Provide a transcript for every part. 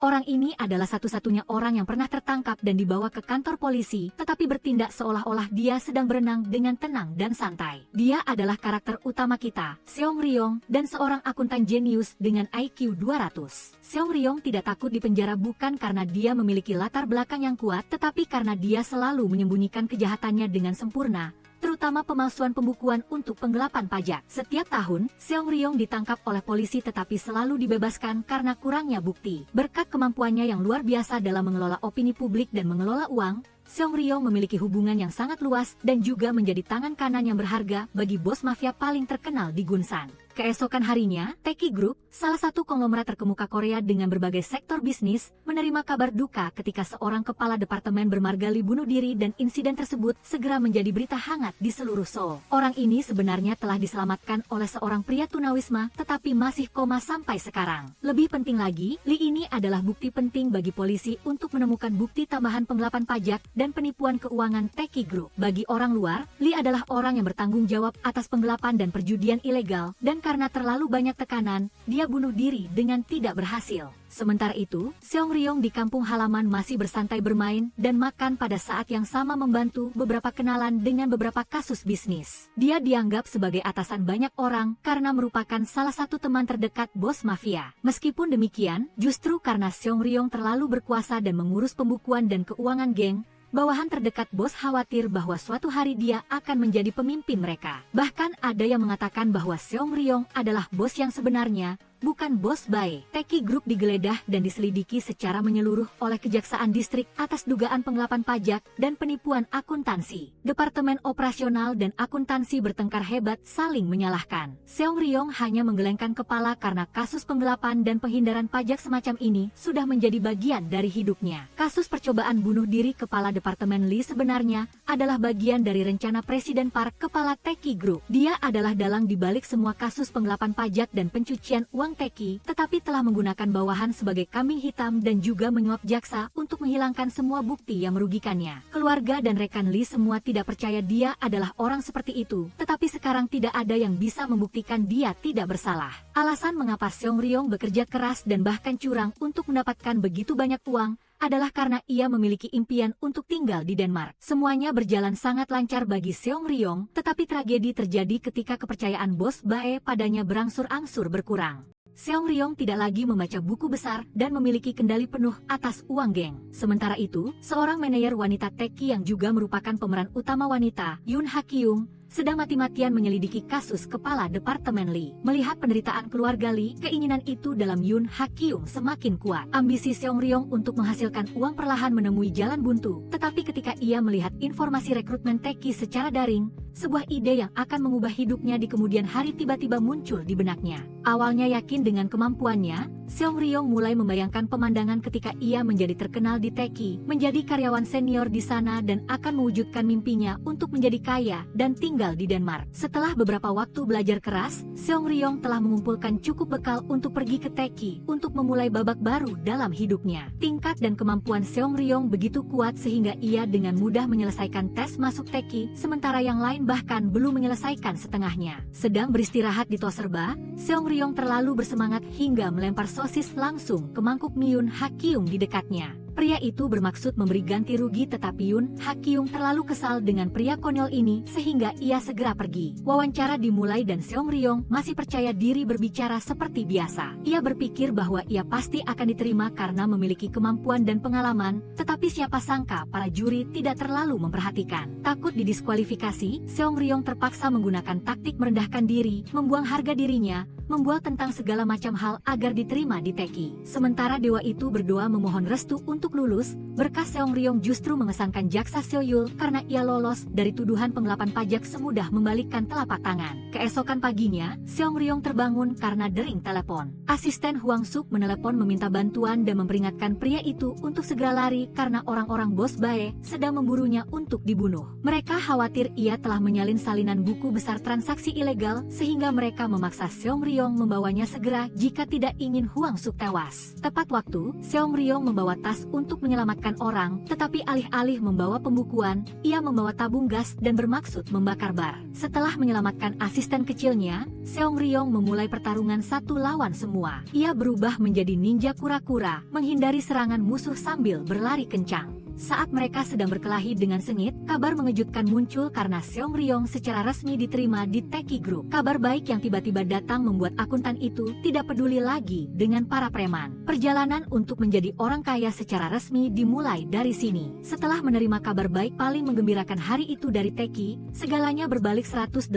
Orang ini adalah satu-satunya orang yang pernah tertangkap dan dibawa ke kantor polisi, tetapi bertindak seolah-olah dia sedang berenang dengan tenang dan santai. Dia adalah karakter utama kita, Seong Ryong, dan seorang akuntan jenius dengan IQ 200. Seong Ryong tidak takut dipenjara bukan karena dia memiliki latar belakang yang kuat, tetapi karena dia selalu menyembunyikan kejahatannya dengan sempurna, terutama pemalsuan pembukuan untuk penggelapan pajak. Setiap tahun, Seong Ryong ditangkap oleh polisi tetapi selalu dibebaskan karena kurangnya bukti. Berkat kemampuannya yang luar biasa dalam mengelola opini publik dan mengelola uang, Seong Ryong memiliki hubungan yang sangat luas dan juga menjadi tangan kanan yang berharga bagi bos mafia paling terkenal di Gunsan. Keesokan harinya, Taeki Group, salah satu konglomerat terkemuka Korea dengan berbagai sektor bisnis, menerima kabar duka ketika seorang kepala departemen bermarga Lee bunuh diri dan insiden tersebut segera menjadi berita hangat di seluruh Seoul. Orang ini sebenarnya telah diselamatkan oleh seorang pria tunawisma tetapi masih koma sampai sekarang. Lebih penting lagi, Lee ini adalah bukti penting bagi polisi untuk menemukan bukti tambahan penggelapan pajak dan penipuan keuangan Taeki Group. Bagi orang luar, Lee adalah orang yang bertanggung jawab atas penggelapan dan perjudian ilegal, dan karena terlalu banyak tekanan, dia bunuh diri dengan tidak berhasil. Sementara itu, Seong Ryong di kampung halaman masih bersantai bermain dan makan pada saat yang sama membantu beberapa kenalan dengan beberapa kasus bisnis. Dia dianggap sebagai atasan banyak orang karena merupakan salah satu teman terdekat bos mafia. Meskipun demikian, justru karena Seong Ryong terlalu berkuasa dan mengurus pembukuan dan keuangan geng, bawahan terdekat bos khawatir bahwa suatu hari dia akan menjadi pemimpin mereka. Bahkan ada yang mengatakan bahwa Seong Ryong adalah bos yang sebenarnya, bukan bos bae. Taeki Group digeledah dan diselidiki secara menyeluruh oleh Kejaksaan Distrik atas dugaan penggelapan pajak dan penipuan akuntansi. Departemen Operasional dan Akuntansi bertengkar hebat saling menyalahkan. Seong Ryong hanya menggelengkan kepala karena kasus penggelapan dan penghindaran pajak semacam ini sudah menjadi bagian dari hidupnya. Kasus percobaan bunuh diri kepala Departemen Lee sebenarnya adalah bagian dari rencana Presiden Park, kepala Taeki Group. Dia adalah dalang di balik semua kasus penggelapan pajak dan pencucian uang Taeki, tetapi telah menggunakan bawahan sebagai kambing hitam dan juga menyuap jaksa untuk menghilangkan semua bukti yang merugikannya. Keluarga dan rekan Lee semua tidak percaya dia adalah orang seperti itu, tetapi sekarang tidak ada yang bisa membuktikan dia tidak bersalah. Alasan mengapa Seong Ryong bekerja keras dan bahkan curang untuk mendapatkan begitu banyak uang adalah karena ia memiliki impian untuk tinggal di Denmark. Semuanya berjalan sangat lancar bagi Seong Ryong, tetapi tragedi terjadi ketika kepercayaan bos bae padanya berangsur-angsur berkurang. Seong Ryong tidak lagi membaca buku besar dan memiliki kendali penuh atas uang geng. Sementara itu, seorang manajer wanita Taeki yang juga merupakan pemeran utama wanita, Yoon Ha-kyung, sedang mati-matian menyelidiki kasus kepala Departemen Lee. Melihat penderitaan keluarga Lee, keinginan itu dalam Yoon Ha-kyung semakin kuat. Ambisi Seong Ryong untuk menghasilkan uang perlahan menemui jalan buntu, tetapi ketika ia melihat informasi rekrutmen Taeki secara daring, sebuah ide yang akan mengubah hidupnya di kemudian hari tiba-tiba muncul di benaknya. Awalnya yakin dengan kemampuannya, Seong Ryong mulai membayangkan pemandangan ketika ia menjadi terkenal di Taeki, menjadi karyawan senior di sana dan akan mewujudkan mimpinya untuk menjadi kaya dan tinggal di Denmark. Setelah beberapa waktu belajar keras, Seong Ryong telah mengumpulkan cukup bekal untuk pergi ke Taeki untuk memulai babak baru dalam hidupnya. Tingkat dan kemampuan Seong Ryong begitu kuat sehingga ia dengan mudah menyelesaikan tes masuk Taeki, sementara yang lain bahkan belum menyelesaikan setengahnya. Sedang beristirahat di Toserba, Seong Ryong terlalu bersemangat hingga melempar sosis langsung ke mangkuk Yoon Ha-kyung di dekatnya. Pria itu bermaksud memberi ganti rugi tetapi Yoon Ha-kyung terlalu kesal dengan pria konyol ini sehingga ia segera pergi. Wawancara dimulai dan Seong Ryong masih percaya diri berbicara seperti biasa. Ia berpikir bahwa ia pasti akan diterima karena memiliki kemampuan dan pengalaman, tetapi siapa sangka para juri tidak terlalu memperhatikan. Takut didiskualifikasi, Seong Ryong terpaksa menggunakan taktik merendahkan diri, membuang harga dirinya, membual tentang segala macam hal agar diterima di Taeki. Sementara dewa itu berdoa memohon restu untuk lulus, berkas Seong Ryong justru mengesankan jaksa Seoyul karena ia lolos dari tuduhan penggelapan pajak semudah membalikkan telapak tangan. Keesokan paginya, Seong Ryong terbangun karena dering telepon. Asisten Hwang Suk menelepon meminta bantuan dan memperingatkan pria itu untuk segera lari karena orang-orang bos bae sedang memburunya untuk dibunuh. Mereka khawatir ia telah menyalin salinan buku besar transaksi ilegal sehingga mereka memaksa Seong Ryong membawanya segera jika tidak ingin Hwang Suk tewas. Tepat waktu, Seong Ryong membawa tas untuk menyelamatkan orang, tetapi alih-alih membawa pembukuan, ia membawa tabung gas dan bermaksud membakar bar. Setelah menyelamatkan asisten kecilnya, Seong Ryong memulai pertarungan satu lawan semua. Ia berubah menjadi ninja kura-kura, menghindari serangan musuh sambil berlari kencang. Saat mereka sedang berkelahi dengan sengit, kabar mengejutkan muncul karena Seong Ryong secara resmi diterima di Teki Group. Kabar baik yang tiba-tiba datang membuat akuntan itu tidak peduli lagi dengan para preman. Perjalanan untuk menjadi orang kaya secara resmi dimulai dari sini. Setelah menerima kabar baik paling menggembirakan hari itu dari Teki, segalanya berbalik 180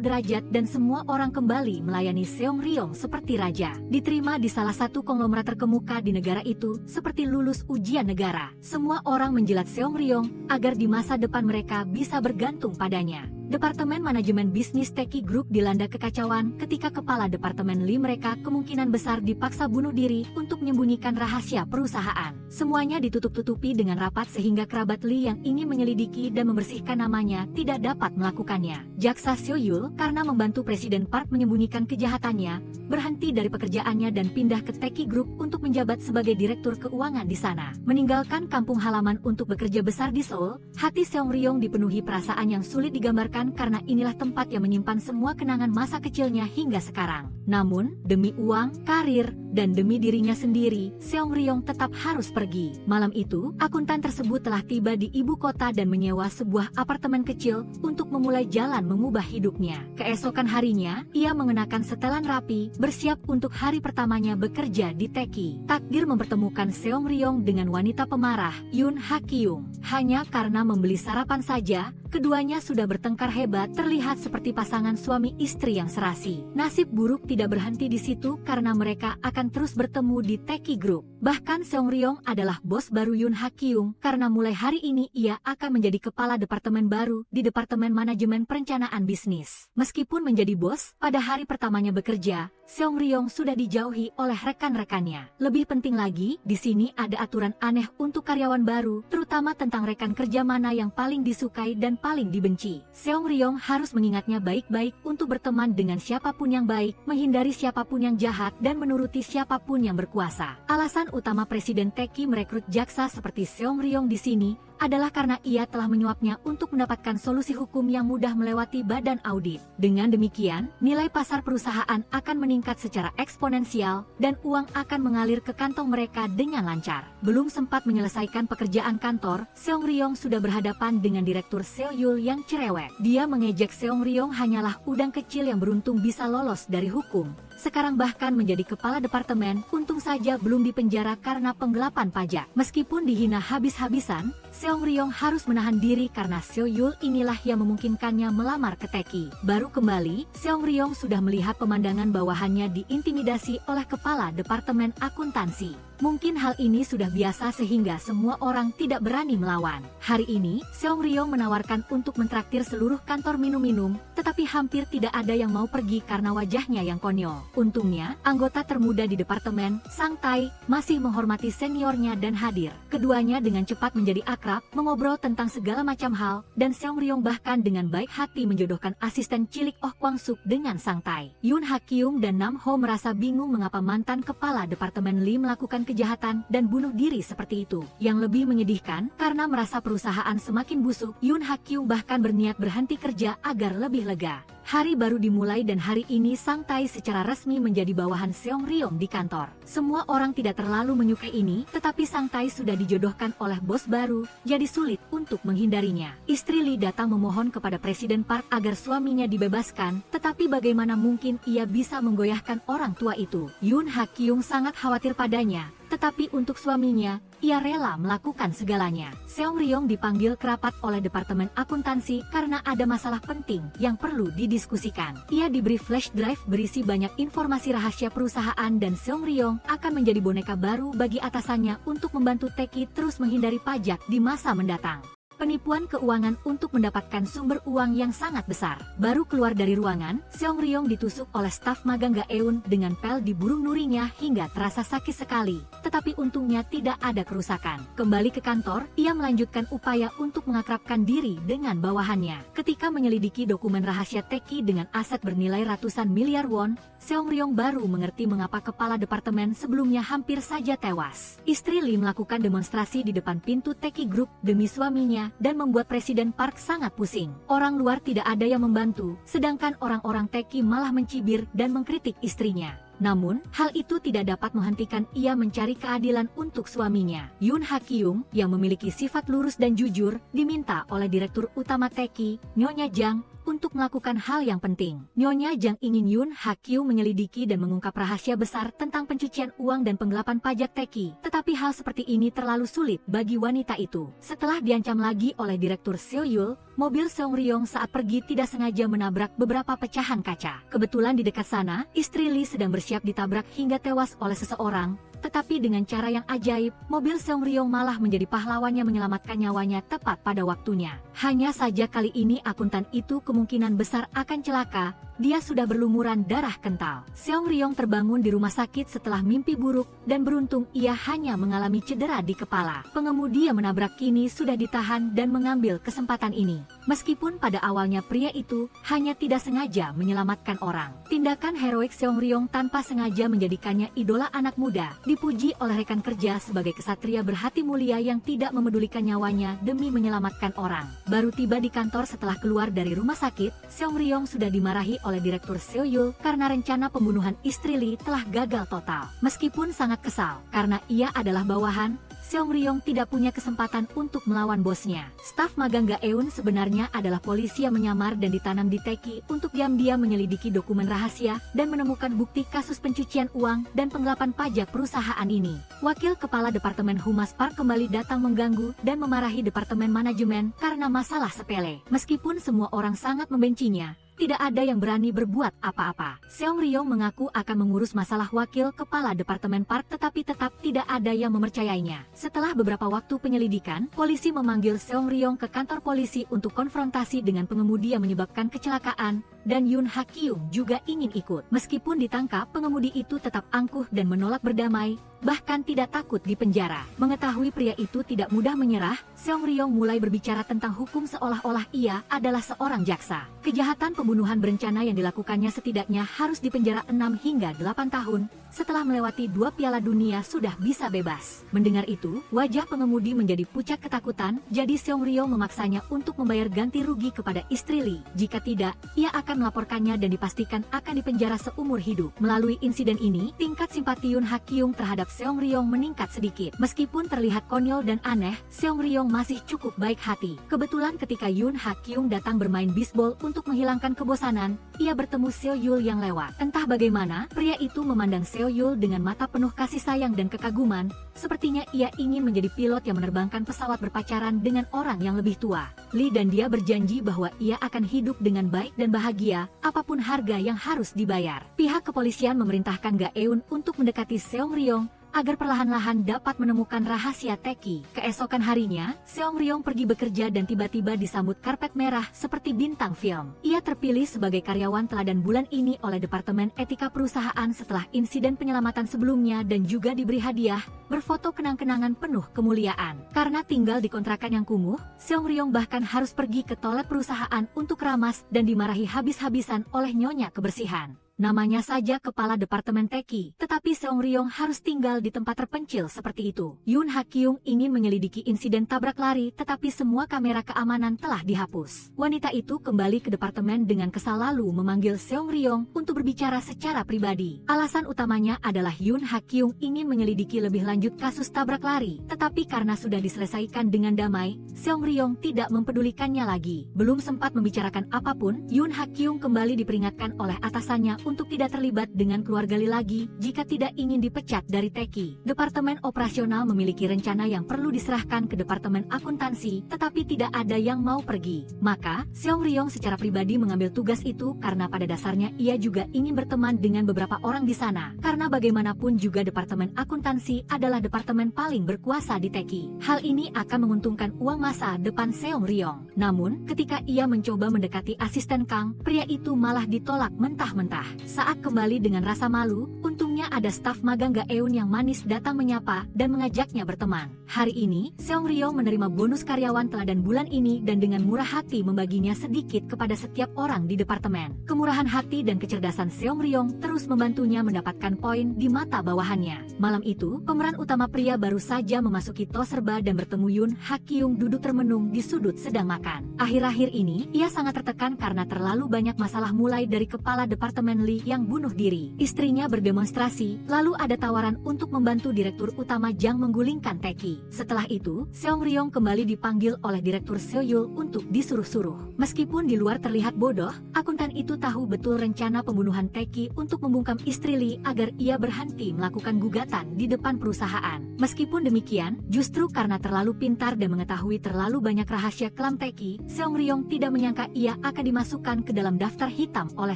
derajat dan semua orang kembali melayani Seong Ryong seperti raja. Diterima di salah satu konglomerat terkemuka di negara itu, seperti lulus ujian negara. Semua orang menjilat Seong Ryong agar di masa depan mereka bisa bergantung padanya. Departemen Manajemen Bisnis Teki Group dilanda kekacauan ketika kepala Departemen Lee mereka kemungkinan besar dipaksa bunuh diri untuk menyembunyikan rahasia perusahaan. Semuanya ditutup-tutupi dengan rapat sehingga kerabat Lee yang ingin menyelidiki dan membersihkan namanya tidak dapat melakukannya. Jaksa Seo Yul, karena membantu Presiden Park menyembunyikan kejahatannya, berhenti dari pekerjaannya dan pindah ke Teki Group untuk menjabat sebagai Direktur Keuangan di sana. Meninggalkan kampung halaman untuk bekerja besar di Seoul, hati Seong Ryong dipenuhi perasaan yang sulit digambarkan karena inilah tempat yang menyimpan semua kenangan masa kecilnya hingga sekarang. Namun, demi uang, karir, dan demi dirinya sendiri, Seong Ryong tetap harus pergi. Malam itu, akuntan tersebut telah tiba di ibu kota dan menyewa sebuah apartemen kecil untuk memulai jalan mengubah hidupnya. Keesokan harinya, ia mengenakan setelan rapi, bersiap untuk hari pertamanya bekerja di Teki. Takdir mempertemukan Seong Ryong dengan wanita pemarah, Yoon Ha Kyung. Hanya karena membeli sarapan saja, keduanya sudah bertengkar hebat, terlihat seperti pasangan suami istri yang serasi. Nasib buruk tidak berhenti di situ karena mereka akan terus bertemu di Teki Group. Bahkan Seong Ryong adalah bos baru Yoon Ha Kyung karena mulai hari ini ia akan menjadi kepala departemen baru di Departemen Manajemen Perencanaan Bisnis. Meskipun menjadi bos, pada hari pertamanya bekerja, Seong Ryong sudah dijauhi oleh rekan-rekannya. Lebih penting lagi, di sini ada aturan aneh untuk karyawan baru, terutama tentang rekan kerja mana yang paling disukai dan paling dibenci. Seong Ryong harus mengingatnya baik-baik untuk berteman dengan siapapun yang baik, menghindari siapapun yang jahat, dan menuruti siapapun yang berkuasa. Alasan utama Presiden Teki merekrut jaksa seperti Seong Ryong di sini adalah karena ia telah menyuapnya untuk mendapatkan solusi hukum yang mudah melewati badan audit. Dengan demikian, nilai pasar perusahaan akan meningkat secara eksponensial dan uang akan mengalir ke kantong mereka dengan lancar. Belum sempat menyelesaikan pekerjaan kantor, Seong Ryong sudah berhadapan dengan Direktur Seo Yul yang cerewet. Dia mengejek Seong Ryong hanyalah udang kecil yang beruntung bisa lolos dari hukum. Sekarang bahkan menjadi kepala departemen, untung saja belum dipenjara karena penggelapan pajak. Meskipun dihina habis-habisan, Seong Ryong harus menahan diri karena Seo Yul inilah yang memungkinkannya melamar ke Teki. Baru kembali, Seong Ryong sudah melihat pemandangan bawahannya diintimidasi oleh kepala departemen akuntansi. Mungkin hal ini sudah biasa sehingga semua orang tidak berani melawan. Hari ini, Seong Ryong menawarkan untuk mentraktir seluruh kantor minum-minum, tetapi hampir tidak ada yang mau pergi karena wajahnya yang konyol. Untungnya, anggota termuda di departemen, Sang Tai, masih menghormati seniornya dan hadir. Keduanya dengan cepat menjadi akrab, mengobrol tentang segala macam hal, dan Seong Ryong bahkan dengan baik hati menjodohkan asisten cilik Oh Kwang Suk dengan Sang Tai. Yoon Ha Kyung dan Nam Ho merasa bingung mengapa mantan kepala departemen Lee melakukan kejahatan dan bunuh diri seperti itu. Yang lebih menyedihkan, karena merasa perusahaan semakin busuk, Yoon Ha Kyung bahkan berniat berhenti kerja agar lebih lega. Hari baru dimulai dan hari ini Sang Tai secara resmi menjadi bawahan Seong Ryong di kantor. Semua orang tidak terlalu menyukai ini, tetapi Sang Tai sudah dijodohkan oleh bos baru, jadi sulit untuk menghindarinya. Istri Lee datang memohon kepada Presiden Park agar suaminya dibebaskan, tetapi bagaimana mungkin ia bisa menggoyahkan orang tua itu? Yoon Ha Kyung sangat khawatir padanya, tetapi untuk suaminya, ia rela melakukan segalanya. Seong Ryong dipanggil ke rapat oleh Departemen Akuntansi karena ada masalah penting yang perlu didiskusikan. Ia diberi flash drive berisi banyak informasi rahasia perusahaan dan Seong Ryong akan menjadi boneka baru bagi atasannya untuk membantu Teki terus menghindari pajak di masa mendatang. penipuan keuangan untuk mendapatkan sumber uang yang sangat besar. Baru keluar dari ruangan, Seong Ryong ditusuk oleh staf magang Ga-eun dengan pel di burung nurinya hingga terasa sakit sekali. Tetapi untungnya tidak ada kerusakan. Kembali ke kantor, ia melanjutkan upaya untuk mengakrabkan diri dengan bawahannya. Ketika menyelidiki dokumen rahasia Taeki dengan aset bernilai ratusan miliar won, Seong Ryong baru mengerti mengapa kepala departemen sebelumnya hampir saja tewas. Istri Lee melakukan demonstrasi di depan pintu Taeki Group demi suaminya dan membuat Presiden Park sangat pusing. Orang luar tidak ada yang membantu, sedangkan orang-orang Taeki malah mencibir dan mengkritik istrinya. Namun, hal itu tidak dapat menghentikan ia mencari keadilan untuk suaminya. Yoon Ha-kyung, yang memiliki sifat lurus dan jujur, diminta oleh Direktur Utama Taeki, Nyonya Jang, untuk melakukan hal yang penting. Nyonya Jang ingin Yoon Ha-kyung menyelidiki dan mengungkap rahasia besar tentang pencucian uang dan penggelapan pajak Taeki. Tetapi hal seperti ini terlalu sulit bagi wanita itu. Setelah diancam lagi oleh Direktur Seo Yul, mobil Seong Ryong saat pergi tidak sengaja menabrak beberapa pecahan kaca. Kebetulan di dekat sana, istri Lee sedang bersiap ditabrak hingga tewas oleh seseorang. Tetapi dengan cara yang ajaib, mobil Seong Ryong malah menjadi pahlawannya menyelamatkan nyawanya tepat pada waktunya. Hanya saja kali ini akuntan itu kemungkinan besar akan celaka. Dia sudah berlumuran darah kental. Seong Ryong terbangun di rumah sakit setelah mimpi buruk dan beruntung ia hanya mengalami cedera di kepala. Pengemudi yang menabrak kini sudah ditahan dan mengambil kesempatan ini. Meskipun pada awalnya pria itu hanya tidak sengaja menyelamatkan orang. Tindakan heroik Seong Ryong tanpa sengaja menjadikannya idola anak muda, dipuji oleh rekan kerja sebagai kesatria berhati mulia yang tidak memedulikan nyawanya demi menyelamatkan orang. Baru tiba di kantor setelah keluar dari rumah sakit, Seong Ryong sudah dimarahi oleh Direktur Seo Yul karena rencana pembunuhan istri Lee telah gagal total. Meskipun sangat kesal karena ia adalah bawahan, Seong Ryong tidak punya kesempatan untuk melawan bosnya. Staf magang Ga-eun sebenarnya adalah polisi yang menyamar dan ditanam di Taeki untuk diam-diam menyelidiki dokumen rahasia dan menemukan bukti kasus pencucian uang dan penggelapan pajak perusahaan ini. Wakil Kepala Departemen Humas Park kembali datang mengganggu dan memarahi Departemen Manajemen karena masalah sepele. Meskipun semua orang sangat membencinya, tidak ada yang berani berbuat apa-apa. Seong Ryong mengaku akan mengurus masalah wakil kepala departemen Park tetapi tetap tidak ada yang mempercayainya. Setelah beberapa waktu penyelidikan, polisi memanggil Seong Ryong ke kantor polisi untuk konfrontasi dengan pengemudi yang menyebabkan kecelakaan, dan Yoon Ha-kyung juga ingin ikut. Meskipun ditangkap, pengemudi itu tetap angkuh dan menolak berdamai, bahkan tidak takut dipenjara. Mengetahui pria itu tidak mudah menyerah, Seong Ryong mulai berbicara tentang hukum seolah-olah ia adalah seorang jaksa. Kejahatan pembunuhan berencana yang dilakukannya setidaknya harus dipenjara 6 hingga 8 tahun. Setelah melewati 2 piala dunia sudah bisa bebas. Mendengar itu, wajah pengemudi menjadi pucat ketakutan, jadi Seong Ryong memaksanya untuk membayar ganti rugi kepada istri Lee. Jika tidak, ia akan melaporkannya dan dipastikan akan dipenjara seumur hidup. Melalui insiden ini, tingkat simpati Yoon Ha-kyung terhadap Seong Ryong meningkat sedikit. Meskipun terlihat konyol dan aneh, Seong Ryong masih cukup baik hati. Kebetulan ketika Yoon Ha-kyung datang bermain bisbol untuk menghilangkan kebosanan, ia bertemu Seo Yul yang lewat. Entah bagaimana, pria itu memandang Seo Yul dengan mata penuh kasih sayang dan kekaguman. Sepertinya ia ingin menjadi pilot yang menerbangkan pesawat berpacaran dengan orang yang lebih tua. Lee dan dia berjanji bahwa ia akan hidup dengan baik dan bahagia, apapun harga yang harus dibayar. Pihak kepolisian memerintahkan Ga-eun untuk mendekati Seong Ryong agar perlahan-lahan dapat menemukan rahasia Taeki. Keesokan harinya, Seong Ryong pergi bekerja dan tiba-tiba disambut karpet merah seperti bintang film. Ia terpilih sebagai karyawan teladan bulan ini oleh Departemen Etika Perusahaan setelah insiden penyelamatan sebelumnya dan juga diberi hadiah, berfoto kenang-kenangan penuh kemuliaan. Karena tinggal di kontrakan yang kumuh, Seong Ryong bahkan harus pergi ke toilet perusahaan untuk ramas dan dimarahi habis-habisan oleh nyonya kebersihan. Namanya saja kepala departemen Taeki, tetapi Seong Ryong harus tinggal di tempat terpencil seperti itu. Yoon Ha-kyung ingin menyelidiki insiden tabrak lari, tetapi semua kamera keamanan telah dihapus. Wanita itu kembali ke departemen dengan kesal lalu memanggil Seong Ryong untuk berbicara secara pribadi. Alasan utamanya adalah Yoon Ha-kyung ingin menyelidiki lebih lanjut kasus tabrak lari, tetapi karena sudah diselesaikan dengan damai, Seong Ryong tidak mempedulikannya lagi. Belum sempat membicarakan apapun, Yoon Ha-kyung kembali diperingatkan oleh atasannya untuk tidak terlibat dengan keluarga Lee lagi jika tidak ingin dipecat dari Teki. Departemen operasional memiliki rencana yang perlu diserahkan ke Departemen Akuntansi, tetapi tidak ada yang mau pergi. Maka, Seong Ryong secara pribadi mengambil tugas itu karena pada dasarnya ia juga ingin berteman dengan beberapa orang di sana. Karena bagaimanapun juga Departemen Akuntansi adalah departemen paling berkuasa di Teki. Hal ini akan menguntungkan uang masa depan Seong Ryong. Namun, ketika ia mencoba mendekati asisten Kang, pria itu malah ditolak mentah-mentah. Saat kembali dengan rasa malu, untungnya ada staf magang Gaeun yang manis datang menyapa dan mengajaknya berteman. Hari ini, Seong Ryong menerima bonus karyawan teladan bulan ini dan dengan murah hati membaginya sedikit kepada setiap orang di departemen. Kemurahan hati dan kecerdasan Seong Ryong terus membantunya mendapatkan poin di mata bawahannya. Malam itu, pemeran utama pria baru saja memasuki tos serba dan bertemu Yoon Ha-kyung duduk termenung di sudut sedang makan. Akhir-akhir ini, ia sangat tertekan karena terlalu banyak masalah mulai dari kepala departemen Lee yang bunuh diri. Istrinya berdemonstrasi, lalu ada tawaran untuk membantu direktur utama Jang menggulingkan Teki. Setelah itu, Seong Ryong kembali dipanggil oleh direktur Seo-yul untuk disuruh-suruh. Meskipun di luar terlihat bodoh, akuntan itu tahu betul rencana pembunuhan Teki untuk membungkam istri Lee agar ia berhenti melakukan gugatan di depan perusahaan. Meskipun demikian, justru karena terlalu pintar dan mengetahui terlalu banyak rahasia kelam Teki, Seong Ryong tidak menyangka ia akan dimasukkan ke dalam daftar hitam oleh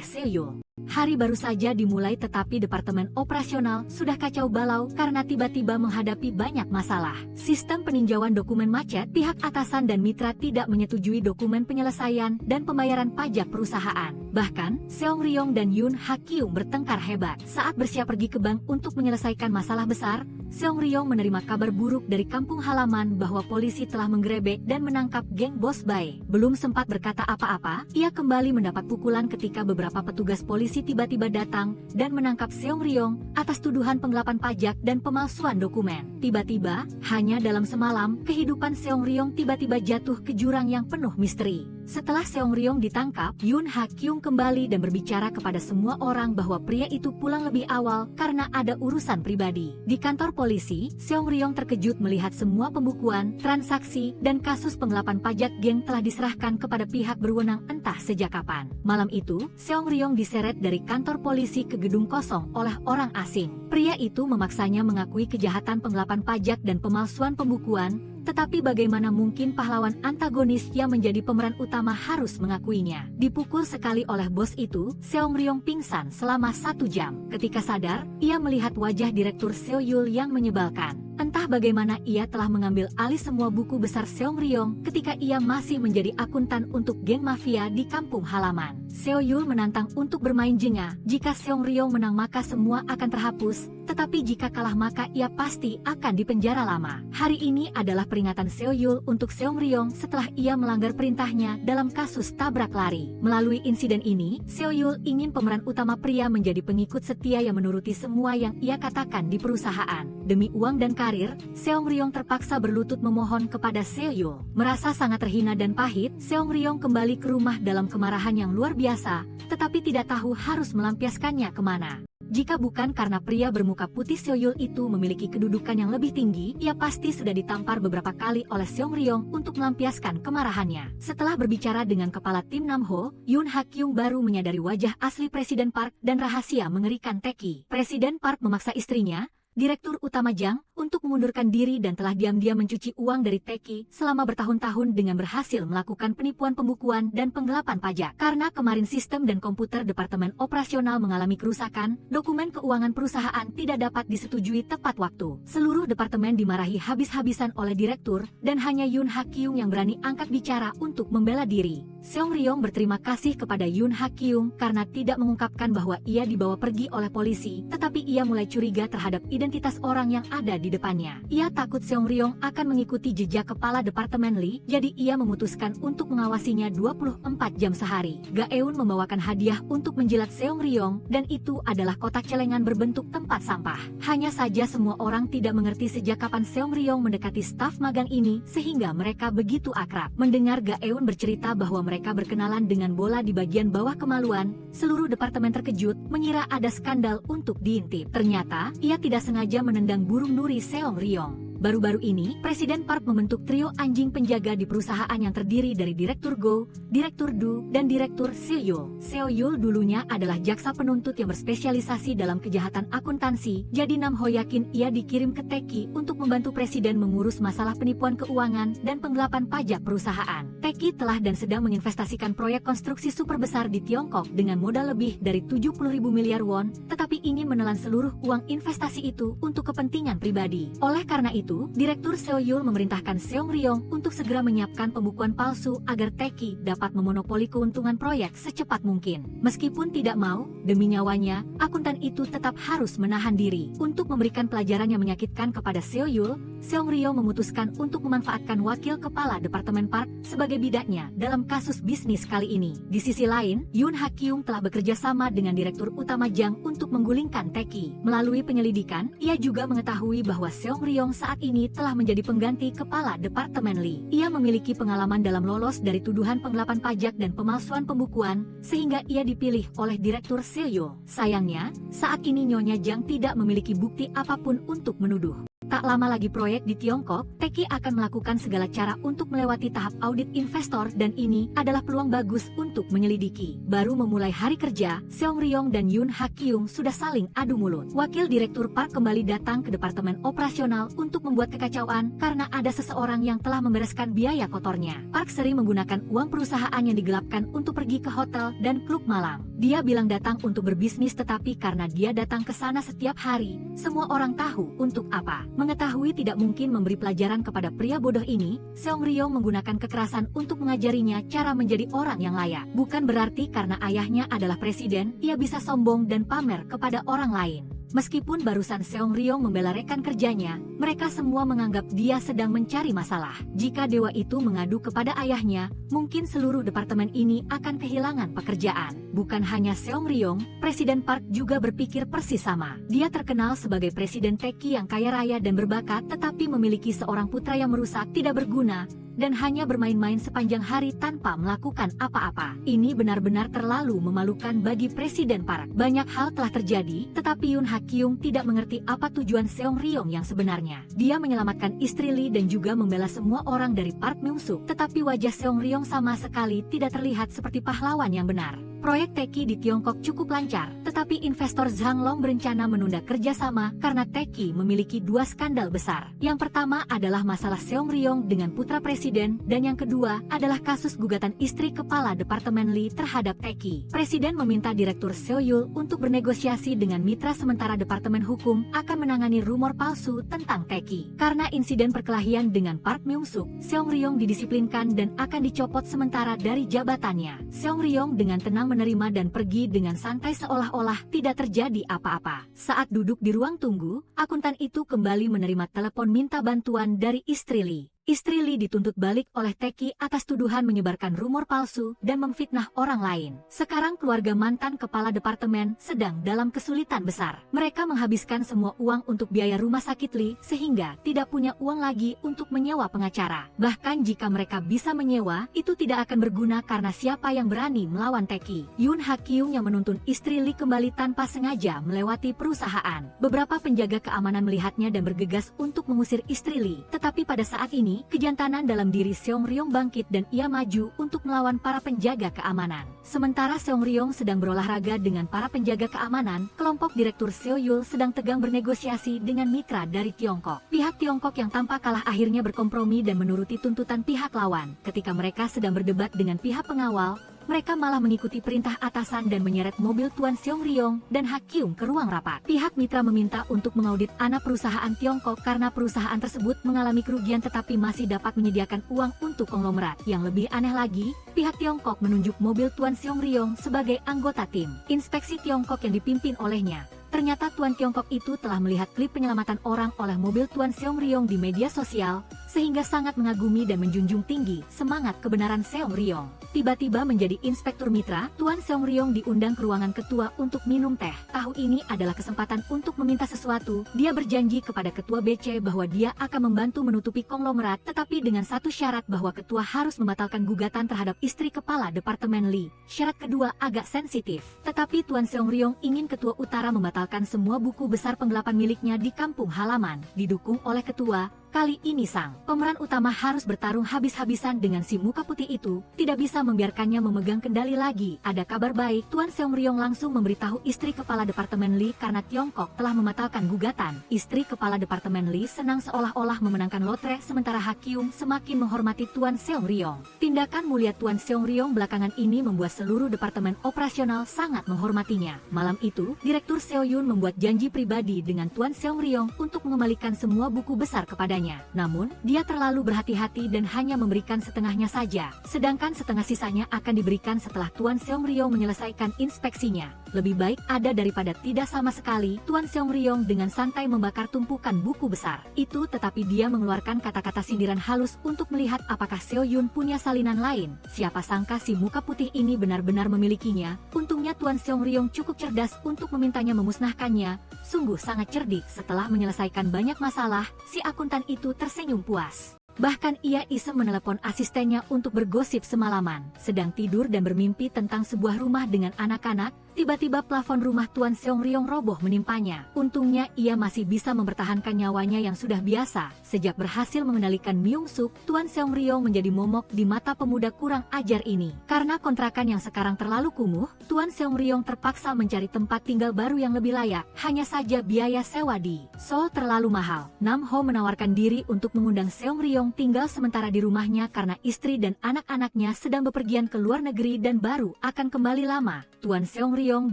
Seo-yul. Hari baru saja dimulai tetapi departemen operasional sudah kacau balau karena tiba-tiba menghadapi banyak masalah. Sistem peninjauan dokumen macet, pihak atasan dan mitra tidak menyetujui dokumen penyelesaian dan pembayaran pajak perusahaan. Bahkan, Seong Ryong dan Yoon Ha-kyung bertengkar hebat. Saat bersiap pergi ke bank untuk menyelesaikan masalah besar, Seong Ryong menerima kabar buruk dari kampung halaman bahwa polisi telah menggerebek dan menangkap geng Bos Bae. Belum sempat berkata apa-apa, ia kembali mendapat pukulan ketika beberapa petugas polisi tiba-tiba datang dan menangkap Seong Ryong atas tuduhan penggelapan pajak dan pemalsuan dokumen. Tiba-tiba, hanya dalam semalam, kehidupan Seong Ryong tiba-tiba jatuh ke jurang yang penuh misteri. Setelah Seong Ryong ditangkap, Yoon Ha-kyung kembali dan berbicara kepada semua orang bahwa pria itu pulang lebih awal karena ada urusan pribadi. Di kantor polisi, Seong Ryong terkejut melihat semua pembukuan, transaksi, dan kasus penggelapan pajak geng telah diserahkan kepada pihak berwenang entah sejak kapan. Malam itu, Seong Ryong diseret dari kantor polisi ke gedung kosong oleh orang asing. Pria itu memaksanya mengakui kejahatan penggelapan pajak dan pemalsuan pembukuan, tetapi bagaimana mungkin pahlawan antagonis yang menjadi pemeran utama harus mengakuinya. Dipukul sekali oleh bos itu, Seong Ryong pingsan selama 1 jam. Ketika sadar, ia melihat wajah direktur Seo-yul yang menyebalkan. Entah bagaimana ia telah mengambil alih semua buku besar Seong Ryong ketika ia masih menjadi akuntan untuk geng mafia di kampung halaman. Seo-yul menantang untuk bermain jengah. Jika Seong Ryong menang maka semua akan terhapus, tetapi jika kalah maka ia pasti akan dipenjara lama. Hari ini adalah peringatan Seo-yul untuk Seong Ryong setelah ia melanggar perintahnya dalam kasus tabrak lari. Melalui insiden ini, Seo-yul ingin pemeran utama pria menjadi pengikut setia yang menuruti semua yang ia katakan di perusahaan. Demi uang dan karir, Seong Ryong terpaksa berlutut memohon kepada Seo-yul. Merasa sangat terhina dan pahit, Seong Ryong kembali ke rumah dalam kemarahan yang luar biasa, tetapi tidak tahu harus melampiaskannya kemana. Jika bukan karena pria bermuka putih Seo-yul itu memiliki kedudukan yang lebih tinggi, ia pasti sudah ditampar beberapa kali oleh Seong Ryong untuk melampiaskan kemarahannya. Setelah berbicara dengan kepala tim Namho, Yoon Ha-kyung baru menyadari wajah asli Presiden Park dan rahasia mengerikan Teki. Presiden Park memaksa istrinya, Direktur Utama Jang, untuk mengundurkan diri dan telah diam-diam mencuci uang dari Teki selama bertahun-tahun dengan berhasil melakukan penipuan pembukuan dan penggelapan pajak. Karena kemarin sistem dan komputer Departemen Operasional mengalami kerusakan, dokumen keuangan perusahaan tidak dapat disetujui tepat waktu. Seluruh departemen dimarahi habis-habisan oleh direktur, dan hanya Yoon Ha-kyung yang berani angkat bicara untuk membela diri. Seong Ryong berterima kasih kepada Yoon Ha-kyung karena tidak mengungkapkan bahwa ia dibawa pergi oleh polisi, tetapi ia mulai curiga terhadap identitas orang yang ada di depannya. Ia takut Seong Ryong akan mengikuti jejak kepala departemen Lee, jadi ia memutuskan untuk mengawasinya 24 jam sehari. Gaeun membawakan hadiah untuk menjilat Seong Ryong, dan itu adalah kotak celengan berbentuk tempat sampah. Hanya saja semua orang tidak mengerti sejak kapan Seong Ryong mendekati staf magang ini, sehingga mereka begitu akrab. Mendengar Gaeun bercerita bahwa mereka berkenalan dengan bola di bagian bawah kemaluan, seluruh departemen terkejut, mengira ada skandal untuk diintip. Ternyata, ia tidak sengaja menendang burung nuri Seong Ryong. Baru-baru ini, Presiden Park membentuk trio anjing penjaga di perusahaan yang terdiri dari Direktur Go, Direktur Du, dan Direktur Seo Yul. Seo Yul dulunya adalah jaksa penuntut yang berspesialisasi dalam kejahatan akuntansi, jadi Nam Ho yakin ia dikirim ke Teki untuk membantu Presiden mengurus masalah penipuan keuangan dan penggelapan pajak perusahaan. Teki telah dan sedang menginvestasikan proyek konstruksi super besar di Tiongkok dengan modal lebih dari 70.000 miliar won, tetapi ingin menelan seluruh uang investasi itu untuk kepentingan pribadi. Oleh karena itu, Direktur Seo Yul memerintahkan Seong Ryong untuk segera menyiapkan pembukuan palsu agar Teki dapat memonopoli keuntungan proyek secepat mungkin. Meskipun tidak mau, demi nyawanya, akuntan itu tetap harus menahan diri. Untuk memberikan pelajaran yang menyakitkan kepada Seo Yul, Seong Ryong memutuskan untuk memanfaatkan wakil kepala Departemen Park sebagai bidaknya dalam kasus bisnis kali ini. Di sisi lain, Yoon Ha Kyung telah bekerja sama dengan Direktur Utama Jang untuk menggulingkan Teki. Melalui penyelidikan, ia juga mengetahui bahwa Seong Ryong saat ini telah menjadi pengganti kepala Departemen Lee. Ia memiliki pengalaman dalam lolos dari tuduhan penggelapan pajak dan pemalsuan pembukuan, sehingga ia dipilih oleh Direktur Seo Yul. Sayangnya, saat ini Nyonya Jang tidak memiliki bukti apapun untuk menuduh. Tak lama lagi proyek di Tiongkok, Teki akan melakukan segala cara untuk melewati tahap audit investor dan ini adalah peluang bagus untuk menyelidiki. Baru memulai hari kerja, Seong Ryong dan Yoon Ha Kyung sudah saling adu mulut. Wakil Direktur Park kembali datang ke Departemen Operasional untuk membuat kekacauan karena ada seseorang yang telah membereskan biaya kotornya. Park sering menggunakan uang perusahaan yang digelapkan untuk pergi ke hotel dan klub malam. Dia bilang datang untuk berbisnis tetapi karena dia datang ke sana setiap hari, semua orang tahu untuk apa. Mengetahui tidak mungkin memberi pelajaran kepada pria bodoh ini, Seong Ryong menggunakan kekerasan untuk mengajarinya cara menjadi orang yang layak. Bukan berarti karena ayahnya adalah presiden, ia bisa sombong dan pamer kepada orang lain. Meskipun barusan Seong Ryong membela rekan kerjanya, mereka semua menganggap dia sedang mencari masalah. Jika dewa itu mengadu kepada ayahnya, mungkin seluruh departemen ini akan kehilangan pekerjaan. Bukan hanya Seong Ryong, Presiden Park juga berpikir persis sama. Dia terkenal sebagai Presiden Teki yang kaya raya dan berbakat, tetapi memiliki seorang putra yang merusak, tidak berguna, dan hanya bermain-main sepanjang hari tanpa melakukan apa-apa. Ini benar-benar terlalu memalukan bagi Presiden Park. Banyak hal telah terjadi, tetapi Yoon Ha Kyung tidak mengerti apa tujuan Seong Ryong yang sebenarnya. Dia menyelamatkan istri Lee dan juga membela semua orang dari Park Myung Suk, tetapi wajah Seong Ryong sama sekali tidak terlihat seperti pahlawan yang benar. Proyek Teki di Tiongkok cukup lancar, tetapi investor Zhang Long berencana menunda kerjasama karena Teki memiliki dua skandal besar. Yang pertama adalah masalah Seong Ryong dengan putra presiden, dan yang kedua adalah kasus gugatan istri kepala Departemen Lee terhadap Teki. Presiden meminta Direktur Seo Yul untuk bernegosiasi dengan mitra sementara Departemen Hukum akan menangani rumor palsu tentang Teki. Karena insiden perkelahian dengan Park Myung Suk, Seong Ryong didisiplinkan dan akan dicopot sementara dari jabatannya. Seong Ryong dengan tenang menerima dan pergi dengan santai seolah-olah tidak terjadi apa-apa. Saat duduk di ruang tunggu, akuntan itu kembali menerima telepon minta bantuan dari istri Lee. Istri Lee dituntut balik oleh Teki atas tuduhan menyebarkan rumor palsu dan memfitnah orang lain. Sekarang keluarga mantan kepala departemen sedang dalam kesulitan besar. Mereka menghabiskan semua uang untuk biaya rumah sakit Lee sehingga tidak punya uang lagi untuk menyewa pengacara. Bahkan jika mereka bisa menyewa, itu tidak akan berguna karena siapa yang berani melawan Teki. Yoon Ha Kyung yang menuntun istri Lee kembali tanpa sengaja melewati perusahaan. Beberapa penjaga keamanan melihatnya dan bergegas untuk mengusir istri Lee. Tetapi pada saat ini, kejantanan dalam diri Seong Ryong bangkit dan ia maju untuk melawan para penjaga keamanan. Sementara Seong Ryong sedang berolahraga dengan para penjaga keamanan, kelompok Direktur Seo Yul sedang tegang bernegosiasi dengan mitra dari Tiongkok. Pihak Tiongkok yang tampak kalah akhirnya berkompromi dan menuruti tuntutan pihak lawan. Ketika mereka sedang berdebat dengan pihak pengawal, mereka malah mengikuti perintah atasan dan menyeret mobil Tuan Seong Ryong dan Ha Kyung ke ruang rapat. Pihak mitra meminta untuk mengaudit anak perusahaan Tiongkok karena perusahaan tersebut mengalami kerugian tetapi masih dapat menyediakan uang untuk konglomerat. Yang lebih aneh lagi, pihak Tiongkok menunjuk mobil Tuan Seong Ryong sebagai anggota tim inspeksi Tiongkok yang dipimpin olehnya. Ternyata Tuan Tiongkok itu telah melihat klip penyelamatan orang oleh mobil Tuan Seong Ryong di media sosial, sehingga sangat mengagumi dan menjunjung tinggi semangat kebenaran Seong Ryong. tiba-tiba menjadi inspektur mitra, Tuan Seong Ryong diundang ke ruangan ketua untuk minum teh. Tahu ini adalah kesempatan untuk meminta sesuatu. Dia berjanji kepada ketua BC bahwa dia akan membantu menutupi konglomerat, tetapi dengan satu syarat bahwa ketua harus membatalkan gugatan terhadap istri kepala Departemen Lee. Syarat kedua agak sensitif, tetapi Tuan Seong Ryong ingin ketua utara membatalkan semua buku besar penggelapan miliknya di kampung halaman. Didukung oleh ketua, kali ini sang pemeran utama harus bertarung habis-habisan dengan si muka putih itu, tidak bisa membiarkannya memegang kendali lagi. Ada kabar baik, Tuan Seong Ryong langsung memberitahu istri kepala Departemen Lee karena Tiongkok telah membatalkan gugatan. Istri kepala Departemen Lee senang seolah-olah memenangkan lotre, sementara Hakyung semakin menghormati Tuan Seong Ryong. Tindakan mulia Tuan Seong Ryong belakangan ini membuat seluruh departemen operasional sangat menghormatinya. Malam itu, Direktur Seo Yun membuat janji pribadi dengan Tuan Seong Ryong untuk mengembalikan semua buku besar kepadanya. Namun, dia terlalu berhati-hati dan hanya memberikan setengahnya saja, sedangkan setengah sisanya akan diberikan setelah Tuan Seong Ryong menyelesaikan inspeksinya. Lebih baik ada daripada tidak sama sekali. Tuan Seong Ryong dengan santai membakar tumpukan buku besar itu, tetapi dia mengeluarkan kata-kata sindiran halus untuk melihat apakah Seo Yun punya salinan lain. Siapa sangka si muka putih ini benar-benar memilikinya. Untungnya Tuan Seong Ryong cukup cerdas untuk memintanya memusnahkannya. Sungguh sangat cerdik. Setelah menyelesaikan banyak masalah, si akuntan itu tersenyum puas. Bahkan ia iseng menelepon asistennya untuk bergosip semalaman. Sedang tidur dan bermimpi tentang sebuah rumah dengan anak-anak, tiba-tiba plafon rumah Tuan Seong Ryong roboh menimpanya. Untungnya ia masih bisa mempertahankan nyawanya yang sudah biasa. Sejak berhasil mengendalikan Myung Suk, Tuan Seong Ryong menjadi momok di mata pemuda kurang ajar ini. Karena kontrakan yang sekarang terlalu kumuh, Tuan Seong Ryong terpaksa mencari tempat tinggal baru yang lebih layak. Hanya saja biaya sewa di Seoul terlalu mahal. Nam Ho menawarkan diri untuk mengundang Seong Ryong tinggal sementara di rumahnya karena istri dan anak-anaknya sedang bepergian ke luar negeri dan baru akan kembali lama. Tuan Seong Ryong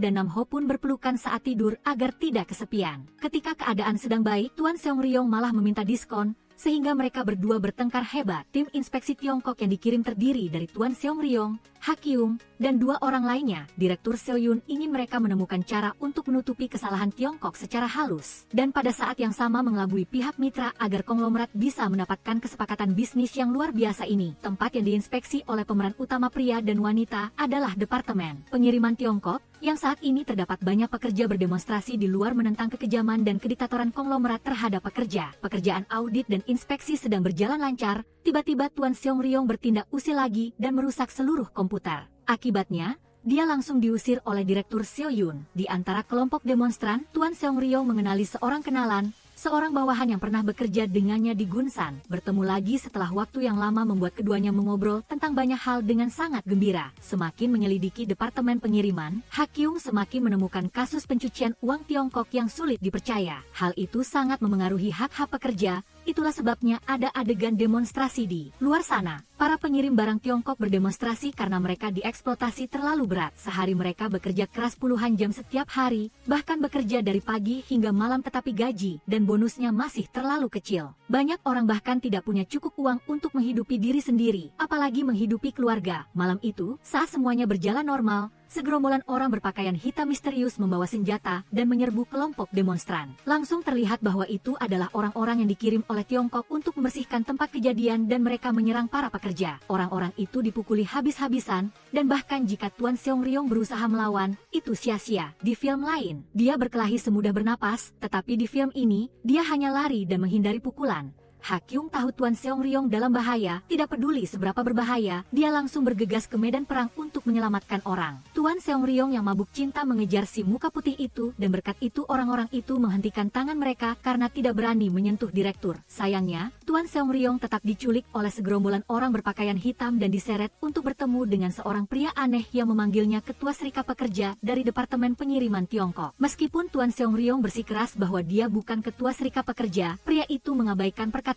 dan Nam Ho pun berpelukan saat tidur agar tidak kesepian. Ketika keadaan sedang baik, Tuan Seong Ryong malah meminta diskon, sehingga mereka berdua bertengkar hebat. Tim inspeksi Tiongkok yang dikirim terdiri dari Tuan Seong Ryong, Hakyung, dan dua orang lainnya. Direktur Seo Yun ingin mereka menemukan cara untuk menutupi kesalahan Tiongkok secara halus, dan pada saat yang sama mengelabui pihak mitra agar konglomerat bisa mendapatkan kesepakatan bisnis yang luar biasa ini. Tempat yang diinspeksi oleh pemeran utama pria dan wanita adalah Departemen Pengiriman Tiongkok, yang saat ini terdapat banyak pekerja berdemonstrasi di luar menentang kekejaman dan kediktatoran konglomerat terhadap pekerja. Pekerjaan audit dan inspeksi sedang berjalan lancar. Tiba-tiba Tuan Seong Ryong bertindak usil lagi dan merusak seluruh komputer. Akibatnya, dia langsung diusir oleh Direktur Seo Yun. Di antara kelompok demonstran, Tuan Seong Ryong mengenali seorang kenalan, seorang bawahan yang pernah bekerja dengannya di Gunsan. Bertemu lagi setelah waktu yang lama membuat keduanya mengobrol tentang banyak hal dengan sangat gembira. Semakin menyelidiki Departemen Pengiriman, Hakyung semakin menemukan kasus pencucian uang Tiongkok yang sulit dipercaya. Hal itu sangat memengaruhi hak-hak pekerja. Itulah sebabnya ada adegan demonstrasi di luar sana. Para pengirim barang Tiongkok berdemonstrasi karena mereka dieksploitasi terlalu berat. Sehari mereka bekerja keras puluhan jam setiap hari, bahkan bekerja dari pagi hingga malam, tetapi gaji dan bonusnya masih terlalu kecil. Banyak orang bahkan tidak punya cukup uang untuk menghidupi diri sendiri, apalagi menghidupi keluarga. Malam itu, saat semuanya berjalan normal, segerombolan orang berpakaian hitam misterius membawa senjata dan menyerbu kelompok demonstran. Langsung terlihat bahwa itu adalah orang-orang yang dikirim oleh Tiongkok untuk membersihkan tempat kejadian dan mereka menyerang para pekerja. Orang-orang itu dipukuli habis-habisan dan bahkan jika Tuan Seong Ryong berusaha melawan, itu sia-sia. Di film lain, dia berkelahi semudah bernapas, tetapi di film ini, dia hanya lari dan menghindari pukulan. Hakyung tahu Tuan Seong Ryong dalam bahaya, tidak peduli seberapa berbahaya, dia langsung bergegas ke medan perang untuk menyelamatkan orang. Tuan Seong Ryong yang mabuk cinta mengejar si muka putih itu, dan berkat itu orang-orang itu menghentikan tangan mereka karena tidak berani menyentuh direktur. Sayangnya, Tuan Seong Ryong tetap diculik oleh segerombolan orang berpakaian hitam dan diseret untuk bertemu dengan seorang pria aneh yang memanggilnya Ketua Serikat Pekerja dari Departemen Pengiriman Tiongkok. Meskipun Tuan Seong Ryong bersikeras bahwa dia bukan Ketua Serikat Pekerja, pria itu mengabaikan perkataannya.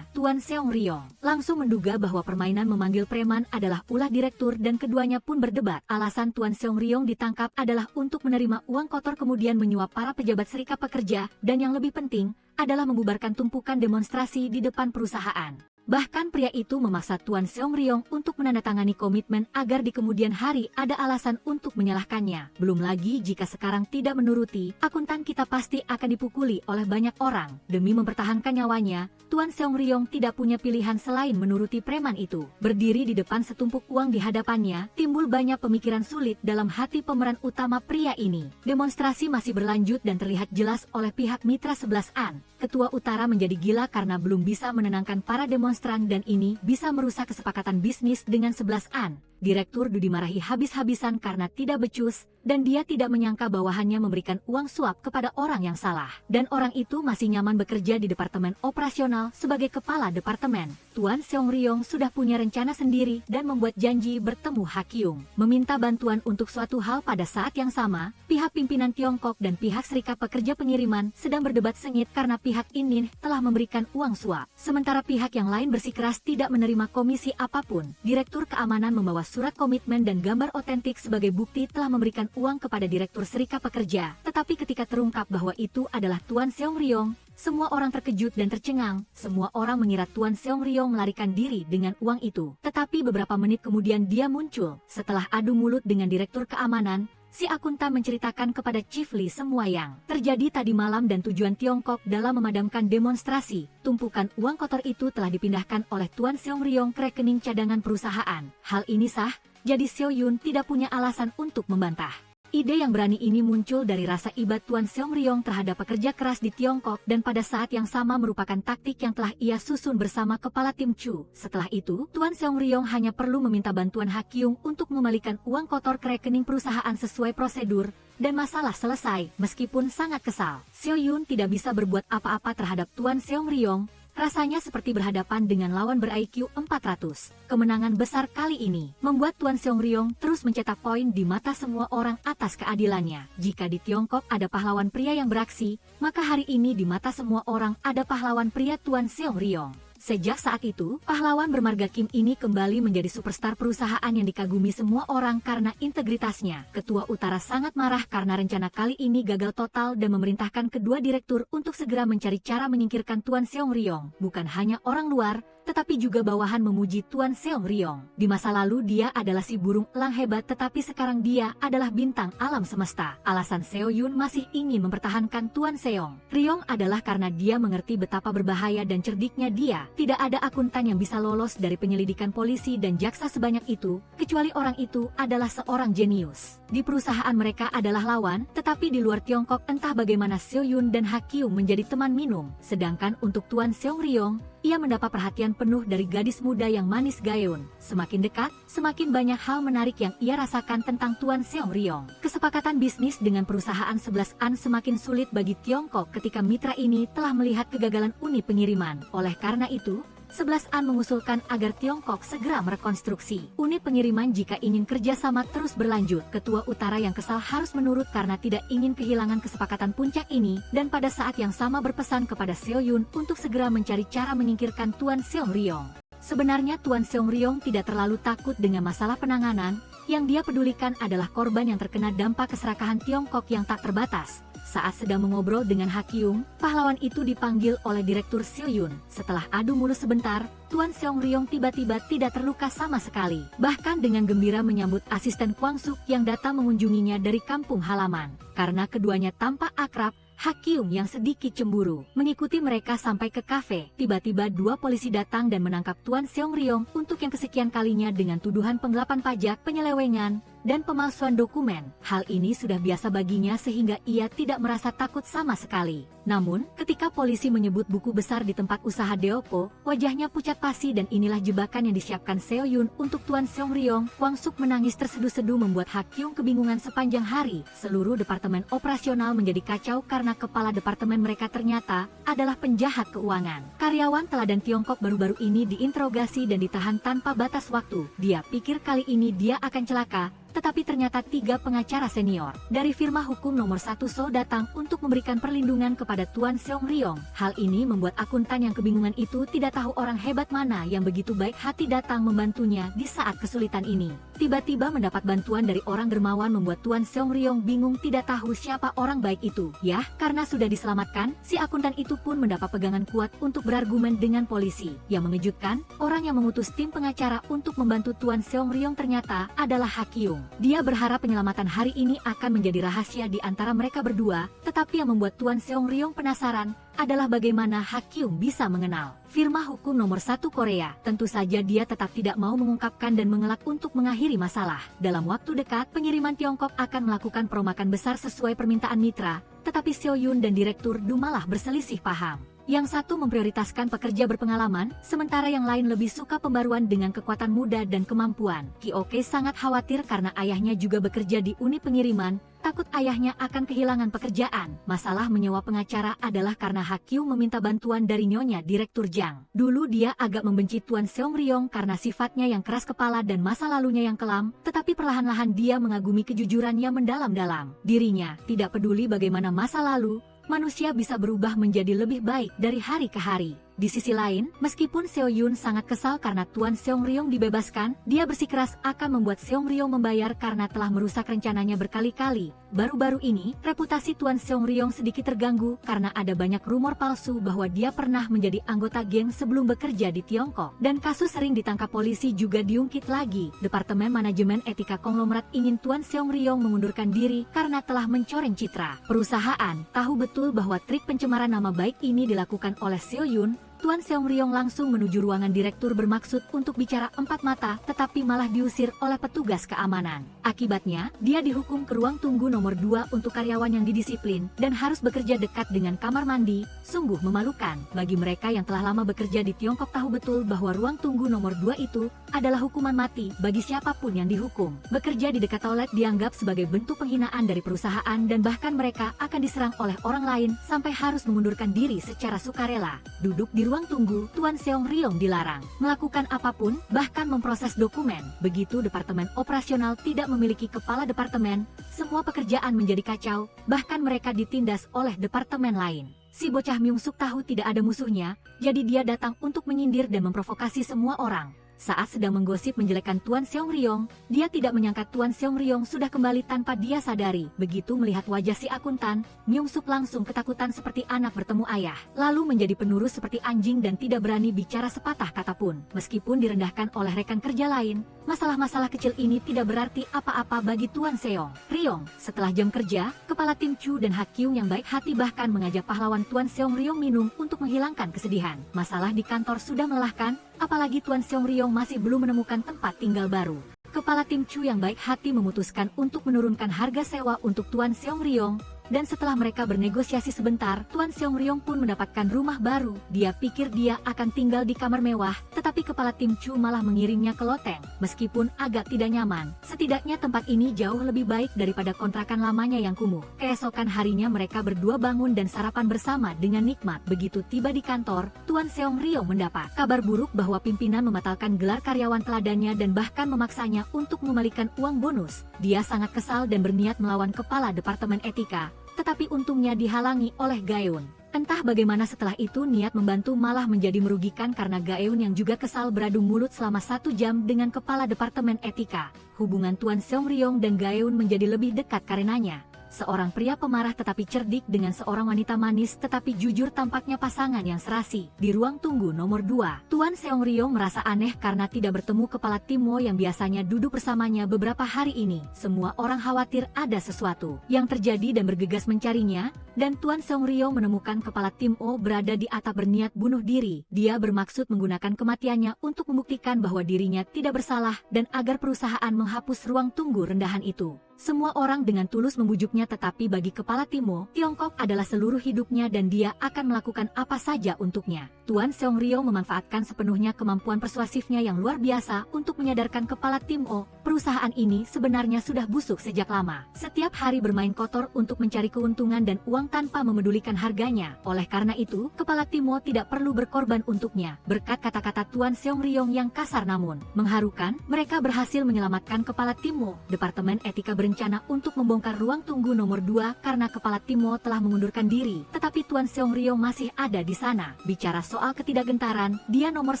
Tuan Seong Ryong langsung menduga bahwa permainan memanggil preman adalah ulah direktur dan keduanya pun berdebat. Alasan Tuan Seong Ryong ditangkap adalah untuk menerima uang kotor kemudian menyuap para pejabat serikat pekerja dan yang lebih penting adalah membubarkan tumpukan demonstrasi di depan perusahaan. Bahkan pria itu memaksa Tuan Seongryong untuk menandatangani komitmen agar di kemudian hari ada alasan untuk menyalahkannya. Belum lagi jika sekarang tidak menuruti, akuntan kita pasti akan dipukuli oleh banyak orang. Demi mempertahankan nyawanya, Tuan Seongryong tidak punya pilihan selain menuruti preman itu. Berdiri di depan setumpuk uang di hadapannya, timbul banyak pemikiran sulit dalam hati pemeran utama pria ini. Demonstrasi masih berlanjut dan terlihat jelas oleh pihak mitra 11-an. Ketua Utara menjadi gila karena belum bisa menenangkan para demonstran dan ini bisa merusak kesepakatan bisnis dengan 11-an. Direktur dimarahi habis-habisan karena tidak becus, dan dia tidak menyangka bawahannya memberikan uang suap kepada orang yang salah. Dan orang itu masih nyaman bekerja di departemen operasional sebagai kepala departemen. Tuan Seongryong sudah punya rencana sendiri dan membuat janji bertemu Hakyung, meminta bantuan untuk suatu hal. Pada saat yang sama, pihak pimpinan Tiongkok dan pihak Serikat Pekerja Pengiriman sedang berdebat sengit karena pihak ini telah memberikan uang suap. Sementara pihak yang lain bersikeras tidak menerima komisi apapun. Direktur Keamanan membawa surat komitmen dan gambar otentik sebagai bukti telah memberikan uang kepada Direktur Serikat Pekerja. Tetapi ketika terungkap bahwa itu adalah Tuan Seongryong, semua orang terkejut dan tercengang. Semua orang mengira Tuan Seongryong melarikan diri dengan uang itu. Tetapi beberapa menit kemudian dia muncul. Setelah adu mulut dengan Direktur Keamanan, si akuntan menceritakan kepada Chief Lee semua yang terjadi tadi malam dan tujuan Tiongkok dalam memadamkan demonstrasi. Tumpukan uang kotor itu telah dipindahkan oleh Tuan Seongryong ke rekening cadangan perusahaan. Hal ini sah, jadi Seo Yun tidak punya alasan untuk membantah. Ide yang berani ini muncul dari rasa iba Tuan Seongryong terhadap pekerja keras di Tiongkok dan pada saat yang sama merupakan taktik yang telah ia susun bersama kepala tim Chu. Setelah itu, Tuan Seongryong hanya perlu meminta bantuan Hakyung untuk mengembalikan uang kotor ke rekening perusahaan sesuai prosedur, dan masalah selesai. Meskipun sangat kesal, Seo Yun tidak bisa berbuat apa-apa terhadap Tuan Seongryong. Rasanya seperti berhadapan dengan lawan ber-IQ 400. Kemenangan besar kali ini membuat Tuan Seongryong terus mencetak poin di mata semua orang atas keadilannya. Jika di Tiongkok ada pahlawan pria yang beraksi, maka hari ini di mata semua orang ada pahlawan pria Tuan Seongryong. Sejak saat itu, pahlawan bermarga Kim ini kembali menjadi superstar perusahaan yang dikagumi semua orang karena integritasnya. Ketua Utara sangat marah karena rencana kali ini gagal total dan memerintahkan kedua direktur untuk segera mencari cara menyingkirkan Tuan Seongryong. Bukan hanya orang luar, tetapi juga bawahan memuji Tuan Seongryong. Di masa lalu dia adalah si burung elang hebat, tetapi sekarang dia adalah bintang alam semesta. Alasan Seo Yun masih ingin mempertahankan Tuan Seongryong adalah karena dia mengerti betapa berbahaya dan cerdiknya dia. Tidak ada akuntan yang bisa lolos dari penyelidikan polisi dan jaksa sebanyak itu, kecuali orang itu adalah seorang jenius. Di perusahaan mereka adalah lawan, tetapi di luar Tiongkok entah bagaimana Seo Yun dan Hakyung menjadi teman minum. Sedangkan untuk Tuan Seongryong, ia mendapat perhatian penuh dari gadis muda yang manis gaun. Semakin dekat, semakin banyak hal menarik yang ia rasakan tentang Tuan Seongryong. Kesepakatan bisnis dengan perusahaan 11-an semakin sulit bagi Tiongkok ketika mitra ini telah melihat kegagalan unit pengiriman. Oleh karena itu, 11-an mengusulkan agar Tiongkok segera merekonstruksi unit pengiriman jika ingin kerjasama terus berlanjut. Ketua Utara yang kesal harus menurut karena tidak ingin kehilangan kesepakatan puncak ini, dan pada saat yang sama berpesan kepada Seo Yun untuk segera mencari cara menyingkirkan Tuan Seongryong. Sebenarnya Tuan Seongryong tidak terlalu takut dengan masalah penanganan, yang dia pedulikan adalah korban yang terkena dampak keserakahan Tiongkok yang tak terbatas. Saat sedang mengobrol dengan Hakyung, pahlawan itu dipanggil oleh Direktur Seo Yun. Setelah adu mulut sebentar, Tuan Seongryong tiba-tiba tidak terluka sama sekali. Bahkan dengan gembira menyambut asisten Kwang Suk yang datang mengunjunginya dari kampung halaman. Karena keduanya tampak akrab, Hakyung yang sedikit cemburu mengikuti mereka sampai ke kafe. Tiba-tiba dua polisi datang dan menangkap Tuan Seongryong untuk yang kesekian kalinya dengan tuduhan penggelapan pajak, penyelewengan, dan pemalsuan dokumen. Hal ini sudah biasa baginya sehingga ia tidak merasa takut sama sekali. Namun, ketika polisi menyebut buku besar di tempat usaha Deopo, wajahnya pucat pasi dan inilah jebakan yang disiapkan Seo Yun untuk Tuan Seongryong. Kwang Suk menangis terseduh-seduh membuat Hakyung kebingungan sepanjang hari. Seluruh departemen operasional menjadi kacau karena kepala departemen mereka ternyata adalah penjahat keuangan. Karyawan teladan Tiongkok baru-baru ini diinterogasi dan ditahan tanpa batas waktu. Dia pikir kali ini dia akan celaka, tetapi ternyata 3 pengacara senior dari firma hukum nomor 1 So datang untuk memberikan perlindungan kepada Tuan Seongryong. Hal ini membuat akuntan yang kebingungan itu tidak tahu orang hebat mana yang begitu baik hati datang membantunya di saat kesulitan ini. Tiba-tiba mendapat bantuan dari orang dermawan membuat Tuan Seongryong bingung tidak tahu siapa orang baik itu. Ya, karena sudah diselamatkan, si akuntan itu pun mendapat pegangan kuat untuk berargumen dengan polisi. Yang mengejutkan, orang yang mengutus tim pengacara untuk membantu Tuan Seongryong ternyata adalah Ha Kyung. Dia berharap penyelamatan hari ini akan menjadi rahasia di antara mereka berdua, tetapi yang membuat Tuan Seongryong penasaran adalah bagaimana Ha Kyung bisa mengenal firma hukum nomor 1 Korea. Tentu saja dia tetap tidak mau mengungkapkan dan mengelak untuk mengakhiri masalah. Dalam waktu dekat, pengiriman Tiongkok akan melakukan peromakan besar sesuai permintaan mitra, tetapi Seo Yun dan Direktur Du malah berselisih paham. Yang satu memprioritaskan pekerja berpengalaman, sementara yang lain lebih suka pembaruan dengan kekuatan muda dan kemampuan. Ki-oke sangat khawatir karena ayahnya juga bekerja di unit pengiriman, takut ayahnya akan kehilangan pekerjaan. Masalah menyewa pengacara adalah karena Ha Kyung meminta bantuan dari nyonya Direktur Jang. Dulu dia agak membenci Tuan Seongryong karena sifatnya yang keras kepala dan masa lalunya yang kelam, tetapi perlahan-lahan dia mengagumi kejujurannya mendalam-dalam. Dirinya tidak peduli bagaimana masa lalu, manusia bisa berubah menjadi lebih baik dari hari ke hari. Di sisi lain, meskipun Seo Yun sangat kesal karena Tuan Seongryong dibebaskan, dia bersikeras akan membuat Seongryong membayar karena telah merusak rencananya berkali-kali. Baru-baru ini, reputasi Tuan Seongryong sedikit terganggu karena ada banyak rumor palsu bahwa dia pernah menjadi anggota geng sebelum bekerja di Tiongkok. Dan kasus sering ditangkap polisi juga diungkit lagi. Departemen Manajemen Etika Konglomerat ingin Tuan Seongryong mengundurkan diri karena telah mencoreng citra perusahaan. Tahu betul bahwa trik pencemaran nama baik ini dilakukan oleh Seo Yun. Tuan Seongryong langsung menuju ruangan direktur bermaksud untuk bicara empat mata, tetapi malah diusir oleh petugas keamanan. Akibatnya, dia dihukum ke ruang tunggu nomor 2 untuk karyawan yang didisiplin dan harus bekerja dekat dengan kamar mandi. Sungguh memalukan. Bagi mereka yang telah lama bekerja di Tiongkok tahu betul bahwa ruang tunggu nomor 2 itu adalah hukuman mati bagi siapapun yang dihukum. Bekerja di dekat toilet dianggap sebagai bentuk penghinaan dari perusahaan dan bahkan mereka akan diserang oleh orang lain sampai harus mengundurkan diri secara sukarela. Duduk di ruang tunggu, Tuan Seongryong dilarang melakukan apapun, bahkan memproses dokumen. Begitu departemen operasional tidak memiliki kepala departemen, semua pekerjaan menjadi kacau, bahkan mereka ditindas oleh departemen lain. Si bocah Myung-suk tahu tidak ada musuhnya, jadi dia datang untuk menyindir dan memprovokasi semua orang. Saat sedang menggosip menjelekkan Tuan Seongryong, dia tidak menyangka Tuan Seongryong sudah kembali tanpa dia sadari. Begitu melihat wajah si akuntan, Myung-suk langsung ketakutan seperti anak bertemu ayah. Lalu menjadi penurus seperti anjing dan tidak berani bicara sepatah kata pun. Meskipun direndahkan oleh rekan kerja lain, masalah-masalah kecil ini tidak berarti apa-apa bagi Tuan Seongryong. Setelah jam kerja, kepala tim Chu dan Ha Kyung yang baik hati bahkan mengajak pahlawan Tuan Seongryong minum untuk menghilangkan kesedihan. Masalah di kantor sudah melelahkan, apalagi Tuan Seongryong masih belum menemukan tempat tinggal baru. Kepala tim Chu yang baik hati memutuskan untuk menurunkan harga sewa untuk Tuan Seongryong. Dan setelah mereka bernegosiasi sebentar, Tuan Seongryong pun mendapatkan rumah baru. Dia pikir dia akan tinggal di kamar mewah, tetapi kepala tim Chu malah mengirimnya ke loteng. Meskipun agak tidak nyaman, setidaknya tempat ini jauh lebih baik daripada kontrakan lamanya yang kumuh. Keesokan harinya mereka berdua bangun dan sarapan bersama dengan nikmat. Begitu tiba di kantor, Tuan Seongryong mendapat kabar buruk bahwa pimpinan membatalkan gelar karyawan teladannya dan bahkan memaksanya untuk mengembalikan uang bonus. Dia sangat kesal dan berniat melawan kepala Departemen Etika, tetapi untungnya dihalangi oleh Gaeun. Entah bagaimana setelah itu niat membantu malah menjadi merugikan karena Gaeun yang juga kesal beradu mulut selama 1 jam dengan kepala Departemen Etika. Hubungan Tuan Seongryong dan Gaeun menjadi lebih dekat karenanya. Seorang pria pemarah tetapi cerdik dengan seorang wanita manis tetapi jujur tampaknya pasangan yang serasi. Di ruang tunggu nomor 2, Tuan Seongryong merasa aneh karena tidak bertemu kepala tim Mo yang biasanya duduk bersamanya beberapa hari ini. Semua orang khawatir ada sesuatu yang terjadi dan bergegas mencarinya, dan Tuan Seongryong menemukan kepala tim O berada di atap berniat bunuh diri. Dia bermaksud menggunakan kematiannya untuk membuktikan bahwa dirinya tidak bersalah dan agar perusahaan menghapus ruang tunggu rendahan itu. Semua orang dengan tulus membujuknya, tetapi bagi kepala Timo, Tiongkok adalah seluruh hidupnya dan dia akan melakukan apa saja untuknya. Tuan Seongryong memanfaatkan sepenuhnya kemampuan persuasifnya yang luar biasa untuk menyadarkan kepala Timo, perusahaan ini sebenarnya sudah busuk sejak lama. Setiap hari bermain kotor untuk mencari keuntungan dan uang tanpa memedulikan harganya. Oleh karena itu, kepala Timo tidak perlu berkorban untuknya. Berkat kata-kata Tuan Seongryong yang kasar namun mengharukan, mereka berhasil menyelamatkan kepala Timo. Departemen Etika berencana untuk membongkar ruang tunggu nomor 2 karena kepala Timo telah mengundurkan diri, tetapi Tuan Seongryong masih ada di sana. Bicara soal ketidakgentaran, dia nomor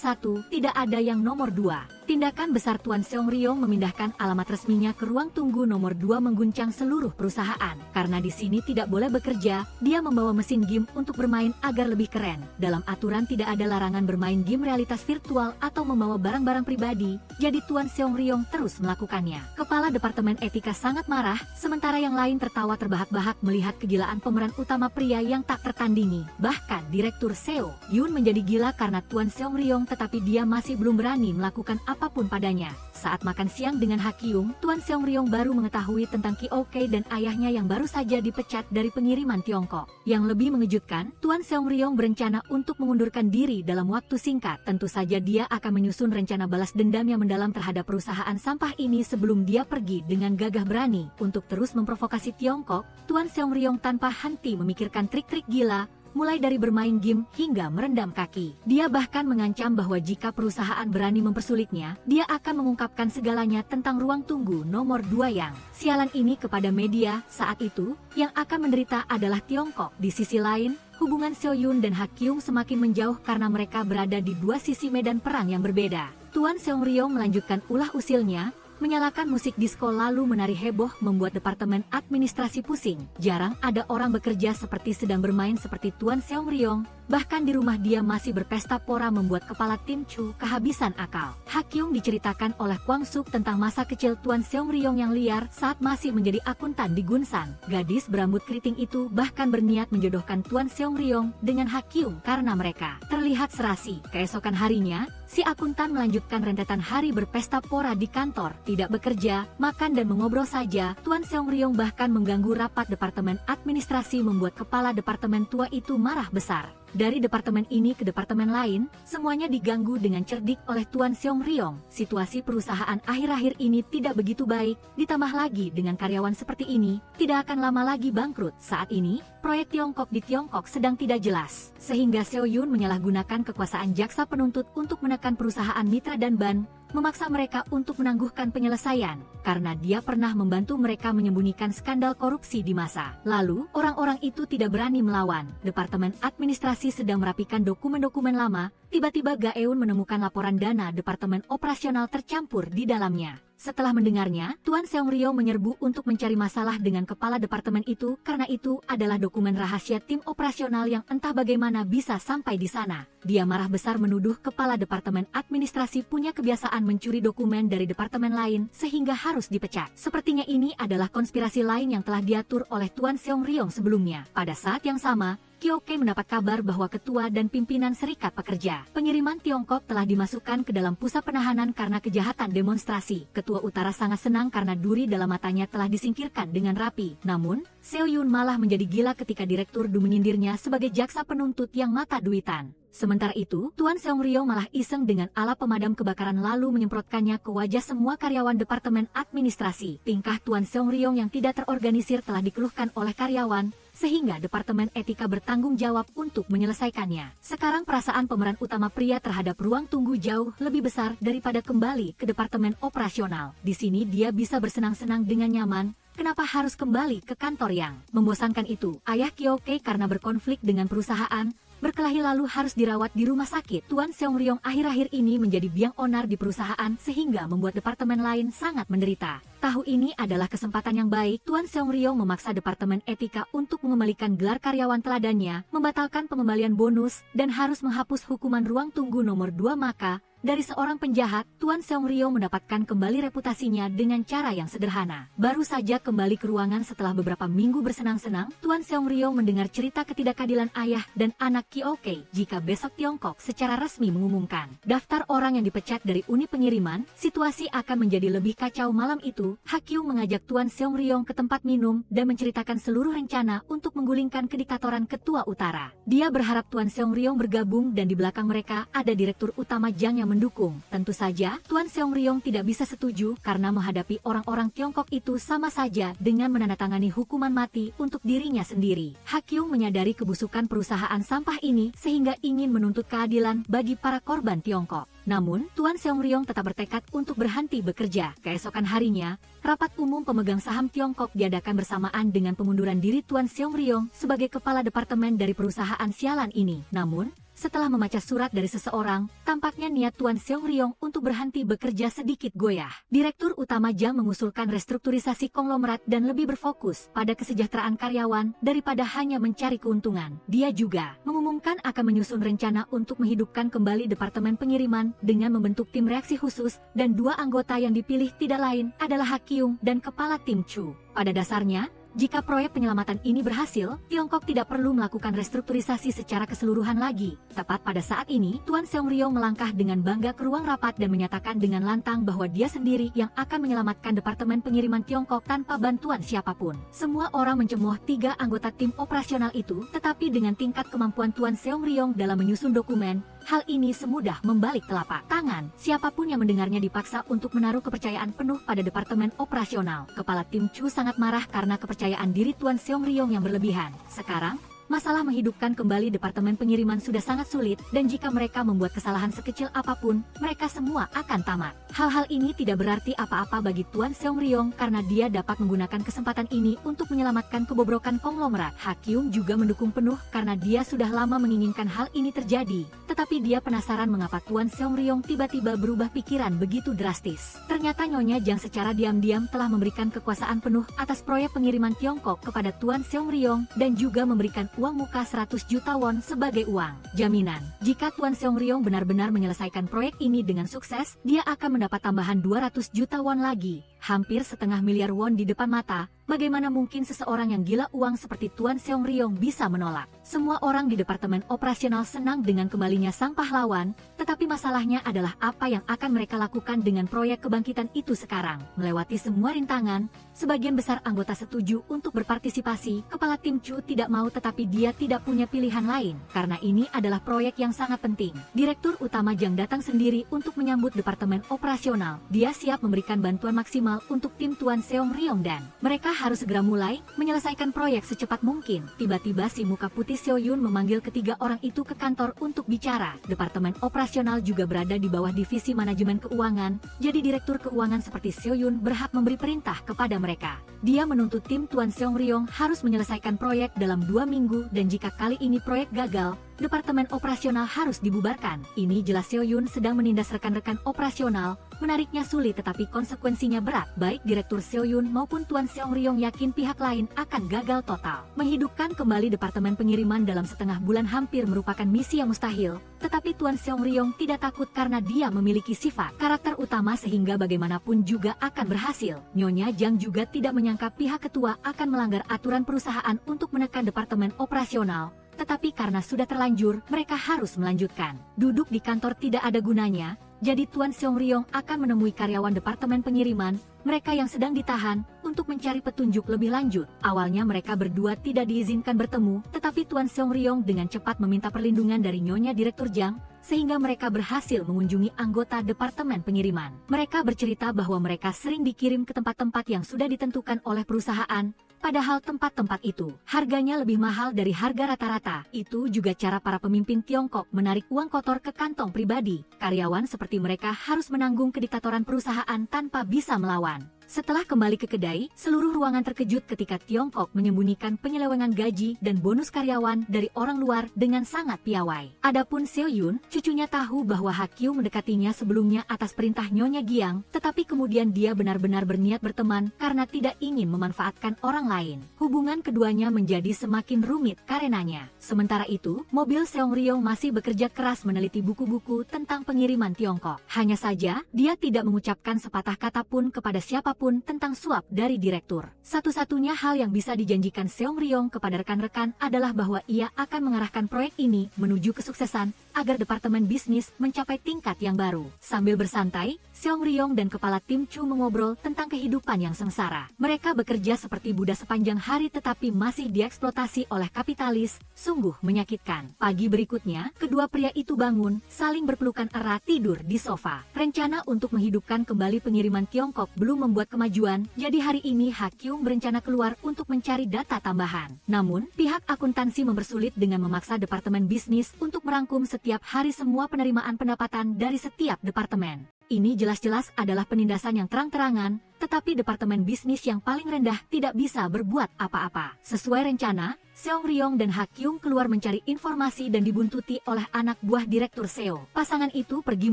1, tidak ada yang nomor 2. Tindakan besar Tuan Seong Ryong memindahkan alamat resminya ke ruang tunggu nomor 2 mengguncang seluruh perusahaan. Karena di sini tidak boleh bekerja, dia membawa mesin game untuk bermain agar lebih keren. Dalam aturan tidak ada larangan bermain game realitas virtual atau membawa barang-barang pribadi, jadi Tuan Seong Ryong terus melakukannya. Kepala Departemen Etika sangat marah, sementara yang lain tertawa terbahak-bahak melihat kegilaan pemeran utama pria yang tak tertandingi. Bahkan Direktur Seo Yun menjadi gila karena Tuan Seong Ryong, tetapi dia masih belum berani melakukan apapun padanya. Saat makan siang dengan Ha Kyung, Tuan Seong Ryong baru mengetahui tentang Ki-ok dan ayahnya yang baru saja dipecat dari pengiriman Tiongkok. Yang lebih mengejutkan, Tuan Seong Ryong berencana untuk mengundurkan diri dalam waktu singkat. Tentu saja dia akan menyusun rencana balas dendam yang mendalam terhadap perusahaan sampah ini sebelum dia pergi dengan gagah berani untuk terus memprovokasi Tiongkok. Tuan Seong Ryong tanpa henti memikirkan trik-trik gila, mulai dari bermain game hingga merendam kaki. Dia bahkan mengancam bahwa jika perusahaan berani mempersulitnya, dia akan mengungkapkan segalanya tentang ruang tunggu nomor 2 yang sialan ini kepada media. Saat itu, yang akan menderita adalah Tiongkok. Di sisi lain, hubungan Seo Yun dan Ha Kyung semakin menjauh karena mereka berada di dua sisi medan perang yang berbeda. Tuan Seong Ryong melanjutkan ulah usilnya, menyalakan musik disko lalu menari heboh membuat Departemen Administrasi pusing. Jarang ada orang bekerja seperti sedang bermain seperti Tuan Seong Ryong. Bahkan di rumah dia masih berpesta pora membuat kepala tim Chu kehabisan akal. Ha Kyung diceritakan oleh Kwang Suk tentang masa kecil Tuan Seong Ryong yang liar saat masih menjadi akuntan di Gunsan. Gadis berambut keriting itu bahkan berniat menjodohkan Tuan Seong Ryong dengan Ha Kyung karena mereka terlihat serasi. Keesokan harinya, si akuntan melanjutkan rentetan hari berpesta pora di kantor, tidak bekerja, makan dan mengobrol saja. Tuan Seong Ryong bahkan mengganggu rapat Departemen Administrasi membuat kepala departemen tua itu marah besar. Dari departemen ini ke departemen lain, semuanya diganggu dengan cerdik oleh Tuan Seong Ryong. Situasi perusahaan akhir-akhir ini tidak begitu baik, ditambah lagi dengan karyawan seperti ini, tidak akan lama lagi bangkrut. Saat ini, proyek Tiongkok di Tiongkok sedang tidak jelas, sehingga Seo Yun menyalahgunakan kekuasaan jaksa penuntut untuk menekan perusahaan mitra dan ban, memaksa mereka untuk menangguhkan penyelesaian, karena dia pernah membantu mereka menyembunyikan skandal korupsi di masa lalu. Orang-orang itu tidak berani melawan. Departemen Administrasi sedang merapikan dokumen-dokumen lama, tiba-tiba Gaeun menemukan laporan dana Departemen Operasional tercampur di dalamnya. Setelah mendengarnya, Tuan Seong Ryong menyerbu untuk mencari masalah dengan kepala departemen itu karena itu adalah dokumen rahasia tim operasional yang entah bagaimana bisa sampai di sana. Dia marah besar menuduh kepala departemen administrasi punya kebiasaan mencuri dokumen dari departemen lain sehingga harus dipecat. Sepertinya ini adalah konspirasi lain yang telah diatur oleh Tuan Seong Ryong sebelumnya. Pada saat yang sama, Ki-ok mendapat kabar bahwa ketua dan pimpinan serikat pekerja pengiriman Tiongkok telah dimasukkan ke dalam pusat penahanan karena kejahatan demonstrasi. Ketua utara sangat senang karena duri dalam matanya telah disingkirkan dengan rapi. Namun, Seo Yun malah menjadi gila ketika Direktur Du menyindirnya sebagai jaksa penuntut yang mata duitan. Sementara itu, Tuan Seong Ryong malah iseng dengan alat pemadam kebakaran lalu menyemprotkannya ke wajah semua karyawan Departemen Administrasi. Tingkah Tuan Seong Ryong yang tidak terorganisir telah dikeluhkan oleh karyawan, sehingga Departemen Etika bertanggung jawab untuk menyelesaikannya. Sekarang perasaan pemeran utama pria terhadap ruang tunggu jauh lebih besar daripada kembali ke Departemen Operasional. Di sini dia bisa bersenang-senang dengan nyaman. Kenapa harus kembali ke kantor yang membosankan itu? Ayah Ki-ok karena berkonflik dengan perusahaan, berkelahi lalu harus dirawat di rumah sakit. Tuan Seong Ryong akhir-akhir ini menjadi biang onar di perusahaan sehingga membuat departemen lain sangat menderita. Tahu ini adalah kesempatan yang baik. Tuan Seong Ryong memaksa Departemen Etika untuk mengembalikan gelar karyawan teladannya, membatalkan pengembalian bonus, dan harus menghapus hukuman ruang tunggu nomor 2. Maka, dari seorang penjahat, Tuan Seong Ryong mendapatkan kembali reputasinya dengan cara yang sederhana. Baru saja kembali ke ruangan setelah beberapa minggu bersenang-senang, Tuan Seong Ryong mendengar cerita ketidakadilan ayah dan anak Ki-ok. Jika besok Tiongkok secara resmi mengumumkan daftar orang yang dipecat dari unit pengiriman, situasi akan menjadi lebih kacau. Malam itu, Ha Kyung mengajak Tuan Seong Ryong ke tempat minum dan menceritakan seluruh rencana untuk menggulingkan kediktatoran ketua utara. Dia berharap Tuan Seong Ryong bergabung dan di belakang mereka ada Direktur Utama Jang yang mendukung. Tentu saja, Tuan Seong Ryong tidak bisa setuju karena menghadapi orang-orang Tiongkok itu sama saja dengan menandatangani hukuman mati untuk dirinya sendiri. Ha Kyung menyadari kebusukan perusahaan sampah ini sehingga ingin menuntut keadilan bagi para korban Tiongkok. Namun, Tuan Seong Ryong tetap bertekad untuk berhenti bekerja. Keesokan harinya, rapat umum pemegang saham Tiongkok diadakan bersamaan dengan pengunduran diri Tuan Seong Ryong sebagai kepala departemen dari perusahaan sialan ini. Namun, Setelah membaca surat dari seseorang, tampaknya niat Tuan Seong-ryong untuk berhenti bekerja sedikit goyah. Direktur utama Jang mengusulkan restrukturisasi konglomerat dan lebih berfokus pada kesejahteraan karyawan daripada hanya mencari keuntungan. Dia juga mengumumkan akan menyusun rencana untuk menghidupkan kembali Departemen Pengiriman dengan membentuk tim reaksi khusus, dan dua anggota yang dipilih tidak lain adalah Ha Kyung dan Kepala Tim Chu. Pada dasarnya, jika proyek penyelamatan ini berhasil, Tiongkok tidak perlu melakukan restrukturisasi secara keseluruhan lagi. Tepat pada saat ini, Tuan Seong-ryong melangkah dengan bangga ke ruang rapat dan menyatakan dengan lantang bahwa dia sendiri yang akan menyelamatkan Departemen Pengiriman Tiongkok tanpa bantuan siapapun. Semua orang mencemooh tiga anggota tim operasional itu, tetapi dengan tingkat kemampuan Tuan Seong-ryong dalam menyusun dokumen, hal ini semudah membalik telapak tangan. Siapapun yang mendengarnya dipaksa untuk menaruh kepercayaan penuh pada Departemen Operasional. Kepala Tim Chu sangat marah karena kepercayaan diri Tuan Seong-ryong yang berlebihan. Sekarang, masalah menghidupkan kembali Departemen Pengiriman sudah sangat sulit, dan jika mereka membuat kesalahan sekecil apapun, mereka semua akan tamat. Hal-hal ini tidak berarti apa-apa bagi Tuan Seong-ryong karena dia dapat menggunakan kesempatan ini untuk menyelamatkan kebobrokan konglomerat. Ha Kyung juga mendukung penuh karena dia sudah lama menginginkan hal ini terjadi, tetapi dia penasaran mengapa Tuan Seong-ryong tiba-tiba berubah pikiran begitu drastis. Ternyata Nyonya Jang secara diam-diam telah memberikan kekuasaan penuh atas proyek pengiriman Tiongkok kepada Tuan Seong-ryong dan juga memberikan uang muka 100 juta won sebagai uang jaminan. Jika Tuan Seong-ryong benar-benar menyelesaikan proyek ini dengan sukses, dia akan mendapat tambahan 200 juta won lagi, hampir setengah miliar won di depan mata. Bagaimana mungkin seseorang yang gila uang seperti Tuan Seong-ryong bisa menolak? Semua orang di Departemen Operasional senang dengan kembalinya sang pahlawan, tetapi masalahnya adalah apa yang akan mereka lakukan dengan proyek kebangkitan itu sekarang. Melewati semua rintangan, sebagian besar anggota setuju untuk berpartisipasi. Kepala Tim Chu tidak mau, tetapi dia tidak punya pilihan lain, karena ini adalah proyek yang sangat penting. Direktur utama Jang datang sendiri untuk menyambut Departemen Operasional. Dia siap memberikan bantuan maksimal untuk tim Tuan Seong-ryong dan mereka harus segera mulai menyelesaikan proyek secepat mungkin. Tiba-tiba si muka putih Seo Yun memanggil ketiga orang itu ke kantor untuk bicara. Departemen Operasional juga berada di bawah divisi manajemen keuangan, jadi direktur keuangan seperti Seo Yun berhak memberi perintah kepada mereka. Dia menuntut tim Tuan Seong-ryong harus menyelesaikan proyek dalam 2 minggu, dan jika kali ini proyek gagal, Departemen Operasional harus dibubarkan. Ini jelas Seo Yun sedang menindas rekan-rekan operasional. Menariknya sulit tetapi konsekuensinya berat. Baik Direktur Seo Yun maupun Tuan Seong-ryong yakin pihak lain akan gagal total. Menghidupkan kembali Departemen Pengiriman dalam setengah bulan hampir merupakan misi yang mustahil. Tetapi Tuan Seong-ryong tidak takut karena dia memiliki sifat karakter utama sehingga bagaimanapun juga akan berhasil. Nyonya Jang juga tidak menyangka pihak ketua akan melanggar aturan perusahaan untuk menekan Departemen Operasional. Tetapi karena sudah terlanjur, mereka harus melanjutkan. Duduk di kantor tidak ada gunanya, jadi Tuan Seong-ryong akan menemui karyawan Departemen Pengiriman, mereka yang sedang ditahan, untuk mencari petunjuk lebih lanjut. Awalnya mereka berdua tidak diizinkan bertemu, tetapi Tuan Seong-ryong dengan cepat meminta perlindungan dari Nyonya Direktur Jang, sehingga mereka berhasil mengunjungi anggota Departemen Pengiriman. Mereka bercerita bahwa mereka sering dikirim ke tempat-tempat yang sudah ditentukan oleh perusahaan, padahal tempat-tempat itu harganya lebih mahal dari harga rata-rata. Itu juga cara para pemimpin Tiongkok menarik uang kotor ke kantong pribadi. Karyawan seperti mereka harus menanggung kediktatoran perusahaan tanpa bisa melawan. Setelah kembali ke kedai, seluruh ruangan terkejut ketika Tiongkok menyembunyikan penyelewengan gaji dan bonus karyawan dari orang luar dengan sangat piawai. Adapun Seo Yun, cucunya tahu bahwa Ha Kyung mendekatinya sebelumnya atas perintah Nyonya Giang, tetapi kemudian dia benar-benar berniat berteman karena tidak ingin memanfaatkan orang lain. Hubungan keduanya menjadi semakin rumit karenanya. Sementara itu, mobil Seong-ryong masih bekerja keras meneliti buku-buku tentang pengiriman Tiongkok. Hanya saja, dia tidak mengucapkan sepatah kata pun kepada siapapun tentang suap dari direktur. Satu-satunya hal yang bisa dijanjikan Seong-ryong kepada rekan-rekan adalah bahwa ia akan mengarahkan proyek ini menuju kesuksesan agar Departemen Bisnis mencapai tingkat yang baru. Sambil bersantai, Seong-ryong dan Kepala Tim Chu mengobrol tentang kehidupan yang sengsara. Mereka bekerja seperti budak sepanjang hari tetapi masih dieksploitasi oleh kapitalis, sungguh menyakitkan. Pagi berikutnya, kedua pria itu bangun, saling berpelukan erat tidur di sofa. Rencana untuk menghidupkan kembali pengiriman Tiongkok belum membuat kemajuan, jadi hari ini Ha Kyung berencana keluar untuk mencari data tambahan. Namun, pihak akuntansi mempersulit dengan memaksa Departemen Bisnis untuk merangkum setiap hari semua penerimaan pendapatan dari setiap departemen. Ini jelas-jelas adalah penindasan yang terang-terangan, tetapi departemen bisnis yang paling rendah tidak bisa berbuat apa-apa. Sesuai rencana, Seong Ryong dan Ha Kyung keluar mencari informasi dan dibuntuti oleh anak buah Direktur Seo. Pasangan itu pergi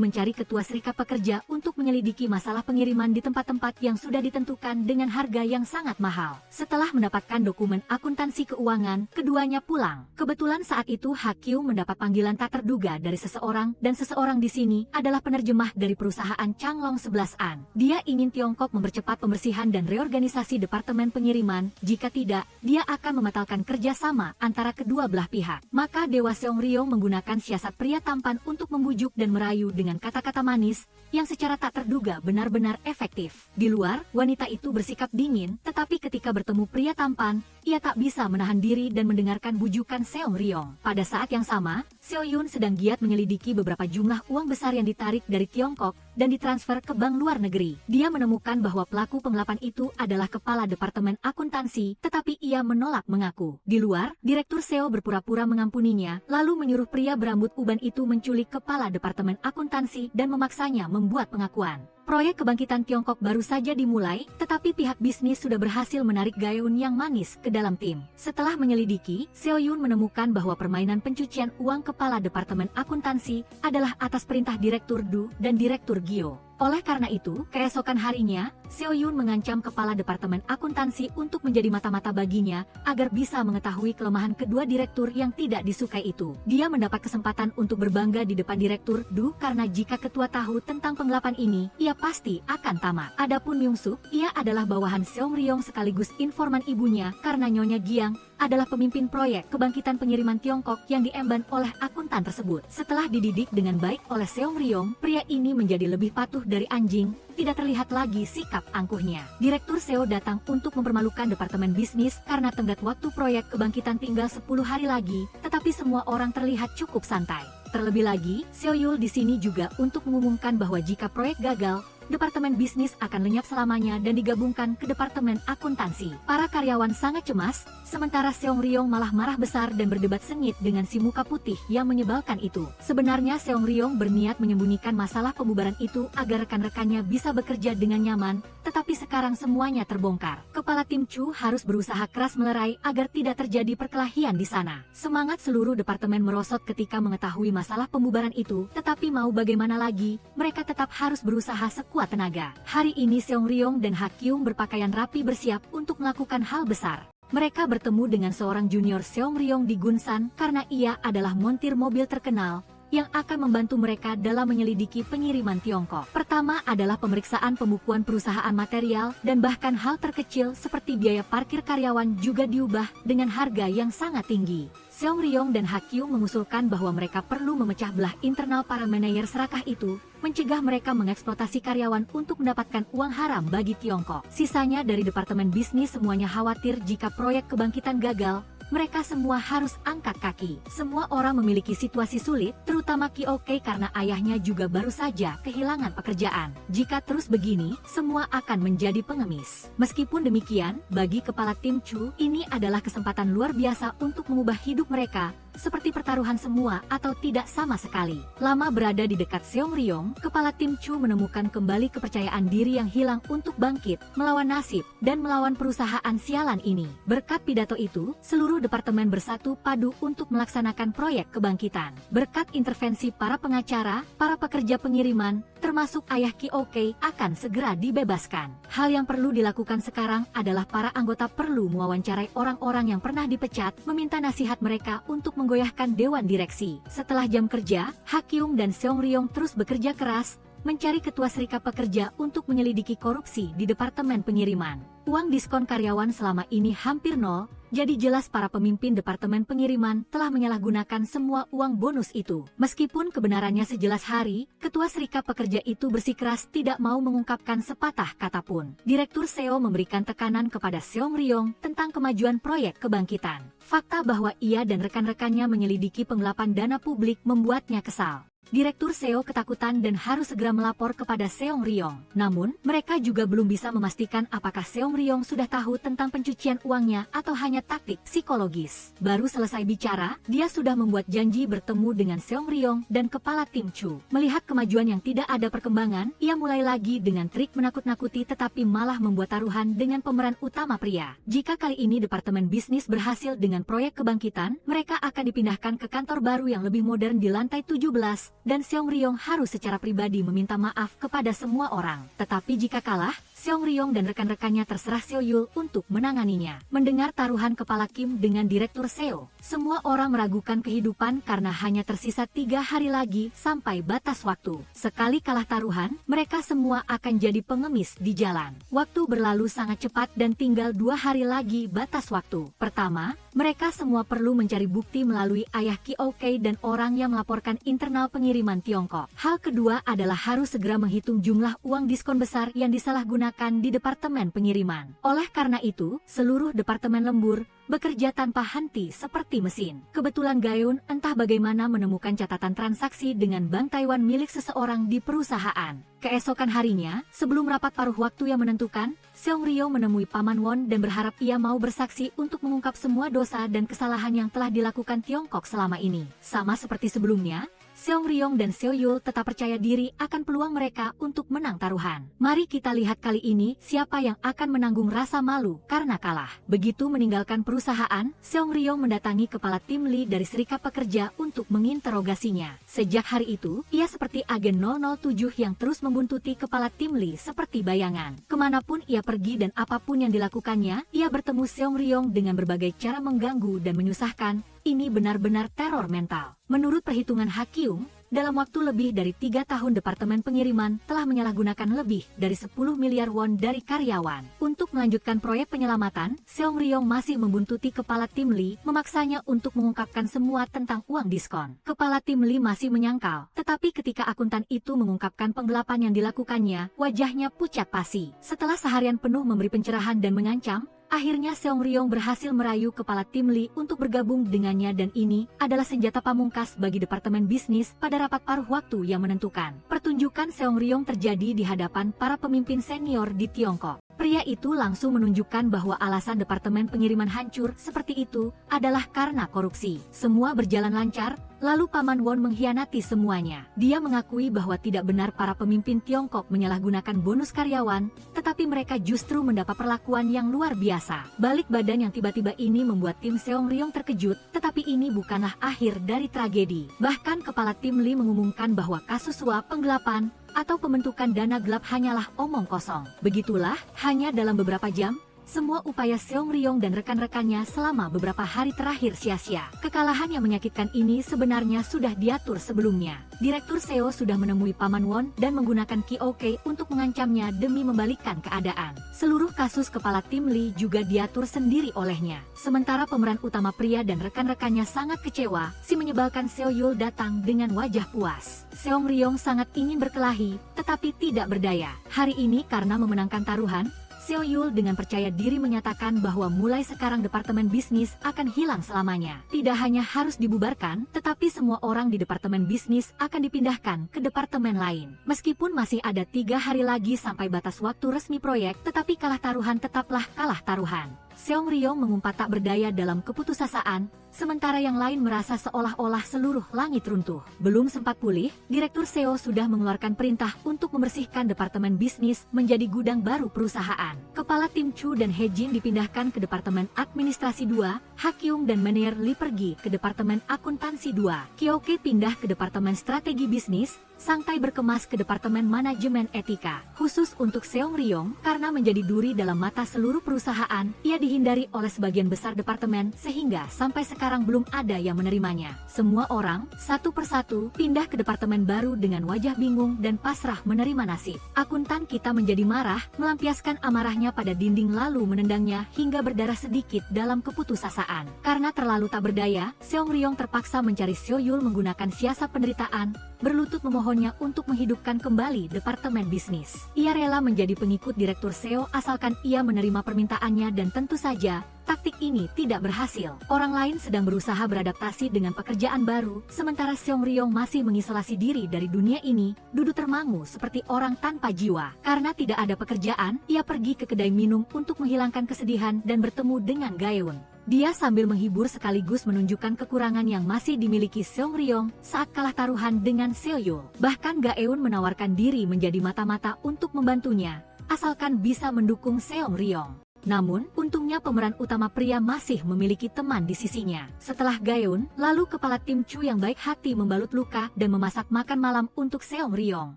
mencari ketua serikat pekerja untuk menyelidiki masalah pengiriman di tempat-tempat yang sudah ditentukan dengan harga yang sangat mahal. Setelah mendapatkan dokumen akuntansi keuangan, keduanya pulang. Kebetulan saat itu Ha Kyung mendapat panggilan tak terduga dari seseorang, dan seseorang di sini adalah penerjemah dari perusahaan Changlong 11an. Dia ingin Tiongkok mempercepat pembersihan dan reorganisasi departemen pengiriman. Jika tidak, dia akan membatalkan kerja sama antara kedua belah pihak. Maka Dewa Seong Ryong menggunakan siasat pria tampan untuk membujuk dan merayu dengan kata-kata manis yang secara tak terduga benar-benar efektif. Di luar, wanita itu bersikap dingin, tetapi ketika bertemu pria tampan, ia tak bisa menahan diri dan mendengarkan bujukan Seong Ryong. Pada saat yang sama, Seo Yun sedang giat menyelidiki beberapa jumlah uang besar yang ditarik dari Tiongkok dan ditransfer ke bank luar negeri. Dia menemukan bahwa pelaku penggelapan itu adalah kepala departemen akuntansi, tetapi ia menolak mengaku. Di luar, Direktur Seo berpura-pura mengampuninya, lalu menyuruh pria berambut uban itu menculik kepala departemen akuntansi dan memaksanya membuat pengakuan. Proyek kebangkitan Tiongkok baru saja dimulai, tetapi pihak bisnis sudah berhasil menarik Gaeun yang manis ke dalam tim. Setelah menyelidiki, Seo Yun menemukan bahwa permainan pencucian uang kepala departemen akuntansi adalah atas perintah Direktur Du dan Direktur Gyo. Oleh karena itu, keesokan harinya, Seo Yun mengancam kepala departemen akuntansi untuk menjadi mata-mata baginya agar bisa mengetahui kelemahan kedua direktur yang tidak disukai itu. Dia mendapat kesempatan untuk berbangga di depan Direktur Du karena jika ketua tahu tentang penggelapan ini, ia pasti akan tamat. Adapun Myung Suk, ia adalah bawahan Seong Ryong sekaligus informan ibunya karena Nyonya Giang adalah pemimpin proyek kebangkitan pengiriman Tiongkok yang diemban oleh akuntan tersebut. Setelah dididik dengan baik oleh Seong Ryong, pria ini menjadi lebih patuh dari anjing, tidak terlihat lagi sikap angkuhnya. Direktur Seo datang untuk mempermalukan departemen bisnis karena tenggat waktu proyek kebangkitan tinggal 10 hari lagi, tetapi semua orang terlihat cukup santai. Terlebih lagi, Seo Yul di sini juga untuk mengumumkan bahwa jika proyek gagal, departemen bisnis akan lenyap selamanya dan digabungkan ke departemen akuntansi. Para karyawan sangat cemas, sementara Seong Ryong malah marah besar dan berdebat sengit dengan si muka putih yang menyebalkan itu. Sebenarnya Seong Ryong berniat menyembunyikan masalah pembubaran itu agar rekan-rekannya bisa bekerja dengan nyaman, tetapi sekarang semuanya terbongkar. Kepala tim Chu harus berusaha keras melerai agar tidak terjadi perkelahian di sana. Semangat seluruh departemen merosot ketika mengetahui masalah pembubaran itu, tetapi mau bagaimana lagi, mereka tetap harus berusaha sekuat tenaga. Hari ini Seong Ryong dan Ha Kyung berpakaian rapi bersiap untuk melakukan hal besar. Mereka bertemu dengan seorang junior Seong Ryong di Gunsan karena ia adalah montir mobil terkenal yang akan membantu mereka dalam menyelidiki pengiriman Tiongkok. Pertama adalah pemeriksaan pembukuan perusahaan material dan bahkan hal terkecil seperti biaya parkir karyawan juga diubah dengan harga yang sangat tinggi. Seong Ryong dan Ha Kyung mengusulkan bahwa mereka perlu memecah belah internal para manajer serakah itu, mencegah mereka mengeksploitasi karyawan untuk mendapatkan uang haram bagi Tiongkok. Sisanya dari departemen bisnis semuanya khawatir jika proyek kebangkitan gagal, mereka semua harus angkat kaki. Semua orang memiliki situasi sulit, terutama Kyoke karena ayahnya juga baru saja kehilangan pekerjaan. Jika terus begini, semua akan menjadi pengemis. Meskipun demikian, bagi kepala tim Chu, ini adalah kesempatan luar biasa untuk mengubah hidup mereka, seperti pertaruhan semua atau tidak sama sekali. Lama berada di dekat Seong Ryong, kepala tim Chu menemukan kembali kepercayaan diri yang hilang untuk bangkit, melawan nasib, dan melawan perusahaan sialan ini. Berkat pidato itu, seluruh departemen bersatu padu untuk melaksanakan proyek kebangkitan. Berkat intervensi para pengacara, para pekerja pengiriman, termasuk ayah Kyoke, akan segera dibebaskan. Hal yang perlu dilakukan sekarang adalah para anggota perlu mewawancarai orang-orang yang pernah dipecat, meminta nasihat mereka untuk menggoyahkan dewan direksi. Setelah jam kerja, Ha Kyung dan Seong Ryong terus bekerja keras, mencari ketua serikat pekerja untuk menyelidiki korupsi di departemen pengiriman. Uang diskon karyawan selama ini hampir nol, jadi jelas para pemimpin departemen pengiriman telah menyalahgunakan semua uang bonus itu. Meskipun kebenarannya sejelas hari, ketua serikat pekerja itu bersikeras tidak mau mengungkapkan sepatah kata pun. Direktur Seo memberikan tekanan kepada Seong Ryong tentang kemajuan proyek kebangkitan. Fakta bahwa ia dan rekan-rekannya menyelidiki penggelapan dana publik membuatnya kesal. Direktur Seo ketakutan dan harus segera melapor kepada Seong Ryong. Namun, mereka juga belum bisa memastikan apakah Seong Ryong sudah tahu tentang pencucian uangnya atau hanya taktik psikologis. Baru selesai bicara, dia sudah membuat janji bertemu dengan Seong Ryong dan kepala tim Chu. Melihat kemajuan yang tidak ada perkembangan, ia mulai lagi dengan trik menakut-nakuti tetapi malah membuat taruhan dengan pemeran utama pria. Jika kali ini departemen bisnis berhasil dengan proyek kebangkitan, mereka akan dipindahkan ke kantor baru yang lebih modern di lantai 17. Dan Seong Ryong harus secara pribadi meminta maaf kepada semua orang. Tetapi jika kalah, Seong Ryong dan rekan-rekannya terserah Seo Yul untuk menanganinya. Mendengar taruhan kepala Kim dengan Direktur Seo, semua orang meragukan kehidupan karena hanya tersisa 3 hari lagi sampai batas waktu. Sekali kalah taruhan, mereka semua akan jadi pengemis di jalan. Waktu berlalu sangat cepat dan tinggal 2 hari lagi batas waktu. Pertama, mereka semua perlu mencari bukti melalui ayah Ki-ok dan orang yang melaporkan internal pengiriman Tiongkok. Hal kedua adalah harus segera menghitung jumlah uang diskon besar yang disalahgunakan di departemen pengiriman. Oleh karena itu, seluruh departemen lembur bekerja tanpa henti seperti mesin. Kebetulan Gayun entah bagaimana menemukan catatan transaksi dengan Bank Taiwan milik seseorang di perusahaan. Keesokan harinya, sebelum rapat paruh waktu yang menentukan, Seong Ryong menemui Paman Won dan berharap ia mau bersaksi untuk mengungkap semua dosa dan kesalahan yang telah dilakukan Tiongkok selama ini. Sama seperti sebelumnya, Seong Ryong dan Seo Yul tetap percaya diri akan peluang mereka untuk menang taruhan. Mari kita lihat kali ini siapa yang akan menanggung rasa malu karena kalah. Begitu meninggalkan perusahaan, Seong Ryong mendatangi kepala tim Lee dari Serikat Pekerja untuk menginterogasinya. Sejak hari itu, ia seperti agen 007 yang terus membuntuti kepala tim Lee seperti bayangan. Kemanapun ia pergi dan apapun yang dilakukannya, ia bertemu Seong Ryong dengan berbagai cara mengganggu dan menyusahkan. Ini benar-benar teror mental. Menurut perhitungan Hakyung, dalam waktu lebih dari 3 tahun Departemen Pengiriman telah menyalahgunakan lebih dari 10 miliar won dari karyawan. Untuk melanjutkan proyek penyelamatan, Seong Ryong masih membuntuti kepala tim Lee, memaksanya untuk mengungkapkan semua tentang uang diskon. Kepala tim Lee masih menyangkal, tetapi ketika akuntan itu mengungkapkan penggelapan yang dilakukannya, wajahnya pucat pasi. Setelah seharian penuh memberi pencerahan dan mengancam, akhirnya Seong Ryong berhasil merayu kepala tim Lee untuk bergabung dengannya dan ini adalah senjata pamungkas bagi Departemen Bisnis pada rapat paruh waktu yang menentukan. Pertunjukan Seong Ryong terjadi di hadapan para pemimpin senior di Tiongkok. Pria itu langsung menunjukkan bahwa alasan Departemen Pengiriman hancur seperti itu adalah karena korupsi. Semua berjalan lancar, lalu Paman Won mengkhianati semuanya. Dia mengakui bahwa tidak benar para pemimpin Tiongkok menyalahgunakan bonus karyawan, tetapi mereka justru mendapat perlakuan yang luar biasa. Balik badan yang tiba-tiba ini membuat tim Seong Ryong terkejut, tetapi ini bukanlah akhir dari tragedi. Bahkan kepala tim Lee mengumumkan bahwa kasus suap penggelapan atau pembentukan dana gelap hanyalah omong kosong. Begitulah, hanya dalam beberapa jam, semua upaya Seong Ryong dan rekan-rekannya selama beberapa hari terakhir sia-sia. Kekalahan yang menyakitkan ini sebenarnya sudah diatur sebelumnya. Direktur Seo sudah menemui Paman Won dan menggunakan Ki-ok untuk mengancamnya demi membalikkan keadaan. Seluruh kasus kepala tim Lee juga diatur sendiri olehnya. Sementara pemeran utama pria dan rekan-rekannya sangat kecewa, si menyebalkan Seo Yul datang dengan wajah puas. Seong Ryong sangat ingin berkelahi, tetapi tidak berdaya. Hari ini karena memenangkan taruhan, Seo Yul dengan percaya diri menyatakan bahwa mulai sekarang Departemen Bisnis akan hilang selamanya. Tidak hanya harus dibubarkan, tetapi semua orang di Departemen Bisnis akan dipindahkan ke departemen lain. Meskipun masih ada 3 hari lagi sampai batas waktu resmi proyek, tetapi kalah taruhan tetaplah kalah taruhan. Seong Ryong mengumpat tak berdaya dalam keputusasaan, sementara yang lain merasa seolah-olah seluruh langit runtuh. Belum sempat pulih, Direktur Seo sudah mengeluarkan perintah untuk membersihkan Departemen Bisnis menjadi gudang baru perusahaan. Kepala tim Chu dan He Jin dipindahkan ke Departemen Administrasi 2, Hakyung dan Manager Lee pergi ke Departemen Akuntansi 2, Ki-ok pindah ke Departemen Strategi Bisnis, Sang Tai berkemas ke Departemen Manajemen Etika. Khusus untuk Seong Ryong, karena menjadi duri dalam mata seluruh perusahaan, ia dihindari oleh sebagian besar departemen sehingga sampai sekarang belum ada yang menerimanya. Semua orang, satu persatu, pindah ke departemen baru dengan wajah bingung dan pasrah menerima nasib. Akuntan kita menjadi marah, melampiaskan amarahnya pada dinding lalu menendangnya hingga berdarah sedikit dalam keputusasaan. Karena terlalu tak berdaya, Seong Ryong terpaksa mencari Seo Yul menggunakan siasat penderitaan, berlutut memohonnya untuk menghidupkan kembali departemen bisnis. Ia rela menjadi pengikut Direktur Seo asalkan ia menerima permintaannya dan tentu saja, taktik ini tidak berhasil. Orang lain sedang berusaha beradaptasi dengan pekerjaan baru, sementara Seong Ryong masih mengisolasi diri dari dunia ini, duduk termangu seperti orang tanpa jiwa. Karena tidak ada pekerjaan, ia pergi ke kedai minum untuk menghilangkan kesedihan dan bertemu dengan Gaeun. Dia sambil menghibur sekaligus menunjukkan kekurangan yang masih dimiliki Seong Ryong saat kalah taruhan dengan Seo Yul. Bahkan Gaeun menawarkan diri menjadi mata-mata untuk membantunya, asalkan bisa mendukung Seong Ryong. Namun, untungnya pemeran utama pria masih memiliki teman di sisinya. Setelah Gaeun, lalu kepala tim Chu yang baik hati membalut luka dan memasak makan malam untuk Seong Ryong.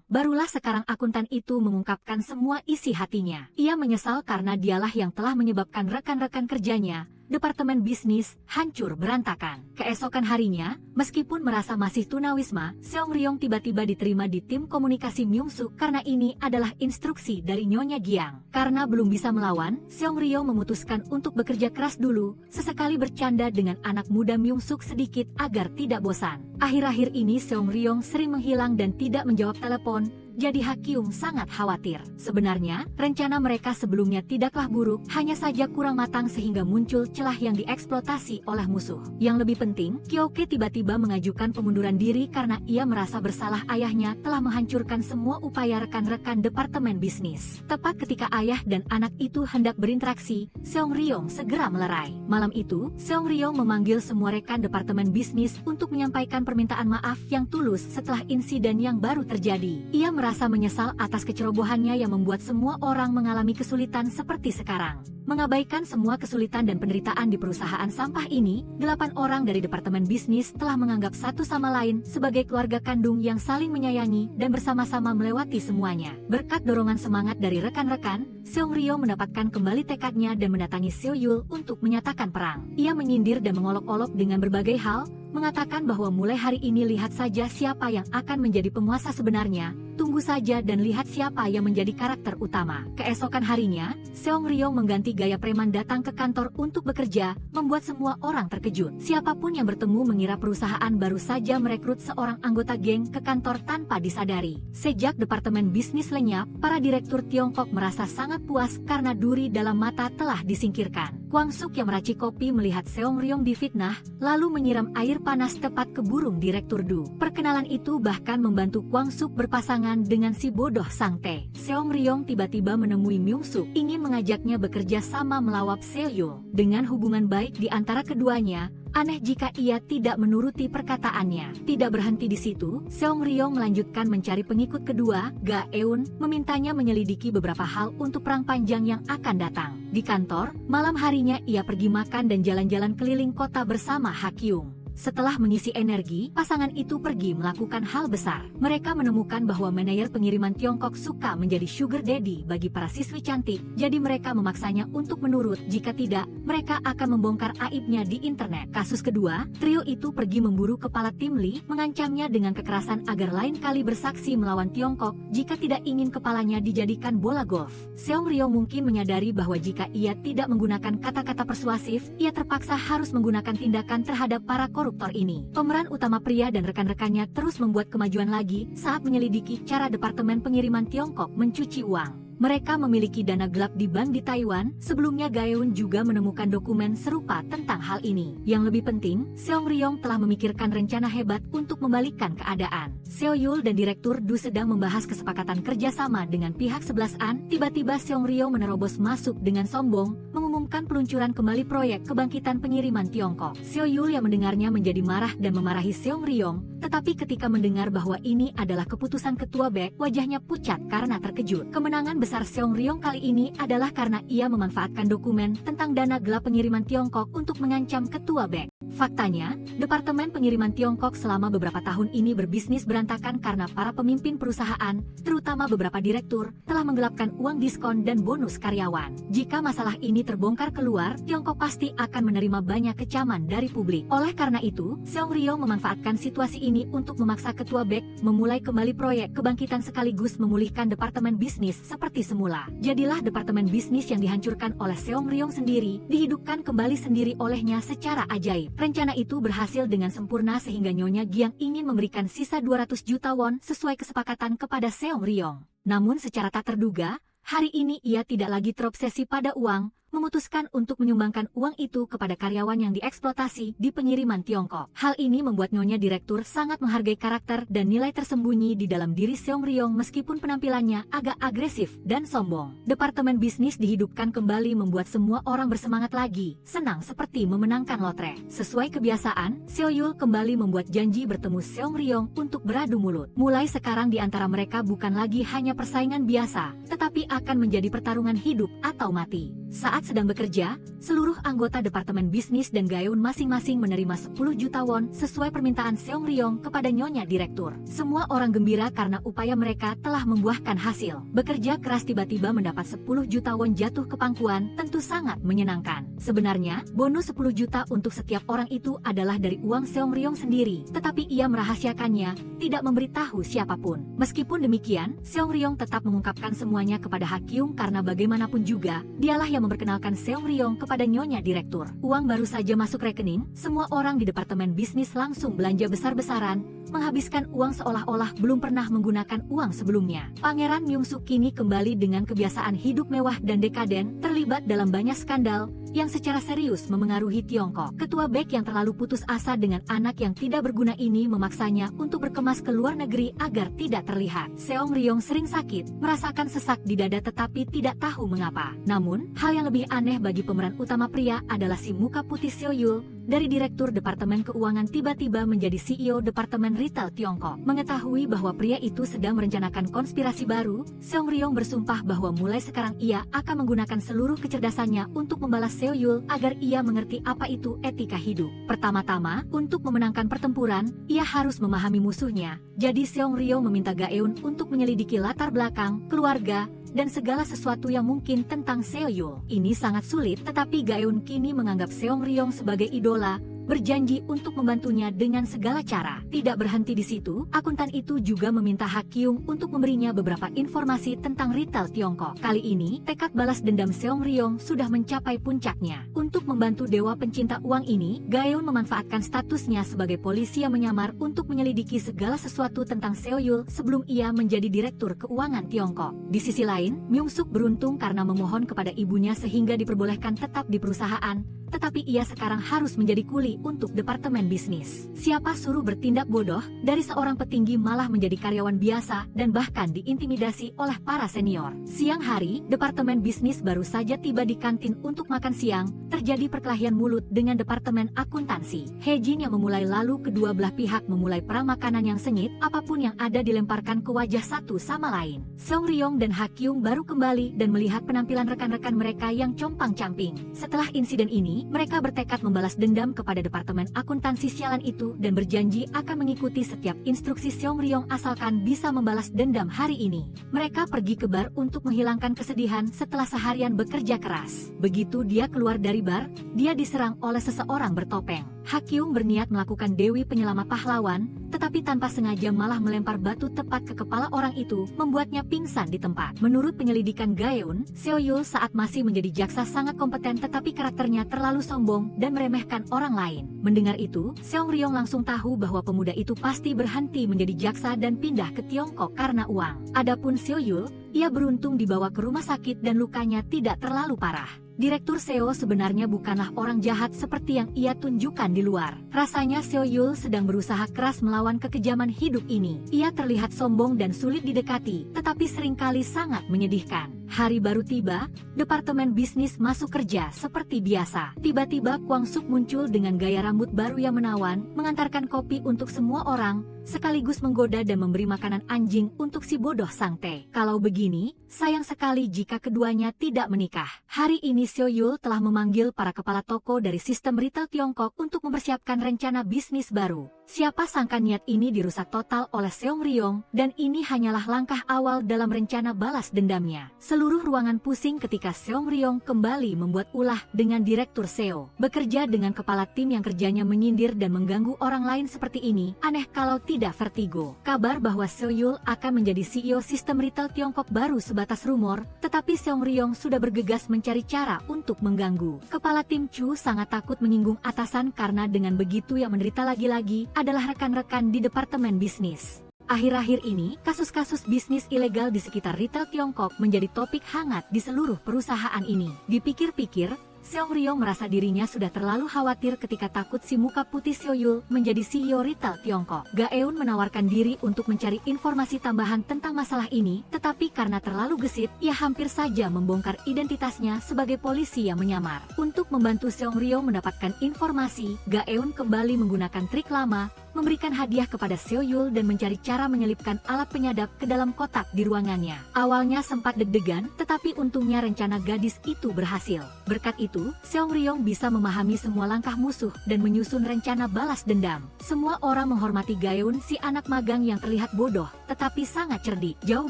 Barulah sekarang akuntan itu mengungkapkan semua isi hatinya. Ia menyesal karena dialah yang telah menyebabkan rekan-rekan kerjanya, departemen bisnis, hancur berantakan. Keesokan harinya, meskipun merasa masih tunawisma, Seong Ryong tiba-tiba diterima di tim komunikasi Myungsuk karena ini adalah instruksi dari Nyonya Giang. Karena belum bisa melawan, Seong Ryong memutuskan untuk bekerja keras dulu, sesekali bercanda dengan anak muda Myungsuk sedikit agar tidak bosan. Akhir-akhir ini Seong Ryong sering menghilang dan tidak menjawab telepon, jadi Ha Kyung sangat khawatir. Sebenarnya, rencana mereka sebelumnya tidaklah buruk, hanya saja kurang matang sehingga muncul celah yang dieksploitasi oleh musuh. Yang lebih penting, Kyoke tiba-tiba mengajukan pengunduran diri karena ia merasa bersalah ayahnya telah menghancurkan semua upaya rekan-rekan departemen bisnis. Tepat ketika ayah dan anak itu hendak berinteraksi, Seong Ryong segera melerai. Malam itu, Seong Ryong memanggil semua rekan departemen bisnis untuk menyampaikan permintaan maaf yang tulus setelah insiden yang baru terjadi. Ia merasa menyesal atas kecerobohannya yang membuat semua orang mengalami kesulitan seperti sekarang. Mengabaikan semua kesulitan dan penderitaan di perusahaan sampah ini, 8 orang dari departemen bisnis telah menganggap satu sama lain sebagai keluarga kandung yang saling menyayangi dan bersama-sama melewati semuanya. Berkat dorongan semangat dari rekan-rekan, Seong Ryong mendapatkan kembali tekadnya dan mendatangi Seo Yul untuk menyatakan perang. Ia menyindir dan mengolok-olok dengan berbagai hal, mengatakan bahwa mulai hari ini lihat saja siapa yang akan menjadi penguasa sebenarnya, tunggu saja dan lihat siapa yang menjadi karakter utama. Keesokan harinya, Seong Ryong mengganti gaya preman datang ke kantor untuk bekerja, membuat semua orang terkejut. Siapapun yang bertemu mengira perusahaan baru saja merekrut seorang anggota geng ke kantor tanpa disadari. Sejak departemen bisnis lenyap, para direktur Tiongkok merasa sangat puas karena duri dalam mata telah disingkirkan. Kwang Suk yang meracik kopi melihat Seong Ryong difitnah, lalu menyiram air panas tepat ke burung direktur Du. Perkenalan itu bahkan membantu Kwang Suk berpasangan dengan si bodoh Sang Tae. Seong Ryong tiba-tiba menemui Myungsuk, ingin mengajaknya bekerja sama melawap Seo Yul. Dengan hubungan baik di antara keduanya, aneh jika ia tidak menuruti perkataannya. Tidak berhenti di situ, Seong Ryong melanjutkan mencari pengikut kedua, Gaeun, memintanya menyelidiki beberapa hal untuk perang panjang yang akan datang. Di kantor, malam harinya ia pergi makan dan jalan-jalan keliling kota bersama Ha Kyung. Setelah mengisi energi, pasangan itu pergi melakukan hal besar. Mereka menemukan bahwa manajer pengiriman Tiongkok suka menjadi sugar daddy bagi para siswi cantik, jadi mereka memaksanya untuk menurut, jika tidak, mereka akan membongkar aibnya di internet. Kasus kedua, trio itu pergi memburu kepala tim Lee, mengancamnya dengan kekerasan agar lain kali bersaksi melawan Tiongkok, jika tidak ingin kepalanya dijadikan bola golf. Seong Ryong mungkin menyadari bahwa jika ia tidak menggunakan kata-kata persuasif, ia terpaksa harus menggunakan tindakan terhadap para koruptor ini. Pemeran utama pria dan rekan-rekannya terus membuat kemajuan lagi saat menyelidiki cara departemen pengiriman Tiongkok mencuci uang. Mereka memiliki dana gelap di bank di Taiwan. Sebelumnya Gaeun juga menemukan dokumen serupa tentang hal ini. Yang lebih penting, Seong Ryong telah memikirkan rencana hebat untuk membalikkan keadaan. Seo Yul dan Direktur Du sedang membahas kesepakatan kerjasama dengan pihak 11-an. Tiba-tiba Seong Ryong menerobos masuk dengan sombong, mengumumkan peluncuran kembali proyek kebangkitan pengiriman Tiongkok. Seo Yul yang mendengarnya menjadi marah dan memarahi Seong Ryong, tetapi ketika mendengar bahwa ini adalah keputusan ketua BEK, wajahnya pucat karena terkejut. Kemenangan besar Seong Ryong kali ini adalah karena ia memanfaatkan dokumen tentang dana gelap pengiriman Tiongkok untuk mengancam ketua BEK. Faktanya, Departemen Pengiriman Tiongkok selama beberapa tahun ini berbisnis berantakan karena para pemimpin perusahaan, terutama beberapa direktur, telah menggelapkan uang diskon dan bonus karyawan. Jika masalah ini terbongkar keluar, Tiongkok pasti akan menerima banyak kecaman dari publik. Oleh karena itu, Seong Ryong memanfaatkan situasi ini untuk memaksa ketua BEK memulai kembali proyek kebangkitan sekaligus memulihkan departemen bisnis seperti semula. Jadilah departemen bisnis yang dihancurkan oleh Seong Ryong sendiri, dihidupkan kembali sendiri olehnya secara ajaib. Rencana itu berhasil dengan sempurna sehingga Nyonya Giang ingin memberikan sisa 200 juta won sesuai kesepakatan kepada Seong Ryong. Namun secara tak terduga, hari ini ia tidak lagi terobsesi pada uang, memutuskan untuk menyumbangkan uang itu kepada karyawan yang dieksploitasi di pengiriman Tiongkok. Hal ini membuat Nyonya Direktur sangat menghargai karakter dan nilai tersembunyi di dalam diri Seong Ryong meskipun penampilannya agak agresif dan sombong. Departemen bisnis dihidupkan kembali membuat semua orang bersemangat lagi, senang seperti memenangkan lotre. Sesuai kebiasaan, Seo Yul kembali membuat janji bertemu Seong Ryong untuk beradu mulut. Mulai sekarang di antara mereka bukan lagi hanya persaingan biasa, tetapi akan menjadi pertarungan hidup atau mati. Saat sedang bekerja, seluruh anggota Departemen Bisnis dan Gaeun masing-masing menerima 10 juta won sesuai permintaan Seong Ryong kepada Nyonya Direktur. Semua orang gembira karena upaya mereka telah membuahkan hasil. Bekerja keras tiba-tiba mendapat 10 juta won jatuh ke pangkuan tentu sangat menyenangkan. Sebenarnya, bonus 10 juta untuk setiap orang itu adalah dari uang Seong Ryong sendiri, tetapi ia merahasiakannya, tidak memberitahu siapapun. Meskipun demikian, Seong Ryong tetap mengungkapkan semuanya kepada Ha Kyung karena bagaimanapun juga, dialah yang memperkenalkan Seong Ryong kepada Nyonya Direktur. Uang baru saja masuk rekening, semua orang di Departemen Bisnis langsung belanja besar-besaran, menghabiskan uang seolah-olah belum pernah menggunakan uang sebelumnya. Pangeran Myung-suk kini kembali dengan kebiasaan hidup mewah dan dekaden, terlibat dalam banyak skandal yang secara serius memengaruhi Tiongkok. Ketua BEK yang terlalu putus asa dengan anak yang tidak berguna ini memaksanya untuk berkemas ke luar negeri agar tidak terlihat. Seong Ryong sering sakit, merasakan sesak di dada tetapi tidak tahu mengapa. Namun, hal yang lebih aneh bagi pemeran utama pria adalah si muka putih Seo Yul, dari Direktur Departemen Keuangan tiba-tiba menjadi CEO Departemen Retail Tiongkok. Mengetahui bahwa pria itu sedang merencanakan konspirasi baru, Seong Ryong bersumpah bahwa mulai sekarang ia akan menggunakan seluruh kecerdasannya untuk membalas Seo Yul agar ia mengerti apa itu etika hidup. Pertama-tama, untuk memenangkan pertempuran, ia harus memahami musuhnya. Jadi Seong Ryong meminta Gaeun untuk menyelidiki latar belakang, keluarga, dan segala sesuatu yang mungkin tentang Seo Yul. Ini sangat sulit, tetapi Gaeun kini menganggap Seong Ryong sebagai idola, berjanji untuk membantunya dengan segala cara. Tidak berhenti di situ, akuntan itu juga meminta Ha Kyung untuk memberinya beberapa informasi tentang retail Tiongkok. Kali ini, tekad balas dendam Seong Ryong sudah mencapai puncaknya. Untuk membantu dewa pencinta uang ini, Gaeun memanfaatkan statusnya sebagai polisi yang menyamar untuk menyelidiki segala sesuatu tentang Seo Yul sebelum ia menjadi Direktur Keuangan Tiongkok. Di sisi lain, Myung-suk beruntung karena memohon kepada ibunya sehingga diperbolehkan tetap di perusahaan, tetapi ia sekarang harus menjadi kuli untuk Departemen Bisnis. Siapa suruh bertindak bodoh, dari seorang petinggi malah menjadi karyawan biasa dan bahkan diintimidasi oleh para senior. Siang hari, Departemen Bisnis baru saja tiba di kantin untuk makan siang, terjadi perkelahian mulut dengan Departemen Akuntansi. He Jin yang memulai lalu kedua belah pihak memulai perang makanan yang sengit, apapun yang ada dilemparkan ke wajah satu sama lain. Seong Ryong dan Ha Kyung baru kembali dan melihat penampilan rekan-rekan mereka yang compang-camping. Setelah insiden ini, mereka bertekad membalas dendam kepada Departemen Akuntansi sialan itu dan berjanji akan mengikuti setiap instruksi Seong Ryong asalkan bisa membalas dendam hari ini. Mereka pergi ke bar untuk menghilangkan kesedihan setelah seharian bekerja keras. Begitu dia keluar dari bar, dia diserang oleh seseorang bertopeng. Ha Kyung berniat melakukan Dewi Penyelamat Pahlawan, tetapi tanpa sengaja malah melempar batu tepat ke kepala orang itu, membuatnya pingsan di tempat. Menurut penyelidikan Gaeun, Seo Yul saat masih menjadi jaksa sangat kompeten tetapi karakternya terlalu sombong dan meremehkan orang lain. Mendengar itu, Seong Ryong langsung tahu bahwa pemuda itu pasti berhenti menjadi jaksa dan pindah ke Tiongkok karena uang. Adapun Seo Yul, ia beruntung dibawa ke rumah sakit dan lukanya tidak terlalu parah. Direktur Seo sebenarnya bukanlah orang jahat seperti yang ia tunjukkan di luar. Rasanya Seo Yul sedang berusaha keras melawan kekejaman hidup ini. Ia terlihat sombong dan sulit didekati, tetapi seringkali sangat menyedihkan. Hari baru tiba, Departemen Bisnis masuk kerja seperti biasa. Tiba-tiba Kwang Suk muncul dengan gaya rambut baru yang menawan, mengantarkan kopi untuk semua orang, sekaligus menggoda dan memberi makanan anjing untuk si bodoh Sang Tae. Kalau begini, sayang sekali jika keduanya tidak menikah. Hari ini Seo Yul telah memanggil para kepala toko dari sistem retail Tiongkok untuk mempersiapkan rencana bisnis baru. Siapa sangka niat ini dirusak total oleh Seong Ryong, dan ini hanyalah langkah awal dalam rencana balas dendamnya. Seluruh ruangan pusing ketika Seong Ryong kembali membuat ulah dengan Direktur Seo. Bekerja dengan kepala tim yang kerjanya menyindir dan mengganggu orang lain seperti ini, aneh kalau tidak vertigo. Kabar bahwa Seo Yul akan menjadi CEO sistem retail Tiongkok baru sebatas rumor, tetapi Seong Ryong sudah bergegas mencari cara untuk mengganggu. Kepala tim Chu sangat takut menyinggung atasan karena dengan begitu yang menderita lagi-lagi adalah rekan-rekan di departemen bisnis. Akhir-akhir ini, kasus-kasus bisnis ilegal di sekitar retail Tiongkok menjadi topik hangat di seluruh perusahaan ini. Dipikir-pikir, Seong Ryong merasa dirinya sudah terlalu khawatir ketika takut si muka putih Seo Yul menjadi CEO retail Tiongkok. Ga Eun menawarkan diri untuk mencari informasi tambahan tentang masalah ini, tetapi karena terlalu gesit, ia hampir saja membongkar identitasnya sebagai polisi yang menyamar. Untuk membantu Seong Ryong mendapatkan informasi, Ga Eun kembali menggunakan trik lama, memberikan hadiah kepada Seo Yul dan mencari cara menyelipkan alat penyadap ke dalam kotak di ruangannya. Awalnya sempat deg-degan, tetapi untungnya rencana gadis itu berhasil. Berkat itu, Seong Ryong bisa memahami semua langkah musuh dan menyusun rencana balas dendam. Semua orang menghormati Gaeun, si anak magang yang terlihat bodoh, tetapi sangat cerdik. Jauh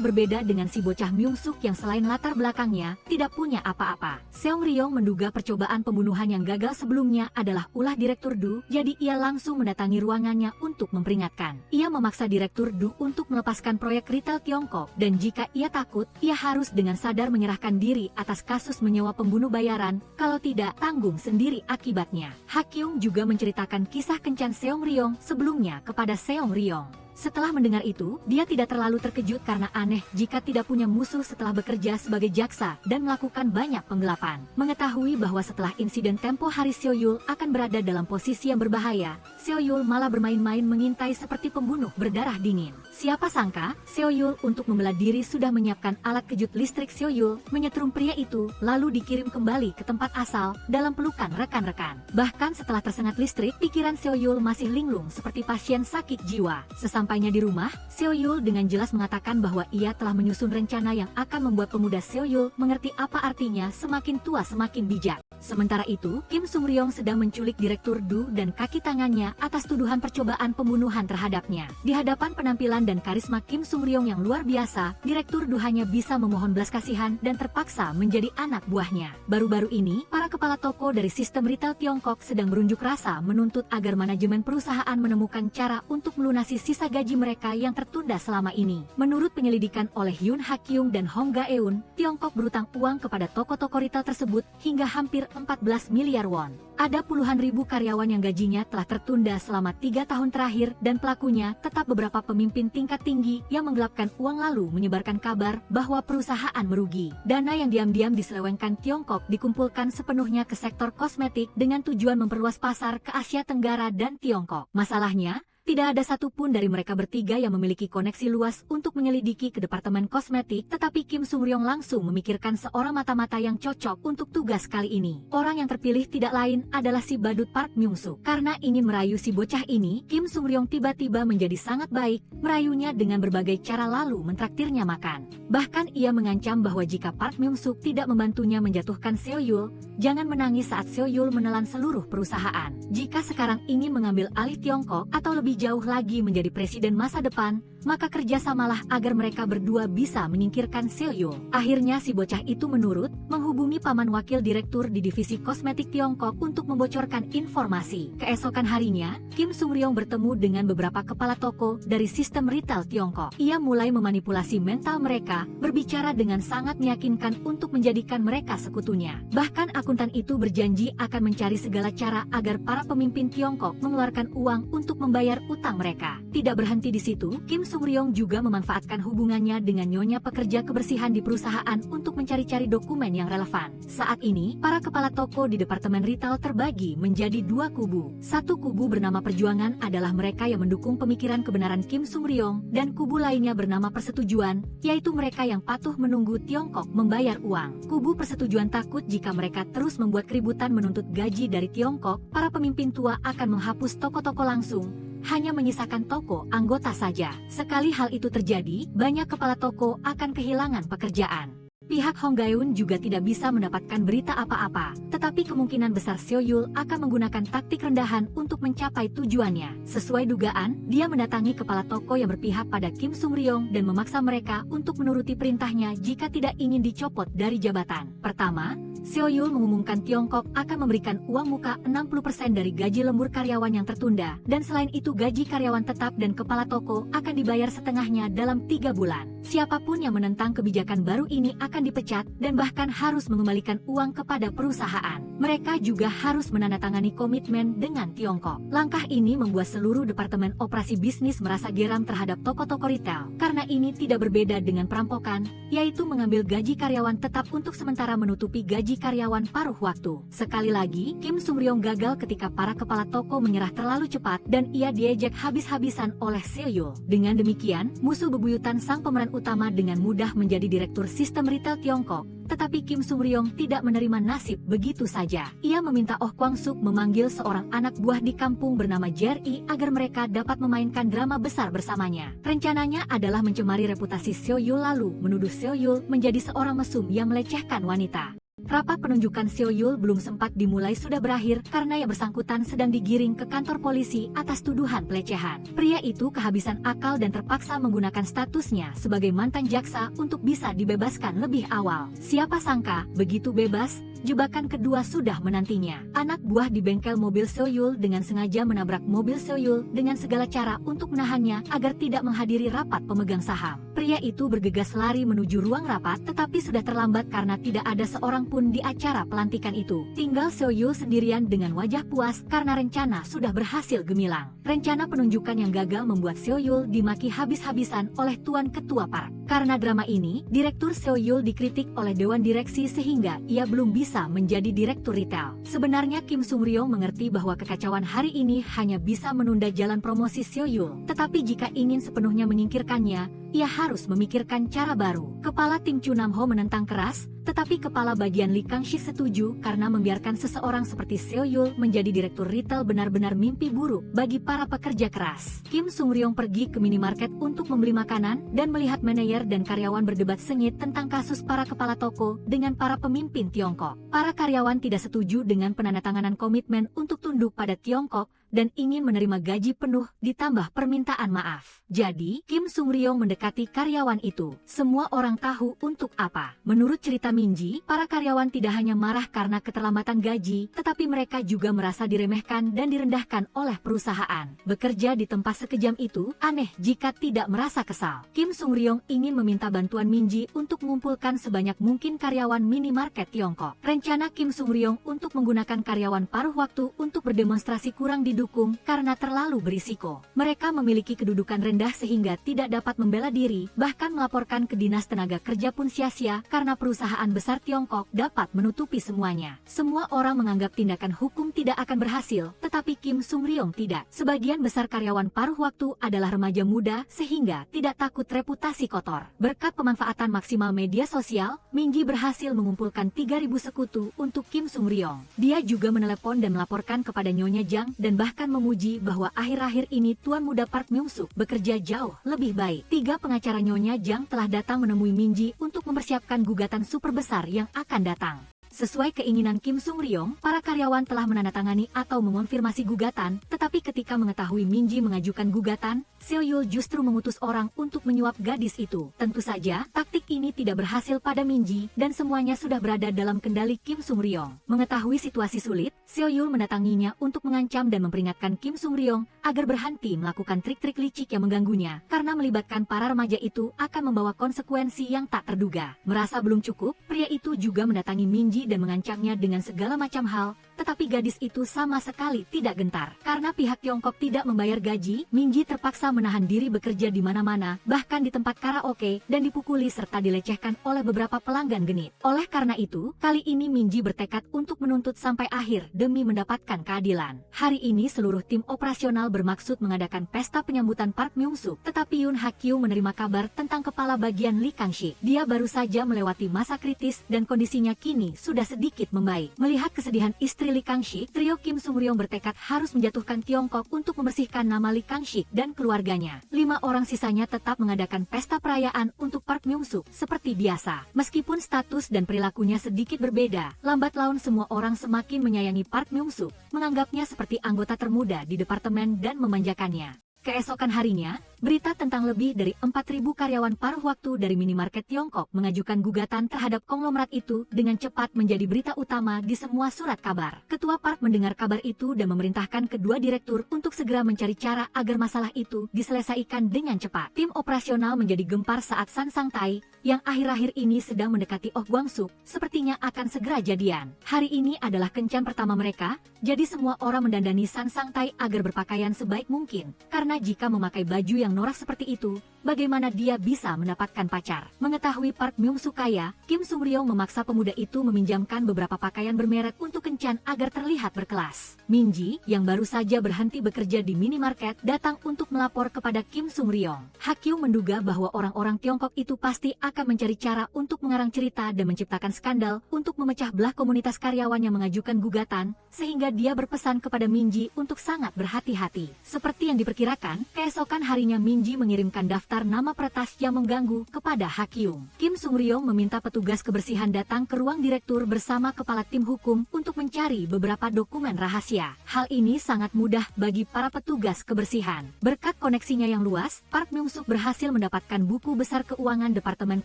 berbeda dengan si bocah Myung Suk yang selain latar belakangnya, tidak punya apa-apa. Seong Ryong menduga percobaan pembunuhan yang gagal sebelumnya adalah ulah Direktur Du, jadi ia langsung mendatangi ruangannya untuk memperingatkan. Ia memaksa Direktur Du untuk melepaskan proyek retail Tiongkok, dan jika ia takut, ia harus dengan sadar menyerahkan diri atas kasus menyewa pembunuh bayaran, kalau tidak, tanggung sendiri akibatnya. Ha Kyung juga menceritakan kisah kencan Seong Ryong sebelumnya kepada Seong Ryong. Setelah mendengar itu, dia tidak terlalu terkejut karena aneh jika tidak punya musuh setelah bekerja sebagai jaksa dan melakukan banyak penggelapan. Mengetahui bahwa setelah insiden tempo hari Seo Yul akan berada dalam posisi yang berbahaya, Seo Yul malah bermain-main mengintai seperti pembunuh berdarah dingin. Siapa sangka, Seo Yul untuk membela diri sudah menyiapkan alat kejut listrik. Seo Yul menyetrum pria itu, lalu dikirim kembali ke tempat asal dalam pelukan rekan-rekan. Bahkan setelah tersengat listrik, pikiran Seo Yul masih linglung seperti pasien sakit jiwa. Sesampainya di rumah, Seo Yul dengan jelas mengatakan bahwa ia telah menyusun rencana yang akan membuat pemuda Seo Yul mengerti apa artinya semakin tua semakin bijak. Sementara itu, Kim Sung Ryong sedang menculik Direktur Du dan kaki tangannya atas tuduhan percobaan pembunuhan terhadapnya. Di hadapan penampilan dan karisma Kim Sung Ryong yang luar biasa, Direktur Du hanya bisa memohon belas kasihan dan terpaksa menjadi anak buahnya. Baru-baru ini, para kepala toko dari sistem retail Tiongkok sedang berunjuk rasa menuntut agar manajemen perusahaan menemukan cara untuk melunasi sisa gaji mereka yang tertunda selama ini. Menurut penyelidikan oleh Yoon Ha Kyung dan Hong Ga Eun, Tiongkok berutang uang kepada toko-toko retail tersebut hingga hampir 14 miliar won. Ada puluhan ribu karyawan yang gajinya telah tertunda selama 3 tahun terakhir dan pelakunya tetap beberapa pemimpin tingkat tinggi yang menggelapkan uang lalu menyebarkan kabar bahwa perusahaan merugi. Dana yang diam-diam diselewengkan Tiongkok dikumpulkan sepenuhnya ke sektor kosmetik dengan tujuan memperluas pasar ke Asia Tenggara dan Tiongkok. Masalahnya, tidak ada satupun dari mereka bertiga yang memiliki koneksi luas untuk menyelidiki ke departemen kosmetik, tetapi Kim Sung Ryong langsung memikirkan seorang mata-mata yang cocok untuk tugas kali ini. Orang yang terpilih tidak lain adalah si badut Park Myung Suk. Karena ingin merayu si bocah ini, Kim Sung Ryong tiba-tiba menjadi sangat baik, merayunya dengan berbagai cara lalu mentraktirnya makan. Bahkan ia mengancam bahwa jika Park Myung Suk tidak membantunya menjatuhkan Seo Yul, jangan menangis saat Seo Yul menelan seluruh perusahaan. Jika sekarang ingin mengambil alih Tiongkok atau lebih jauh lagi menjadi presiden masa depan, maka kerjasamalah agar mereka berdua bisa menyingkirkan Seo Yul. Akhirnya si bocah itu menurut, menghubungi paman wakil direktur di divisi kosmetik Tiongkok untuk membocorkan informasi. Keesokan harinya, Kim Sung Ryong bertemu dengan beberapa kepala toko dari sistem retail Tiongkok. Ia mulai memanipulasi mental mereka, berbicara dengan sangat meyakinkan untuk menjadikan mereka sekutunya. Bahkan akuntan itu berjanji akan mencari segala cara agar para pemimpin Tiongkok mengeluarkan uang untuk membayar utang mereka. Tidak berhenti di situ, Kim Sung Ryong juga memanfaatkan hubungannya dengan nyonya pekerja kebersihan di perusahaan untuk mencari-cari dokumen yang relevan. Saat ini, para kepala toko di departemen retail terbagi menjadi dua kubu. Satu kubu bernama Perjuangan adalah mereka yang mendukung pemikiran kebenaran Kim Sung Ryong, dan kubu lainnya bernama Persetujuan, yaitu mereka yang patuh menunggu Tiongkok membayar uang. Kubu Persetujuan takut jika mereka terus membuat keributan menuntut gaji dari Tiongkok, para pemimpin tua akan menghapus toko-toko langsung, hanya menyisakan toko anggota saja. Sekali hal itu terjadi, banyak kepala toko akan kehilangan pekerjaan. Pihak Hong Gaeun juga tidak bisa mendapatkan berita apa-apa, tetapi kemungkinan besar Seo Yul akan menggunakan taktik rendahan untuk mencapai tujuannya. Sesuai dugaan, dia mendatangi kepala toko yang berpihak pada Kim Sung Ryong dan memaksa mereka untuk menuruti perintahnya jika tidak ingin dicopot dari jabatan. Pertama, Seo Yul mengumumkan Tiongkok akan memberikan uang muka 60% dari gaji lembur karyawan yang tertunda, dan selain itu gaji karyawan tetap dan kepala toko akan dibayar setengahnya dalam 3 bulan. Siapapun yang menentang kebijakan baru ini akan dipecat dan bahkan harus mengembalikan uang kepada perusahaan. Mereka juga harus menandatangani komitmen dengan Tiongkok. Langkah ini membuat seluruh departemen operasi bisnis merasa geram terhadap toko-toko retail, karena ini tidak berbeda dengan perampokan, yaitu mengambil gaji karyawan tetap untuk sementara menutupi gaji karyawan paruh waktu. Sekali lagi, Kim Sung Ryong gagal ketika para kepala toko menyerah terlalu cepat dan ia diejek habis-habisan oleh Seo Yul. Dengan demikian, musuh bebuyutan sang pemeran utama dengan mudah menjadi direktur sistem retail Tiongkok. Tetapi Kim Sung Ryong tidak menerima nasib begitu saja. Ia meminta Oh Kwang Suk memanggil seorang anak buah di kampung bernama Jerry agar mereka dapat memainkan drama besar bersamanya. Rencananya adalah mencemari reputasi Seo Yul lalu menuduh Seo Yul menjadi seorang mesum yang melecehkan wanita. Rapat penunjukan Seo Yul belum sempat dimulai sudah berakhir karena yang bersangkutan sedang digiring ke kantor polisi atas tuduhan pelecehan. Pria itu kehabisan akal dan terpaksa menggunakan statusnya sebagai mantan jaksa untuk bisa dibebaskan lebih awal. Siapa sangka, begitu bebas, jebakan kedua sudah menantinya. Anak buah di bengkel mobil Seo Yul dengan sengaja menabrak mobil Seo Yul dengan segala cara untuk menahannya agar tidak menghadiri rapat pemegang saham. Pria itu bergegas lari menuju ruang rapat tetapi sudah terlambat karena tidak ada seorang pun di acara pelantikan itu. Tinggal Seo Yul sendirian dengan wajah puas karena rencana sudah berhasil gemilang. Rencana penunjukan yang gagal membuat Seo Yul dimaki habis-habisan oleh Tuan Ketua Park. Karena drama ini, Direktur Seo Yul dikritik oleh Dewan Direksi sehingga ia belum bisa menjadi Direktur Retail. Sebenarnya Kim Sung Ryong mengerti bahwa kekacauan hari ini hanya bisa menunda jalan promosi Seo Yul. Tetapi jika ingin sepenuhnya menyingkirkannya, ia harus memikirkan cara baru. Kepala tim Chu Nam Ho menentang keras, tetapi kepala bagian Lee Kang-shik setuju karena membiarkan seseorang seperti Seo Yul menjadi direktur retail benar-benar mimpi buruk bagi para pekerja keras. Kim Sung Ryong pergi ke minimarket untuk membeli makanan dan melihat manajer dan karyawan berdebat sengit tentang kasus para kepala toko dengan para pemimpin Tiongkok. Para karyawan tidak setuju dengan penandatanganan komitmen untuk tunduk pada Tiongkok dan ingin menerima gaji penuh ditambah permintaan maaf. Jadi, Kim Sung Ryong mendekati karyawan itu. Semua orang tahu untuk apa. Menurut cerita Minji, para karyawan tidak hanya marah karena keterlambatan gaji, tetapi mereka juga merasa diremehkan dan direndahkan oleh perusahaan. Bekerja di tempat sekejam itu, aneh jika tidak merasa kesal. Kim Sung Ryong ingin meminta bantuan Minji untuk mengumpulkan sebanyak mungkin karyawan minimarket Tiongkok. Rencana Kim Sung Ryong untuk menggunakan karyawan paruh waktu untuk berdemonstrasi kurang didukung karena terlalu berisiko. Mereka memiliki kedudukan rendah sehingga tidak dapat membela diri, bahkan melaporkan ke Dinas Tenaga Kerja pun sia-sia karena perusahaan besar Tiongkok dapat menutupi semuanya. Semua orang menganggap tindakan hukum tidak akan berhasil, tetapi Kim Sung Ryong tidak. Sebagian besar karyawan paruh waktu adalah remaja muda sehingga tidak takut reputasi kotor. Berkat pemanfaatan maksimal media sosial, Minji berhasil mengumpulkan 3.000 sekutu untuk Kim Sung Ryong. Dia juga menelepon dan melaporkan kepada Nyonya Jang dan bahkan memuji bahwa akhir-akhir ini Tuan Muda Park Myung-suk bekerja jauh lebih baik. 3 pengacara Nyonya Jang telah datang menemui Minji untuk mempersiapkan gugatan super besar yang akan datang. Sesuai keinginan Kim Sung Ryong, para karyawan telah menandatangani atau mengonfirmasi gugatan, tetapi ketika mengetahui Minji mengajukan gugatan, Seo Yul justru mengutus orang untuk menyuap gadis itu. Tentu saja, taktik ini tidak berhasil pada Minji, dan semuanya sudah berada dalam kendali Kim Sung Ryong. Mengetahui situasi sulit, Seo Yul mendatanginya untuk mengancam dan memperingatkan Kim Sung Ryong agar berhenti melakukan trik-trik licik yang mengganggunya, karena melibatkan para remaja itu akan membawa konsekuensi yang tak terduga. Merasa belum cukup, pria itu juga mendatangi Minji dan mengancamnya dengan segala macam hal, tetapi gadis itu sama sekali tidak gentar. Karena pihak Tiongkok tidak membayar gaji, Minji terpaksa menahan diri bekerja di mana-mana, bahkan di tempat karaoke, dan dipukuli serta dilecehkan oleh beberapa pelanggan genit. Oleh karena itu, kali ini Minji bertekad untuk menuntut sampai akhir demi mendapatkan keadilan. Hari ini seluruh tim operasional bermaksud mengadakan pesta penyambutan Park Myung-suk, tetapi Yoon Ha-kyu menerima kabar tentang kepala bagian Lee Kang-shik. Dia baru saja melewati masa kritis dan kondisinya kini sudah sedikit membaik. Melihat kesedihan istri Lee Kangshik, trio Kim Sung Ryong bertekad harus menjatuhkan Tiongkok untuk membersihkan nama Lee Kangshik dan keluarganya. 5 orang sisanya tetap mengadakan pesta perayaan untuk Park Myung-suk seperti biasa. Meskipun status dan perilakunya sedikit berbeda, lambat laun semua orang semakin menyayangi Park Myung-suk, menganggapnya seperti anggota termuda di departemen dan memanjakannya. Keesokan harinya, berita tentang lebih dari 4.000 karyawan paruh waktu dari minimarket Tiongkok mengajukan gugatan terhadap konglomerat itu dengan cepat menjadi berita utama di semua surat kabar. Ketua Park mendengar kabar itu dan memerintahkan kedua direktur untuk segera mencari cara agar masalah itu diselesaikan dengan cepat. Tim operasional menjadi gempar saat San Sang-tai, yang akhir-akhir ini sedang mendekati Oh Gwang-suk, sepertinya akan segera jadian. Hari ini adalah kencan pertama mereka, jadi semua orang mendandani San Sang-tai agar berpakaian sebaik mungkin, karena jika memakai baju yang norak seperti itu, bagaimana dia bisa mendapatkan pacar? Mengetahui Park Myung-suk kaya, Kim Sung Ryong memaksa pemuda itu meminjamkan beberapa pakaian bermerek untuk kencan agar terlihat berkelas. Minji, yang baru saja berhenti bekerja di minimarket, datang untuk melapor kepada Kim Sung Ryong. Hakyu menduga bahwa orang-orang Tiongkok itu pasti akan mencari cara untuk mengarang cerita dan menciptakan skandal untuk memecah belah komunitas karyawan yang mengajukan gugatan, sehingga dia berpesan kepada Minji untuk sangat berhati-hati. Seperti yang diperkirakan, keesokan harinya Minji mengirimkan daftar nama peretas yang mengganggu kepada Hakyung. Kim Sung Ryong meminta petugas kebersihan datang ke ruang direktur bersama kepala tim hukum untuk mencari beberapa dokumen rahasia. Hal ini sangat mudah bagi para petugas kebersihan. Berkat koneksinya yang luas, Park Myung-suk berhasil mendapatkan buku besar keuangan Departemen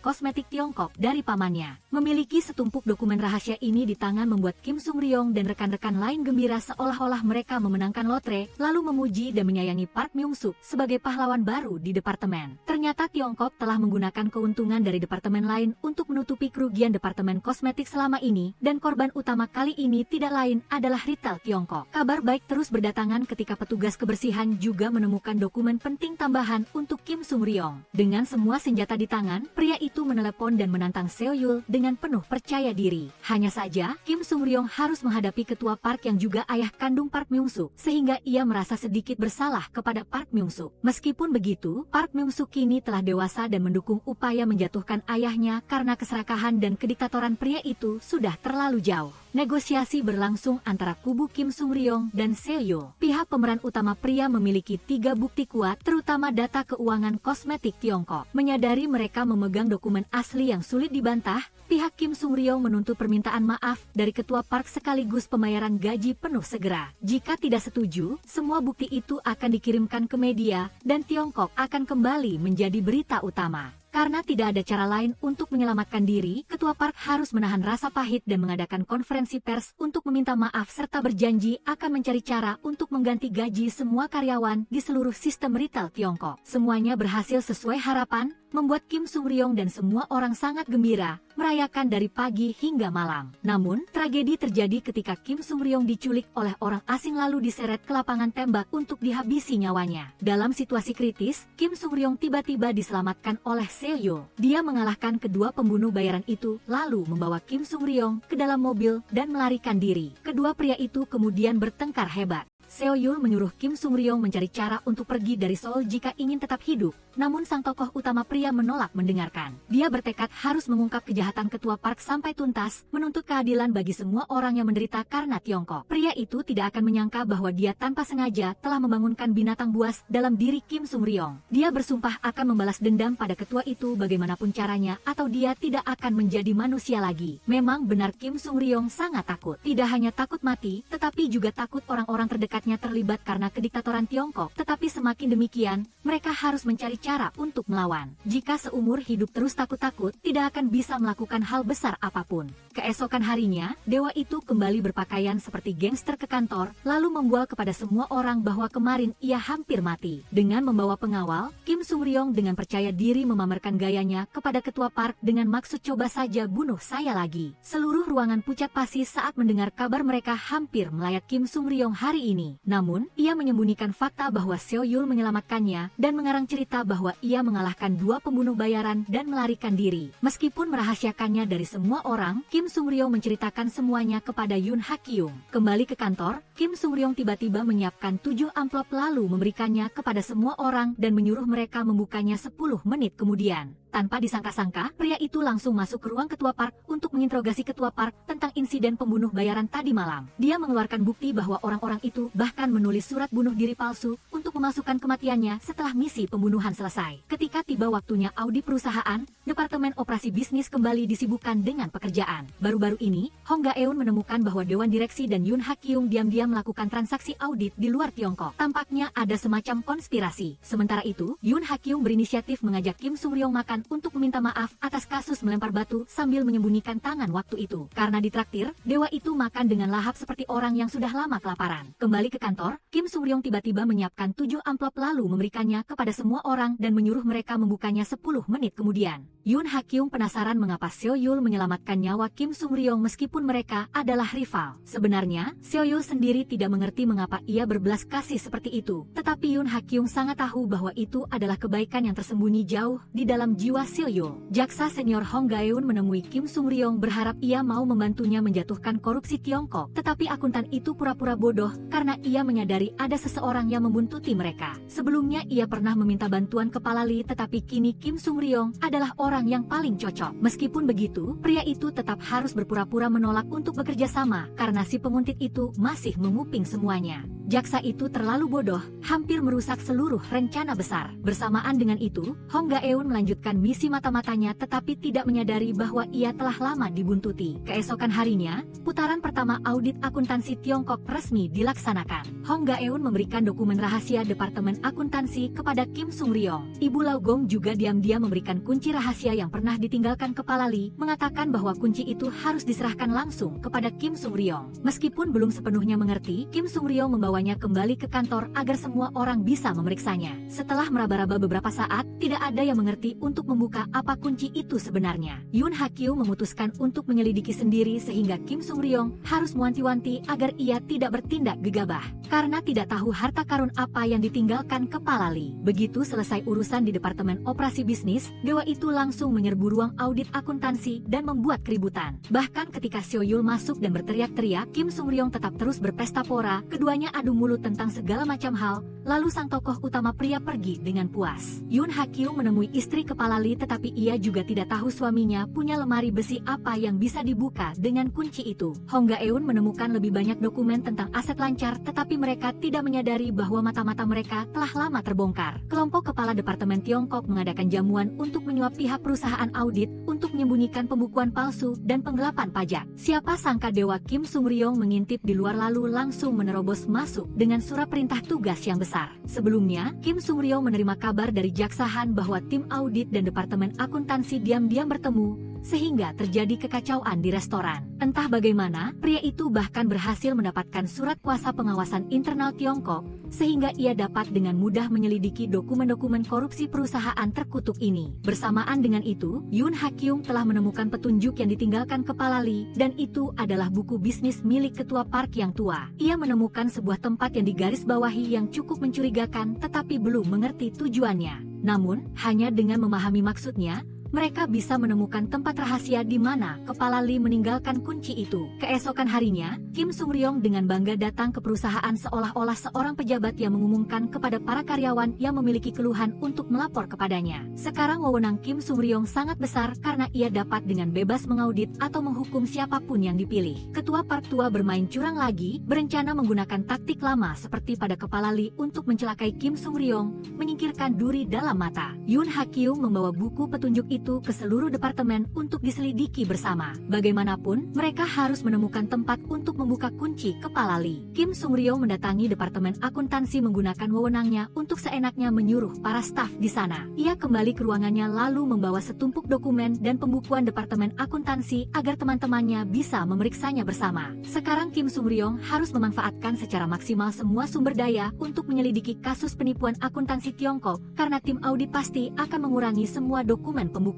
Kosmetik Tiongkok dari pamannya. Memiliki setumpuk dokumen rahasia ini di tangan membuat Kim Sung Ryong dan rekan-rekan lain gembira seolah-olah mereka memenangkan lotre, lalu memuji dan menyayangi Park Myung-suk sebagai pahlawan baru di departemen. Ternyata Tiongkok telah menggunakan keuntungan dari departemen lain untuk menutupi kerugian departemen kosmetik selama ini, dan korban utama kali ini tidak lain adalah retail Tiongkok. Kabar baik terus berdatangan ketika petugas kebersihan juga menemukan dokumen penting tambahan untuk Kim Sung Ryong. Dengan semua senjata di tangan, pria itu menelepon dan menantang Seo Yul dengan penuh percaya diri. Hanya saja, Kim Sung Ryong harus menghadapi ketua Park yang juga ayah kandung Park Myung-suk, sehingga ia merasa sedikit bersalah kepada Park Myung-suk. Meskipun begitu, Park Myung-suk kini telah dewasa dan mendukung upaya menjatuhkan ayahnya karena keserakahan dan kediktatoran pria itu sudah terlalu jauh. Negosiasi berlangsung antara kubu Kim Sung Ryong dan Seo Yul. Pihak pemeran utama pria memiliki 3 bukti kuat, terutama data keuangan kosmetik Tiongkok. Menyadari mereka memegang dokumen asli yang sulit dibantah, pihak Kim Sung Ryong menuntut permintaan maaf dari ketua Park sekaligus pembayaran gaji penuh segera. Jika tidak setuju, semua bukti itu akan dikirimkan ke media, dan Tiongkok akan kembali menjadi berita utama. Karena tidak ada cara lain untuk menyelamatkan diri, ketua Park harus menahan rasa pahit dan mengadakan konferensi pers untuk meminta maaf serta berjanji akan mencari cara untuk mengganti gaji semua karyawan di seluruh sistem retail Tiongkok. Semuanya berhasil sesuai harapan, membuat Kim Sung Ryong dan semua orang sangat gembira, merayakan dari pagi hingga malam. Namun, tragedi terjadi ketika Kim Sung Ryong diculik oleh orang asing lalu diseret ke lapangan tembak untuk dihabisi nyawanya. Dalam situasi kritis, Kim Sung Ryong tiba-tiba diselamatkan oleh Seo Yul. Dia mengalahkan kedua pembunuh bayaran itu, lalu membawa Kim Sung Ryong ke dalam mobil dan melarikan diri. Kedua pria itu kemudian bertengkar hebat. Seo Yul menyuruh Kim Sung Ryong mencari cara untuk pergi dari Seoul jika ingin tetap hidup, namun sang tokoh utama pria menolak mendengarkan. Dia bertekad harus mengungkap kejahatan ketua Park sampai tuntas, menuntut keadilan bagi semua orang yang menderita karena Tiongkok. Pria itu tidak akan menyangka bahwa dia tanpa sengaja telah membangunkan binatang buas dalam diri Kim Sung Ryong. Dia bersumpah akan membalas dendam pada ketua itu bagaimanapun caranya, atau dia tidak akan menjadi manusia lagi. Memang benar Kim Sung Ryong sangat takut. Tidak hanya takut mati, tetapi juga takut orang-orang terdekat terlibat karena kediktatoran Tiongkok. Tetapi semakin demikian, mereka harus mencari cara untuk melawan. Jika seumur hidup terus takut-takut, tidak akan bisa melakukan hal besar apapun. Keesokan harinya, dewa itu kembali berpakaian seperti gangster ke kantor, lalu membual kepada semua orang bahwa kemarin ia hampir mati. Dengan membawa pengawal, Kim Sung Ryong dengan percaya diri memamerkan gayanya kepada ketua Park dengan maksud coba saja bunuh saya lagi. Seluruh ruangan pucat pasi saat mendengar kabar mereka hampir melayat Kim Sung Ryong hari ini. Namun, ia menyembunyikan fakta bahwa Seo Yul menyelamatkannya dan mengarang cerita bahwa ia mengalahkan 2 pembunuh bayaran dan melarikan diri. Meskipun merahasiakannya dari semua orang, Kim Sung Ryong menceritakan semuanya kepada Yoon Hakyung. Kembali ke kantor, Kim Sung Ryong tiba-tiba menyiapkan 7 amplop lalu memberikannya kepada semua orang dan menyuruh mereka membukanya 10 menit kemudian. Tanpa disangka-sangka, pria itu langsung masuk ke ruang ketua park untuk menginterogasi ketua park tentang insiden pembunuh bayaran tadi malam. Dia mengeluarkan bukti bahwa orang-orang itu bahkan menulis surat bunuh diri palsu untuk memasukkan kematiannya setelah misi pembunuhan selesai. Ketika tiba waktunya audit perusahaan, Departemen Operasi Bisnis kembali disibukkan dengan pekerjaan. Baru-baru ini, Hong Ga-eun menemukan bahwa Dewan Direksi dan Yoon Ha-kyung diam-diam melakukan transaksi audit di luar Tiongkok. Tampaknya ada semacam konspirasi. Sementara itu, Yoon Ha-kyung berinisiatif mengajak Kim Sung-ryong makan untuk meminta maaf atas kasus melempar batu sambil menyembunyikan tangan waktu itu. Karena ditraktir, dewa itu makan dengan lahap seperti orang yang sudah lama kelaparan. Kembali ke kantor, Kim Sung-ryong tiba-tiba menyiapkan 7 amplop lalu memberikannya kepada semua orang dan menyuruh mereka membukanya 10 menit kemudian. Yoon Ha-kyung penasaran mengapa Seo Yul menyelamatkan nyawa Kim Sung-ryong meskipun mereka adalah rival. Sebenarnya, Seo Yul sendiri tidak mengerti mengapa ia berbelas kasih seperti itu. Tetapi Yoon Ha-kyung sangat tahu bahwa itu adalah kebaikan yang tersembunyi jauh di dalam jiwa Seo Yul. Jaksa senior Hong Ga-eun menemui Kim Sung-ryong berharap ia mau membantunya menjatuhkan korupsi Tiongkok. Tetapi akuntan itu pura-pura bodoh karena ia menyadari ada seseorang yang membuntuti mereka. Sebelumnya ia pernah meminta bantuan kepala Lee, tetapi kini Kim Sung-ryong adalah orang yang paling cocok. Meskipun begitu, pria itu tetap harus berpura-pura menolak untuk bekerja sama karena si penguntit itu masih menguping semuanya. Jaksa itu terlalu bodoh, hampir merusak seluruh rencana besar. Bersamaan dengan itu, Hong Ga-eun melanjutkan misi mata-matanya tetapi tidak menyadari bahwa ia telah lama dibuntuti. Keesokan harinya, putaran pertama audit akuntansi Tiongkok resmi dilaksanakan. Hong Ga-eun memberikan dokumen rahasia Departemen Akuntansi kepada Kim Sung-ryong. Ibu Lau Gong juga diam-diam memberikan kunci rahasia yang pernah ditinggalkan kepala Lee, mengatakan bahwa kunci itu harus diserahkan langsung kepada Kim Sung-ryong. Meskipun belum sepenuhnya mengerti, Kim Sung-ryong membawanya kembali ke kantor agar semua orang bisa memeriksanya. Setelah meraba-raba beberapa saat, tidak ada yang mengerti untuk membuka apa kunci itu sebenarnya. Yoon Ha-kyung memutuskan untuk menyelidiki sendiri sehingga Kim Sung-ryong harus mewanti-wanti agar ia tidak bertindak gegabah. Karena tidak tahu harta karun apa yang ditinggalkan kepala Lee. Begitu selesai urusan di Departemen Operasi Bisnis, dewa itu langsung menyerbu ruang audit akuntansi dan membuat keributan. Bahkan ketika Seo Yul masuk dan berteriak-teriak, Kim Sung-ryong tetap terus berpesta pora. Keduanya adu mulut tentang segala macam hal, lalu sang tokoh utama pria pergi dengan puas. Yoon Ha-kyung menemui istri kepala Lee tetapi ia juga tidak tahu suaminya punya lemari besi apa yang bisa dibuka dengan kunci itu. Hong Ga-eun menemukan lebih banyak dokumen tentang aset lancar tetapi mereka tidak menyadari bahwa mata-mata mereka telah lama terbongkar. Kelompok kepala Departemen Tiongkok mengadakan jamuan untuk menyuap pihak perusahaan audit untuk menyembunyikan pembukuan palsu dan penggelapan pajak. Siapa sangka dewa Kim Sung-ryong mengintip di luar lalu langsung menerobos masuk dengan surat perintah tugas yang besar. Sebelumnya, Kim Sung-ryong menerima kabar dari Jaksa Han bahwa tim audit dan Departemen Akuntansi diam-diam bertemu, sehingga terjadi kekacauan di restoran. Entah bagaimana, pria itu bahkan berhasil mendapatkan surat kuasa pengawasan internal Tiongkok, sehingga ia dapat dengan mudah menyelidiki dokumen-dokumen korupsi perusahaan terkutuk ini. Bersamaan dengan itu, Yoon Ha-kyung telah menemukan petunjuk yang ditinggalkan kepala Lee, dan itu adalah buku bisnis milik ketua park yang tua. Ia menemukan sebuah tempat yang digarisbawahi yang cukup mencurigakan tetapi belum mengerti tujuannya. Namun, hanya dengan memahami maksudnya, mereka bisa menemukan tempat rahasia di mana kepala Lee meninggalkan kunci itu. Keesokan harinya, Kim Sung-ryong dengan bangga datang ke perusahaan seolah-olah seorang pejabat yang mengumumkan kepada para karyawan yang memiliki keluhan untuk melapor kepadanya. Sekarang wewenang Kim Sung-ryong sangat besar karena ia dapat dengan bebas mengaudit atau menghukum siapapun yang dipilih. Ketua park tua bermain curang lagi, berencana menggunakan taktik lama seperti pada kepala Lee untuk mencelakai Kim Sung-ryong, menyingkirkan duri dalam mata. Yoon Ha-kyung membawa buku petunjuk itu ke seluruh departemen untuk diselidiki bersama. Bagaimanapun, mereka harus menemukan tempat untuk membuka kunci kepala Lee. Kim Sung-ryong mendatangi Departemen Akuntansi menggunakan wewenangnya untuk seenaknya menyuruh para staf di sana. Ia kembali ke ruangannya lalu membawa setumpuk dokumen dan pembukuan Departemen Akuntansi agar teman-temannya bisa memeriksanya bersama. Sekarang Kim Sung-ryong harus memanfaatkan secara maksimal semua sumber daya untuk menyelidiki kasus penipuan akuntansi Tiongkok karena tim audit pasti akan mengurangi semua dokumen pembukuan.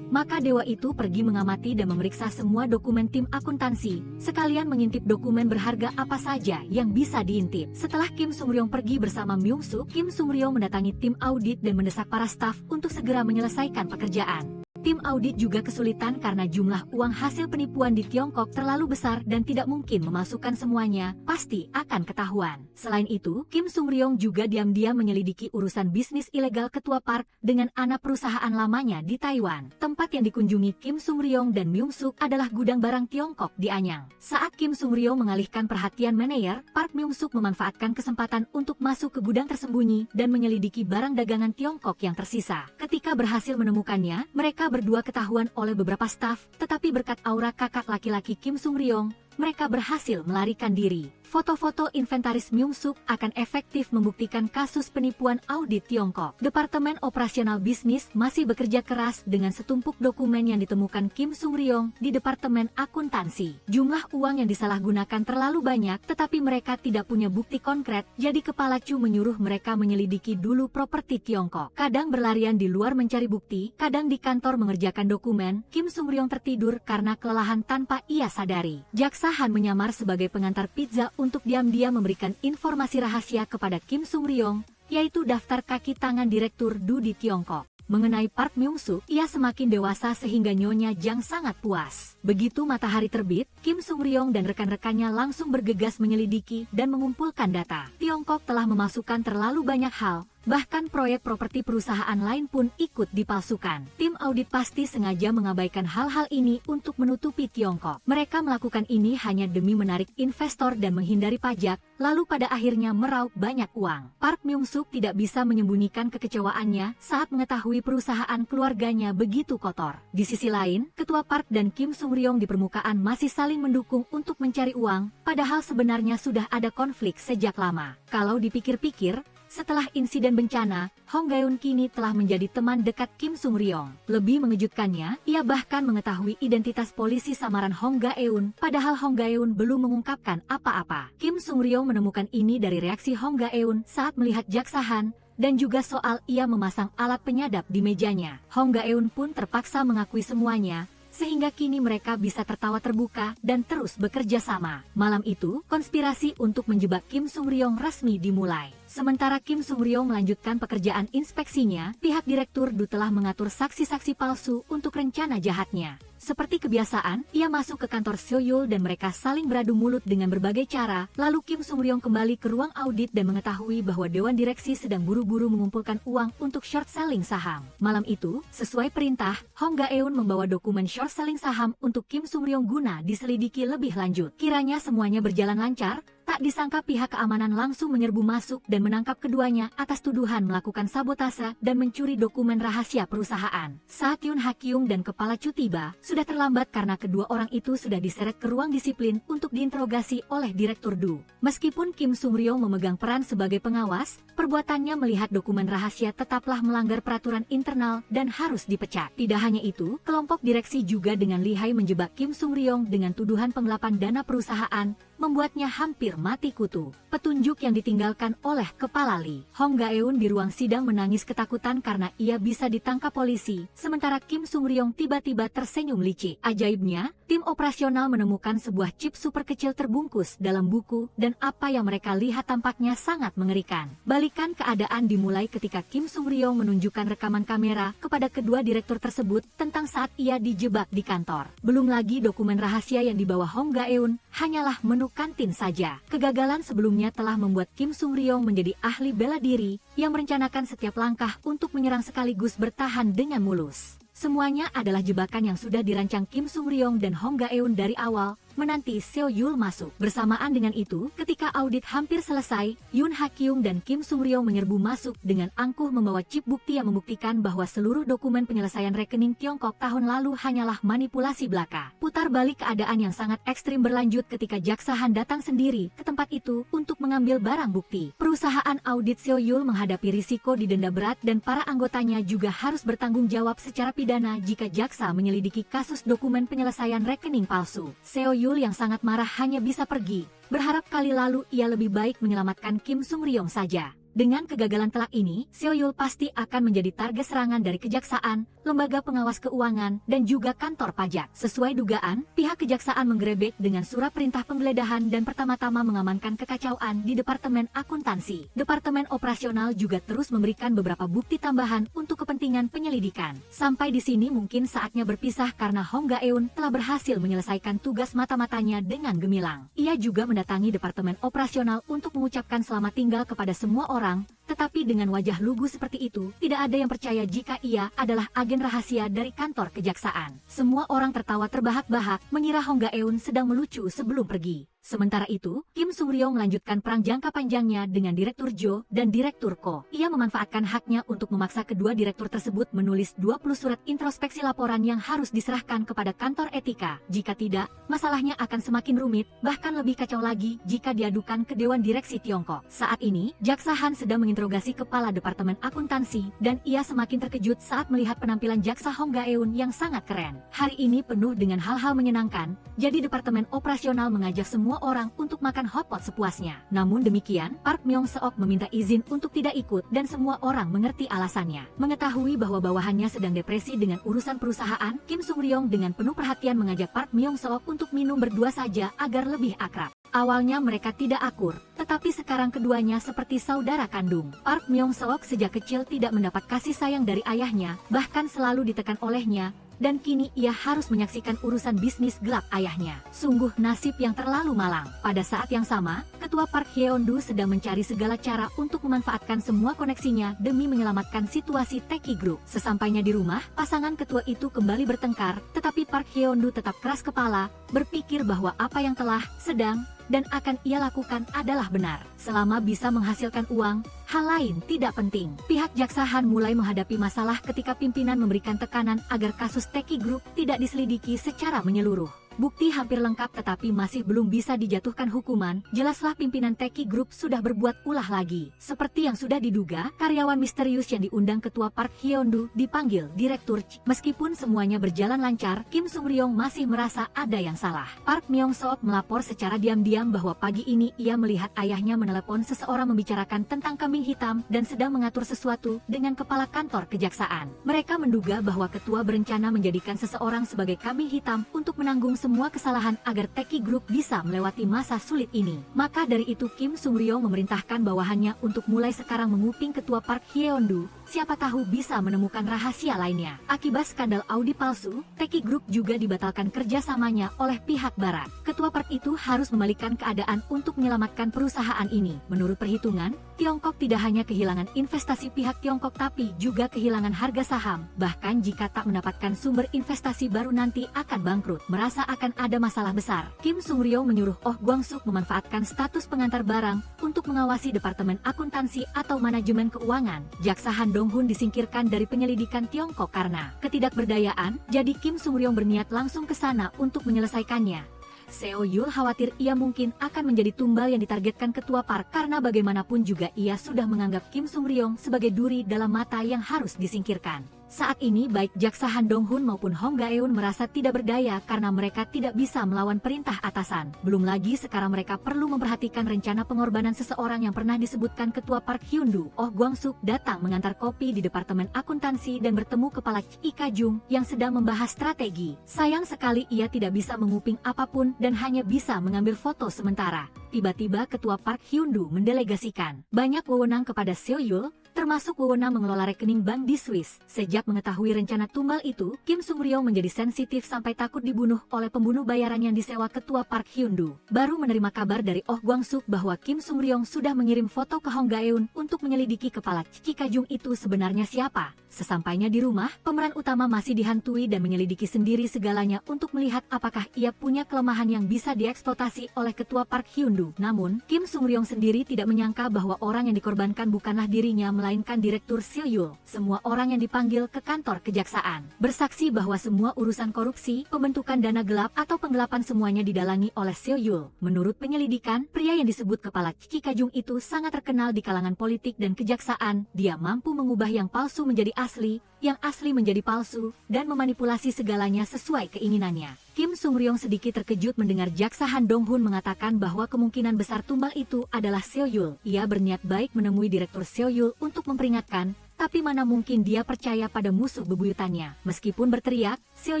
Maka dewa itu pergi mengamati dan memeriksa semua dokumen tim akuntansi, sekalian mengintip dokumen berharga apa saja yang bisa diintip. Setelah Kim Sung-ryong pergi bersama Myung-suk, Kim Sung-ryong mendatangi tim audit dan mendesak para staf untuk segera menyelesaikan pekerjaan. Tim audit juga kesulitan karena jumlah uang hasil penipuan di Tiongkok terlalu besar dan tidak mungkin memasukkan semuanya, pasti akan ketahuan. Selain itu, Kim Sung Ryong juga diam-diam menyelidiki urusan bisnis ilegal Ketua Park dengan anak perusahaan lamanya di Taiwan. Tempat yang dikunjungi Kim Sung Ryong dan Myung Suk adalah gudang barang Tiongkok di Anyang. Saat Kim Sung Ryong mengalihkan perhatian manajer, Park Myung Suk memanfaatkan kesempatan untuk masuk ke gudang tersembunyi dan menyelidiki barang dagangan Tiongkok yang tersisa. Ketika berhasil menemukannya, mereka berdua ketahuan oleh beberapa staf, tetapi berkat aura kakak laki-laki Kim Sung Ryong, mereka berhasil melarikan diri. Foto-foto inventaris Myung Suk akan efektif membuktikan kasus penipuan audit Tiongkok. Departemen Operasional Bisnis masih bekerja keras dengan setumpuk dokumen yang ditemukan Kim Sung Ryong di Departemen Akuntansi. Jumlah uang yang disalahgunakan terlalu banyak, tetapi mereka tidak punya bukti konkret, jadi Kepala Chu menyuruh mereka menyelidiki dulu properti Tiongkok. Kadang berlarian di luar mencari bukti, kadang di kantor mengerjakan dokumen. Kim Sung Ryong tertidur karena kelelahan tanpa ia sadari. Jaksa Han menyamar sebagai pengantar pizza untuk diam-diam memberikan informasi rahasia kepada Kim Sung Ryong, yaitu daftar kaki tangan Direktur Du di Tiongkok. Mengenai Park Myung Suk, ia semakin dewasa sehingga Nyonya Jang sangat puas. Begitu matahari terbit, Kim Sung Ryong dan rekan-rekannya langsung bergegas menyelidiki dan mengumpulkan data. Tiongkok telah memasukkan terlalu banyak hal, bahkan proyek properti perusahaan lain pun ikut dipalsukan. Tim audit pasti sengaja mengabaikan hal-hal ini untuk menutupi Tiongkok. Mereka melakukan ini hanya demi menarik investor dan menghindari pajak, lalu pada akhirnya meraup banyak uang. Park Myung Suk tidak bisa menyembunyikan kekecewaannya saat mengetahui perusahaan keluarganya begitu kotor. Di sisi lain, Ketua Park dan Kim Sung Ryong di permukaan masih saling mendukung untuk mencari uang, padahal sebenarnya sudah ada konflik sejak lama. Kalau dipikir-pikir, setelah insiden bencana, Hong Gaeun kini telah menjadi teman dekat Kim Sung Ryong. Lebih mengejutkannya, ia bahkan mengetahui identitas polisi samaran Hong Gaeun, padahal Hong Gaeun belum mengungkapkan apa-apa. Kim Sung Ryong menemukan ini dari reaksi Hong Gaeun saat melihat Jaksa Han, dan juga soal ia memasang alat penyadap di mejanya. Hong Gaeun pun terpaksa mengakui semuanya, sehingga kini mereka bisa tertawa terbuka dan terus bekerja sama. Malam itu, konspirasi untuk menjebak Kim Sung Ryong resmi dimulai. Sementara Kim Sung Ryong melanjutkan pekerjaan inspeksinya, pihak Direktur Du telah mengatur saksi-saksi palsu untuk rencana jahatnya. Seperti kebiasaan, ia masuk ke kantor Seo Yul dan mereka saling beradu mulut dengan berbagai cara. Lalu Kim Sung Ryong kembali ke ruang audit dan mengetahui bahwa Dewan Direksi sedang buru-buru mengumpulkan uang untuk short selling saham. Malam itu, sesuai perintah, Hong Gaeun membawa dokumen short selling saham untuk Kim Sung Ryong guna diselidiki lebih lanjut. Kiranya semuanya berjalan lancar, tak disangka pihak keamanan langsung menyerbu masuk dan menangkap keduanya atas tuduhan melakukan sabotase dan mencuri dokumen rahasia perusahaan. Saat Yoon Ha Kyung dan Kepala Chu tiba, sudah terlambat karena kedua orang itu sudah diseret ke ruang disiplin untuk diinterogasi oleh Direktur Du. Meskipun Kim Sung Ryong memegang peran sebagai pengawas, perbuatannya melihat dokumen rahasia tetaplah melanggar peraturan internal dan harus dipecat. Tidak hanya itu, kelompok direksi juga dengan lihai menjebak Kim Sung Ryong dengan tuduhan penggelapan dana perusahaan, membuatnya hampir mati kutu. Petunjuk yang ditinggalkan oleh Kepala Lee. Hong Gaeun di ruang sidang menangis ketakutan karena ia bisa ditangkap polisi, sementara Kim Sung Ryong tiba-tiba tersenyum licik. Ajaibnya, tim operasional menemukan sebuah chip super kecil terbungkus dalam buku dan apa yang mereka lihat tampaknya sangat mengerikan. Balikan keadaan dimulai ketika Kim Sung Ryong menunjukkan rekaman kamera kepada kedua direktur tersebut tentang saat ia dijebak di kantor. Belum lagi dokumen rahasia yang dibawa Hong Gaeun hanyalah menu kantin saja. Kegagalan sebelumnya telah membuat Kim Sung Ryong menjadi ahli bela diri yang merencanakan setiap langkah untuk menyerang sekaligus bertahan dengan mulus. Semuanya adalah jebakan yang sudah dirancang Kim Sung Ryong dan Hong Gaeun dari awal, menanti Seo Yul masuk. Bersamaan dengan itu, ketika audit hampir selesai, Yoon Ha Kyung dan Kim Sung Ryong menyerbu masuk dengan angkuh membawa chip bukti yang membuktikan bahwa seluruh dokumen penyelesaian rekening Tiongkok tahun lalu hanyalah manipulasi belaka. Putar balik keadaan yang sangat ekstrim berlanjut ketika Jaksa Han datang sendiri ke tempat itu untuk mengambil barang bukti. Perusahaan audit Seo Yul menghadapi risiko didenda berat dan para anggotanya juga harus bertanggung jawab secara pidana jika jaksa menyelidiki kasus dokumen penyelesaian rekening palsu. Seo Yul yang sangat marah hanya bisa pergi, berharap kali lalu ia lebih baik menyelamatkan Kim Sung Ryong saja. Dengan kegagalan telak ini, Seo Yul pasti akan menjadi target serangan dari kejaksaan, lembaga pengawas keuangan, dan juga kantor pajak. Sesuai dugaan, pihak kejaksaan menggerebek dengan surat perintah penggeledahan dan pertama-tama mengamankan kekacauan di Departemen Akuntansi. Departemen Operasional juga terus memberikan beberapa bukti tambahan untuk kepentingan penyelidikan. Sampai di sini mungkin saatnya berpisah karena Hong Ga-eun telah berhasil menyelesaikan tugas mata-matanya dengan gemilang. Ia juga mendatangi Departemen Operasional untuk mengucapkan selamat tinggal kepada semua orang, tetapi dengan wajah lugu seperti itu, tidak ada yang percaya jika ia adalah agen rahasia dari kantor kejaksaan. Semua orang tertawa terbahak-bahak, mengira Hong Ga-eun sedang melucu sebelum pergi. Sementara itu, Kim Sung-ryong melanjutkan perang jangka panjangnya dengan Direktur Jo dan Direktur Ko. Ia memanfaatkan haknya untuk memaksa kedua direktur tersebut menulis 20 surat introspeksi laporan yang harus diserahkan kepada kantor etika. Jika tidak, masalahnya akan semakin rumit, bahkan lebih kacau lagi jika diadukan ke Dewan Direksi Tiongkok. Saat ini, Jaksa Han sedang menginterogasi Kepala Departemen Akuntansi, dan ia semakin terkejut saat melihat penampilan Jaksa Hong Ga-eun yang sangat keren. Hari ini penuh dengan hal-hal menyenangkan, jadi Departemen Operasional mengajak semua orang untuk makan hotpot sepuasnya. Namun demikian, Park Myung-seok meminta izin untuk tidak ikut dan semua orang mengerti alasannya. Mengetahui bahwa bawahannya sedang depresi dengan urusan perusahaan, Kim Sung-ryong dengan penuh perhatian mengajak Park Myung-seok untuk minum berdua saja agar lebih akrab. Awalnya mereka tidak akur, tetapi sekarang keduanya seperti saudara kandung. Park Myung-seok sejak kecil tidak mendapat kasih sayang dari ayahnya, bahkan selalu ditekan olehnya, dan kini ia harus menyaksikan urusan bisnis gelap ayahnya. Sungguh nasib yang terlalu malang. Pada saat yang sama, Ketua Park Hyeon-du sedang mencari segala cara untuk memanfaatkan semua koneksinya demi menyelamatkan situasi Teki Group. Sesampainya di rumah, pasangan ketua itu kembali bertengkar, tetapi Park Hyeon-du tetap keras kepala, berpikir bahwa apa yang telah, sedang, dan akan ia lakukan adalah benar. Selama bisa menghasilkan uang, hal lain tidak penting. Pihak Jaksa Han mulai menghadapi masalah ketika pimpinan memberikan tekanan agar kasus Teki Group tidak diselidiki secara menyeluruh. Bukti hampir lengkap tetapi masih belum bisa dijatuhkan hukuman, jelaslah pimpinan Teki Group sudah berbuat ulah lagi. Seperti yang sudah diduga, karyawan misterius yang diundang Ketua Park Hyeon-du dipanggil Direktur Ch. Meskipun semuanya berjalan lancar, Kim Sung-ryong masih merasa ada yang salah. Park Myung-seok melapor secara diam-diam bahwa pagi ini ia melihat ayahnya menelepon seseorang membicarakan tentang kambing hitam dan sedang mengatur sesuatu dengan kepala kantor kejaksaan. Mereka menduga bahwa ketua berencana menjadikan seseorang sebagai kambing hitam untuk menanggung semua kesalahan agar Teki Group bisa melewati masa sulit ini. Maka dari itu Kim Sung-ryong memerintahkan bawahannya untuk mulai sekarang menguping Ketua Park Hyeon-du, siapa tahu bisa menemukan rahasia lainnya. Akibat skandal Audi palsu, Teki Group juga dibatalkan kerjasamanya oleh pihak barat. Ketua Park itu harus membalikkan keadaan untuk menyelamatkan perusahaan ini. Menurut perhitungan, Tiongkok tidak hanya kehilangan investasi pihak Tiongkok tapi juga kehilangan harga saham. Bahkan jika tak mendapatkan sumber investasi baru nanti akan bangkrut. Merasa akan ada masalah besar. Kim Sung-ryong menyuruh Oh Gwang-suk memanfaatkan status pengantar barang untuk mengawasi Departemen Akuntansi atau Manajemen Keuangan. Jaksa Han Dong-hun disingkirkan dari penyelidikan Tiongkok karena ketidakberdayaan, jadi Kim Sung-ryong berniat langsung ke sana untuk menyelesaikannya. Seo Yul khawatir ia mungkin akan menjadi tumbal yang ditargetkan Ketua Park karena bagaimanapun juga ia sudah menganggap Kim Sung-ryong sebagai duri dalam mata yang harus disingkirkan. Saat ini baik Jaksa Han Dong-hun maupun Hong Ga-eun merasa tidak berdaya karena mereka tidak bisa melawan perintah atasan. Belum lagi sekarang mereka perlu memperhatikan rencana pengorbanan seseorang yang pernah disebutkan Ketua Park Hyun-du. Oh Gwang-suk datang mengantar kopi di Departemen Akuntansi dan bertemu Kepala Ika Jung yang sedang membahas strategi. Sayang sekali ia tidak bisa menguping apapun dan hanya bisa mengambil foto sementara. Tiba-tiba Ketua Park Hyun-du mendelegasikan banyak wewenang kepada Seo Yul, termasuk wewenang mengelola rekening bank di Swiss. Sejak mengetahui rencana tumbal itu, Kim Sung-ryong menjadi sensitif sampai takut dibunuh oleh pembunuh bayaran yang disewa Ketua Park Hyun-du. Baru menerima kabar dari Oh Gwang-suk bahwa Kim Sung-ryong sudah mengirim foto ke Hong Ga-eun untuk menyelidiki Kepala Ika Jung itu sebenarnya siapa. Sesampainya di rumah, pemeran utama masih dihantui dan menyelidiki sendiri segalanya untuk melihat apakah ia punya kelemahan yang bisa dieksploitasi oleh Ketua Park Hyun-du. Namun, Kim Sung-ryong sendiri tidak menyangka bahwa orang yang dikorbankan bukanlah dirinya melainkan Direktur Seo Yul. Semua orang yang dipanggil ke kantor kejaksaan bersaksi bahwa semua urusan korupsi, pembentukan dana gelap atau penggelapan semuanya didalangi oleh Seo Yul. Menurut penyelidikan, pria yang disebut Kepala Ika Jung itu sangat terkenal di kalangan politik dan kejaksaan. Dia mampu mengubah yang palsu menjadi asli, yang asli menjadi palsu, dan memanipulasi segalanya sesuai keinginannya. Kim Sung-ryong sedikit terkejut mendengar jaksa Han Dong-hun mengatakan bahwa kemungkinan besar tumbal itu adalah Seo Yul. Ia berniat baik menemui Direktur Seo Yul untuk memperingatkan, tapi mana mungkin dia percaya pada musuh bebuyutannya. Meskipun berteriak, Seo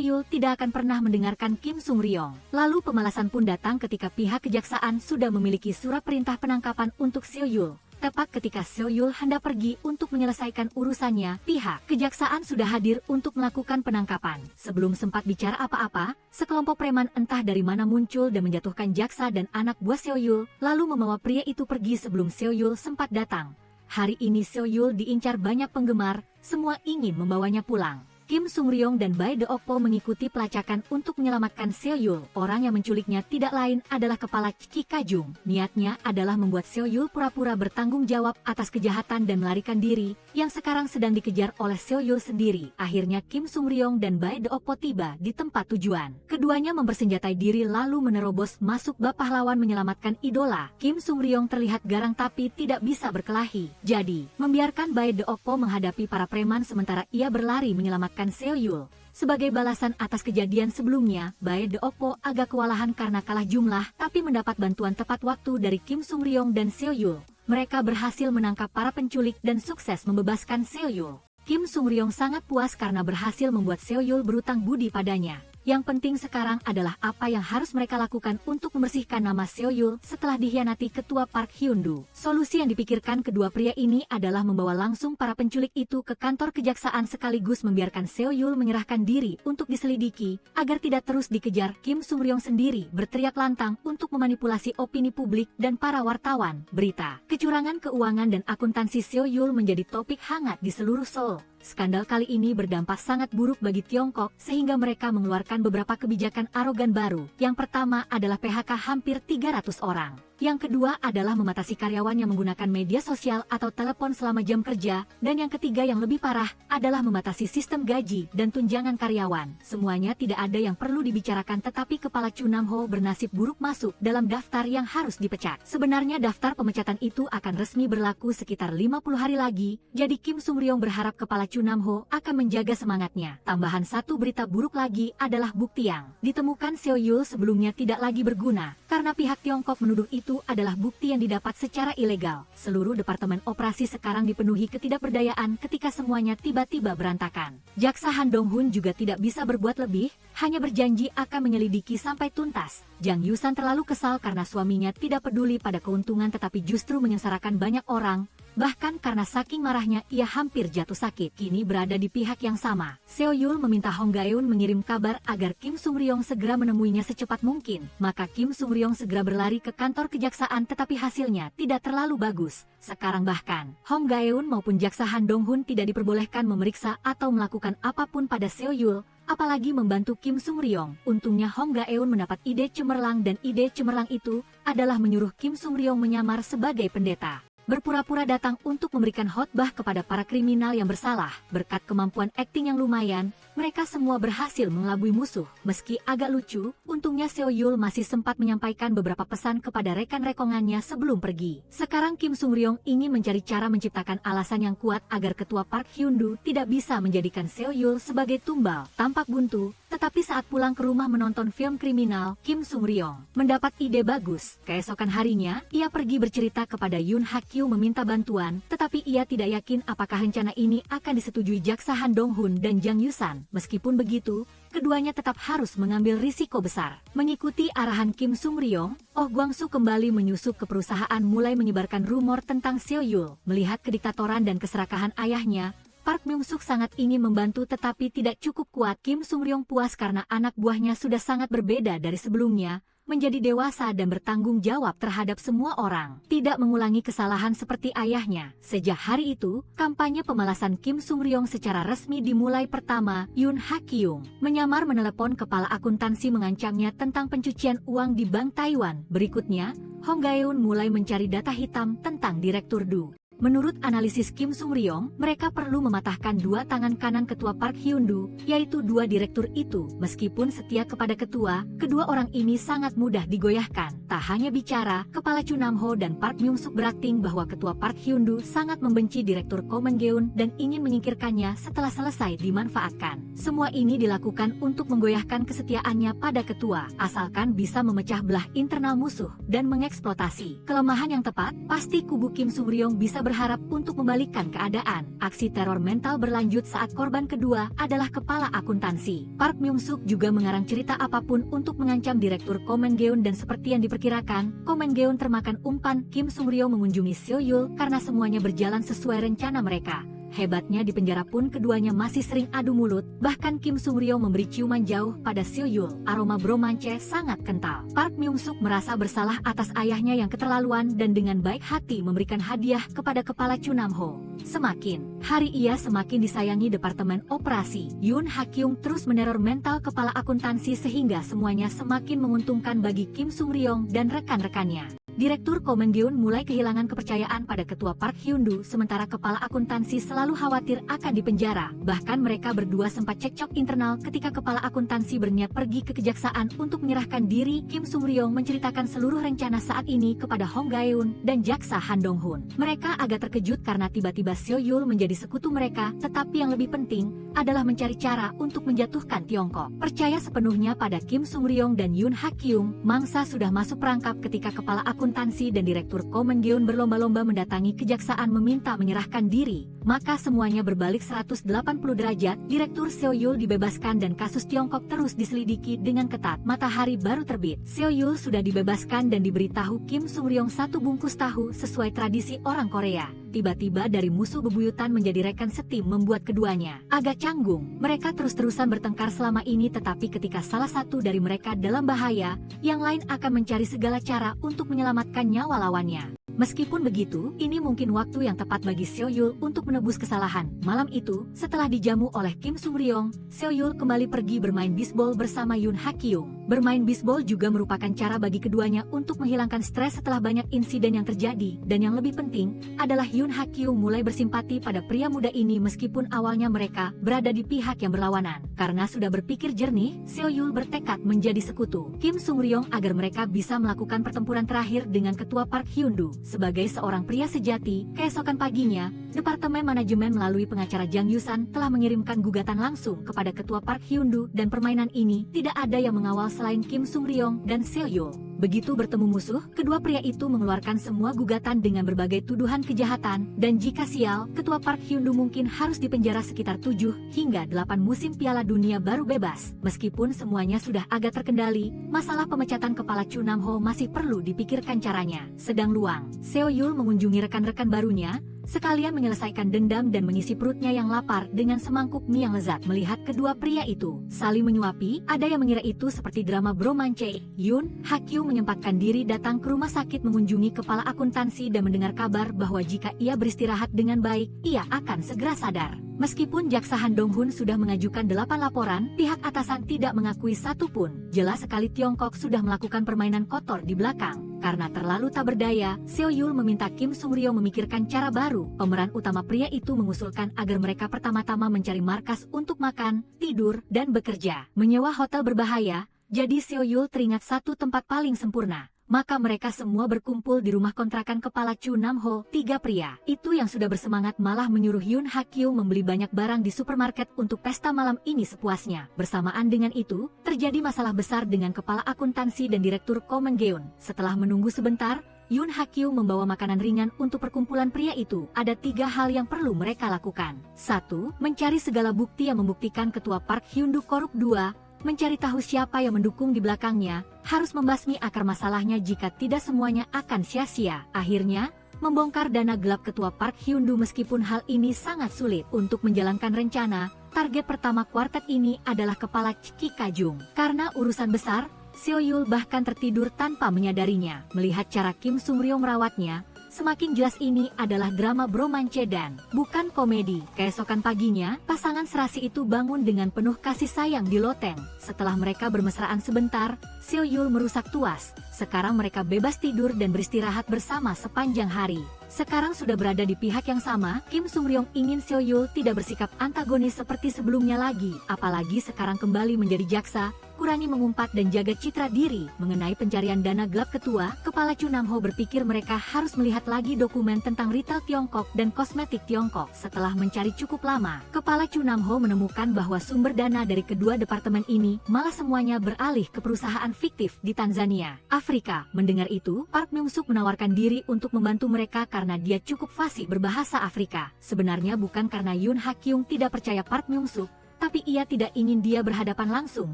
Yul tidak akan pernah mendengarkan Kim Sung-ryong. Lalu pemalasan pun datang ketika pihak kejaksaan sudah memiliki surat perintah penangkapan untuk Seo Yul. Tepat ketika Seo Yul hendak pergi untuk menyelesaikan urusannya, pihak kejaksaan sudah hadir untuk melakukan penangkapan. Sebelum sempat bicara apa-apa, sekelompok preman entah dari mana muncul dan menjatuhkan jaksa dan anak buah Seo Yul, lalu membawa pria itu pergi sebelum Seo Yul sempat datang. Hari ini Seo Yul diincar banyak penggemar, semua ingin membawanya pulang. Kim Sung-ryong dan Bae Deok-po mengikuti pelacakan untuk menyelamatkan Seo Yul. Orang yang menculiknya tidak lain adalah kepala Ki Kajung. Niatnya adalah membuat Seo Yul pura-pura bertanggung jawab atas kejahatan dan melarikan diri, yang sekarang sedang dikejar oleh Seo Yul sendiri. Akhirnya Kim Sung-ryong dan Bae Deok-po tiba di tempat tujuan. Keduanya mempersenjatai diri lalu menerobos masuk bab pahlawan menyelamatkan idola. Kim Sung-ryong terlihat garang tapi tidak bisa berkelahi. Jadi, membiarkan Bae Deok-po menghadapi para preman sementara ia berlari menyelamatkan Seo Yul. Sebagai balasan atas kejadian sebelumnya, Bae Deok-po agak kewalahan karena kalah jumlah, tapi mendapat bantuan tepat waktu dari Kim Sung-ryong dan Seo Yul. Mereka berhasil menangkap para penculik dan sukses membebaskan Seo Yul. Kim Sung-ryong sangat puas karena berhasil membuat Seo Yul berutang budi padanya. Yang penting sekarang adalah apa yang harus mereka lakukan untuk membersihkan nama Seo Yul setelah dikhianati Ketua Park Hyun-du. Solusi yang dipikirkan kedua pria ini adalah membawa langsung para penculik itu ke kantor kejaksaan sekaligus membiarkan Seo Yul menyerahkan diri untuk diselidiki agar tidak terus dikejar. Kim Sung-ryong sendiri berteriak lantang untuk memanipulasi opini publik dan para wartawan. Berita kecurangan keuangan dan akuntansi Seo Yul menjadi topik hangat di seluruh Seoul. Skandal kali ini berdampak sangat buruk bagi Tiongkok sehingga mereka mengeluarkan beberapa kebijakan arogan baru. Yang pertama adalah PHK hampir 300 orang. Yang kedua adalah membatasi karyawan yang menggunakan media sosial atau telepon selama jam kerja. Dan yang ketiga yang lebih parah adalah membatasi sistem gaji dan tunjangan karyawan. Semuanya tidak ada yang perlu dibicarakan tetapi Kepala Chu Nam-ho bernasib buruk masuk dalam daftar yang harus dipecat. Sebenarnya daftar pemecatan itu akan resmi berlaku sekitar 50 hari lagi. Jadi Kim Sung-ryong berharap Kepala Chu Nam-ho akan menjaga semangatnya. Tambahan satu berita buruk lagi adalah bukti yang ditemukan Seo Yul sebelumnya tidak lagi berguna. Karena pihak Tiongkok menuduh itu adalah bukti yang didapat secara ilegal. Seluruh departemen operasi sekarang dipenuhi ketidakberdayaan ketika semuanya tiba-tiba berantakan. Jaksa Han Dong-hun juga tidak bisa berbuat lebih, hanya berjanji akan menyelidiki sampai tuntas. Jang Yusan terlalu kesal karena suaminya tidak peduli pada keuntungan tetapi justru menyengsarakan banyak orang. Bahkan karena saking marahnya ia hampir jatuh sakit. Kini berada di pihak yang sama. Seo Yul meminta Hong Gaeun mengirim kabar agar Kim Sung-ryong segera menemuinya secepat mungkin. Maka Kim Sung-ryong segera berlari ke kantor kejaksaan tetapi hasilnya tidak terlalu bagus. Sekarang bahkan Hong Gaeun maupun jaksa Han Dong-hun tidak diperbolehkan memeriksa atau melakukan apapun pada Seo Yul, apalagi membantu Kim Sung-ryong. Untungnya Hong Gaeun mendapat ide cemerlang dan ide cemerlang itu adalah menyuruh Kim Sung-ryong menyamar sebagai pendeta. Berpura-pura datang untuk memberikan khotbah kepada para kriminal yang bersalah. Berkat kemampuan akting yang lumayan, mereka semua berhasil mengelabui musuh. Meski agak lucu, untungnya Seo Yul masih sempat menyampaikan beberapa pesan kepada rekan-rekongannya sebelum pergi. Sekarang Kim Sung-ryong ingin mencari cara menciptakan alasan yang kuat agar Ketua Park Hyun-du tidak bisa menjadikan Seo Yul sebagai tumbal. Tampak buntu, tetapi saat pulang ke rumah menonton film kriminal, Kim Sung-ryong mendapat ide bagus. Keesokan harinya, ia pergi bercerita kepada Yoon Ha-kyu meminta bantuan, tetapi ia tidak yakin apakah rencana ini akan disetujui jaksa Han Dong-hun dan Jang Yusan. Meskipun begitu, keduanya tetap harus mengambil risiko besar. Mengikuti arahan Kim Sung-ryong, Oh Gwang-soo kembali menyusup ke perusahaan mulai menyebarkan rumor tentang Seo Yul. Melihat kediktatoran dan keserakahan ayahnya, Park Myung-suk sangat ingin membantu tetapi tidak cukup kuat. Kim Sung-ryong puas karena anak buahnya sudah sangat berbeda dari sebelumnya, menjadi dewasa dan bertanggung jawab terhadap semua orang. Tidak mengulangi kesalahan seperti ayahnya. Sejak hari itu, kampanye pemalasan Kim Sung-ryong secara resmi dimulai. Pertama, Yoon Ha-kyung menyamar menelepon kepala akuntansi mengancamnya tentang pencucian uang di Bank Taiwan. Berikutnya, Hong Gaeun mulai mencari data hitam tentang Direktur Du. Menurut analisis Kim Sung Ryong, mereka perlu mematahkan dua tangan kanan ketua Park Hyun-doo, yaitu dua direktur itu. Meskipun setia kepada ketua, kedua orang ini sangat mudah digoyahkan. Tak hanya bicara, kepala Chu Nam-ho dan Park Myung-suk berakting bahwa ketua Park Hyun-doo sangat membenci direktur Ko Men-geun dan ingin menyingkirkannya setelah selesai dimanfaatkan. Semua ini dilakukan untuk menggoyahkan kesetiaannya pada ketua, asalkan bisa memecah belah internal musuh dan mengeksploitasi kelemahan yang tepat. Pasti kubu Kim Sung Ryong bisa berharap untuk membalikkan keadaan. Aksi teror mental berlanjut saat korban kedua adalah kepala akuntansi. Park Myung-suk juga mengarang cerita apapun untuk mengancam direktur Ko Men-geun dan seperti yang diperkirakan, Ko Men-geun termakan umpan Kim Sung Ryong mengunjungi Seo-yul karena semuanya berjalan sesuai rencana mereka. Hebatnya di penjara pun keduanya masih sering adu mulut, bahkan Kim Sung Ryong memberi ciuman jauh pada Seo-yul. Aroma bromance sangat kental. Park Myung-suk merasa bersalah atas ayahnya yang keterlaluan dan dengan baik hati memberikan hadiah kepada kepala Chu Nam-ho. Semakin hari ia semakin disayangi Departemen Operasi. Yoon Ha-kyung terus meneror mental kepala akuntansi sehingga semuanya semakin menguntungkan bagi Kim Sung Ryong dan rekan-rekannya. Direktur Ko Men-geun mulai kehilangan kepercayaan pada ketua Park Hyun-doo sementara kepala akuntansi selalu khawatir akan dipenjara. Bahkan mereka berdua sempat cekcok internal ketika kepala akuntansi berniat pergi ke kejaksaan untuk menyerahkan diri. Kim Sung Ryong menceritakan seluruh rencana saat ini kepada Hong Gae-eun dan jaksa Han Dong-hun. Mereka agak terkejut karena tiba-tiba Seo-yul menjadi sekutu mereka, tetapi yang lebih penting adalah mencari cara untuk menjatuhkan Tiongkok. Percaya sepenuhnya pada Kim Sung Ryong dan Yoon Ha-kyung, mangsa sudah masuk perangkap ketika kepala akuntansi dan direktur Ko Men-geun berlomba-lomba mendatangi kejaksaan meminta menyerahkan diri. Maka semuanya berbalik 180 derajat, direktur Seo-yul dibebaskan dan kasus Tiongkok terus diselidiki dengan ketat. Matahari baru terbit, Seo-yul sudah dibebaskan dan diberitahu Kim Sung Ryong satu bungkus tahu sesuai tradisi orang Korea. Tiba-tiba dari musuh bebuyutan menjadi rekan setim membuat keduanya agak canggung. Mereka terus-terusan bertengkar selama ini, tetapi ketika salah satu dari mereka dalam bahaya, yang lain akan mencari segala cara untuk menyelamatkan nyawa lawannya. Meskipun begitu, ini mungkin waktu yang tepat bagi Seo-yul untuk menebus kesalahan. Malam itu, setelah dijamu oleh Kim Sung Ryong, Seo-yul kembali pergi bermain bisbol bersama Yoon Ha-kyung. Bermain bisbol juga merupakan cara bagi keduanya untuk menghilangkan stres setelah banyak insiden yang terjadi. Dan yang lebih penting, adalah Yoon Ha-kyung mulai bersimpati pada pria muda ini meskipun awalnya mereka berada di pihak yang berlawanan. Karena sudah berpikir jernih, Seo-yul bertekad menjadi sekutu Kim Sung Ryong agar mereka bisa melakukan pertempuran terakhir dengan ketua Park Hyun-doo. Sebagai seorang pria sejati, keesokan paginya, Departemen Manajemen melalui pengacara Jang Yusan telah mengirimkan gugatan langsung kepada ketua Park Hyun-doo dan permainan ini tidak ada yang mengawal selain Kim Sung Ryong dan Seo-yul. Begitu bertemu musuh, kedua pria itu mengeluarkan semua gugatan dengan berbagai tuduhan kejahatan, dan jika sial, ketua Park Hyun-doo mungkin harus dipenjara sekitar 7 hingga 8 musim Piala Dunia baru bebas. Meskipun semuanya sudah agak terkendali, masalah pemecatan kepala Chu Nam-ho masih perlu dipikirkan caranya. Sedang luang, Seo-yul mengunjungi rekan-rekan barunya, sekalian menyelesaikan dendam dan mengisi perutnya yang lapar dengan semangkuk mie yang lezat. Melihat kedua pria itu saling menyuapi, ada yang mengira itu seperti drama bromance. Yoon Ha-kyung menyempatkan diri datang ke rumah sakit mengunjungi kepala akuntansi dan mendengar kabar bahwa jika ia beristirahat dengan baik, ia akan segera sadar. Meskipun jaksa Han Dong-hun sudah mengajukan 8 laporan, pihak atasan tidak mengakui satu pun. Jelas sekali Tiongkok sudah melakukan permainan kotor di belakang. Karena terlalu tak berdaya, Seo-yul meminta Kim Sung Ryong memikirkan cara baru. Pemeran utama pria itu mengusulkan agar mereka pertama-tama mencari markas untuk makan, tidur, dan bekerja. Menyewa hotel berbahaya, jadi Seo-yul teringat satu tempat paling sempurna. Maka mereka semua berkumpul di rumah kontrakan kepala Chu Nam-ho. 3 pria itu yang sudah bersemangat malah menyuruh Yoon Ha-kyung membeli banyak barang di supermarket untuk pesta malam ini sepuasnya. Bersamaan dengan itu, terjadi masalah besar dengan kepala akuntansi dan direktur Ko Men-geun. Setelah menunggu sebentar, Yoon Ha-kyung membawa makanan ringan untuk perkumpulan pria itu. Ada 3 hal yang perlu mereka lakukan. 1. Mencari segala bukti yang membuktikan ketua Park Hyun-doo korup. 2. Mencari tahu siapa yang mendukung di belakangnya, harus membasmi akar masalahnya, jika tidak semuanya akan sia-sia. Akhirnya, membongkar dana gelap ketua Park Hyun-doo. Meskipun hal ini sangat sulit untuk menjalankan rencana, target pertama kuartet ini adalah kepala Ki Kajung. Karena urusan besar, Seo-yul bahkan tertidur tanpa menyadarinya. Melihat cara Kim Sung Ryong merawatnya, Semakin jelas ini adalah drama bromance dan bukan komedi. Keesokan paginya, pasangan serasi itu bangun dengan penuh kasih sayang di loteng. Setelah mereka bermesraan sebentar, Seo Yul merusak tuas. Sekarang mereka bebas tidur dan beristirahat bersama sepanjang hari. Sekarang sudah berada di pihak yang sama, Kim Sung Ryong ingin Seo Yul tidak bersikap antagonis seperti sebelumnya lagi. Apalagi sekarang kembali menjadi jaksa, kurangi mengumpat dan jaga citra diri. Mengenai pencarian dana gelap ketua, Kepala Chu Nam Ho berpikir mereka harus melihat lagi dokumen tentang retail Tiongkok dan kosmetik Tiongkok. Setelah mencari cukup lama, Kepala Chu Nam Ho menemukan bahwa sumber dana dari kedua departemen ini malah semuanya beralih ke perusahaan fiktif di Tanzania, Afrika. Mendengar itu, Park Myung Suk menawarkan diri untuk membantu mereka karena dia cukup fasih berbahasa Afrika. Sebenarnya bukan karena Yoon Ha Kyung tidak percaya Park Myung Suk, tapi ia tidak ingin dia berhadapan langsung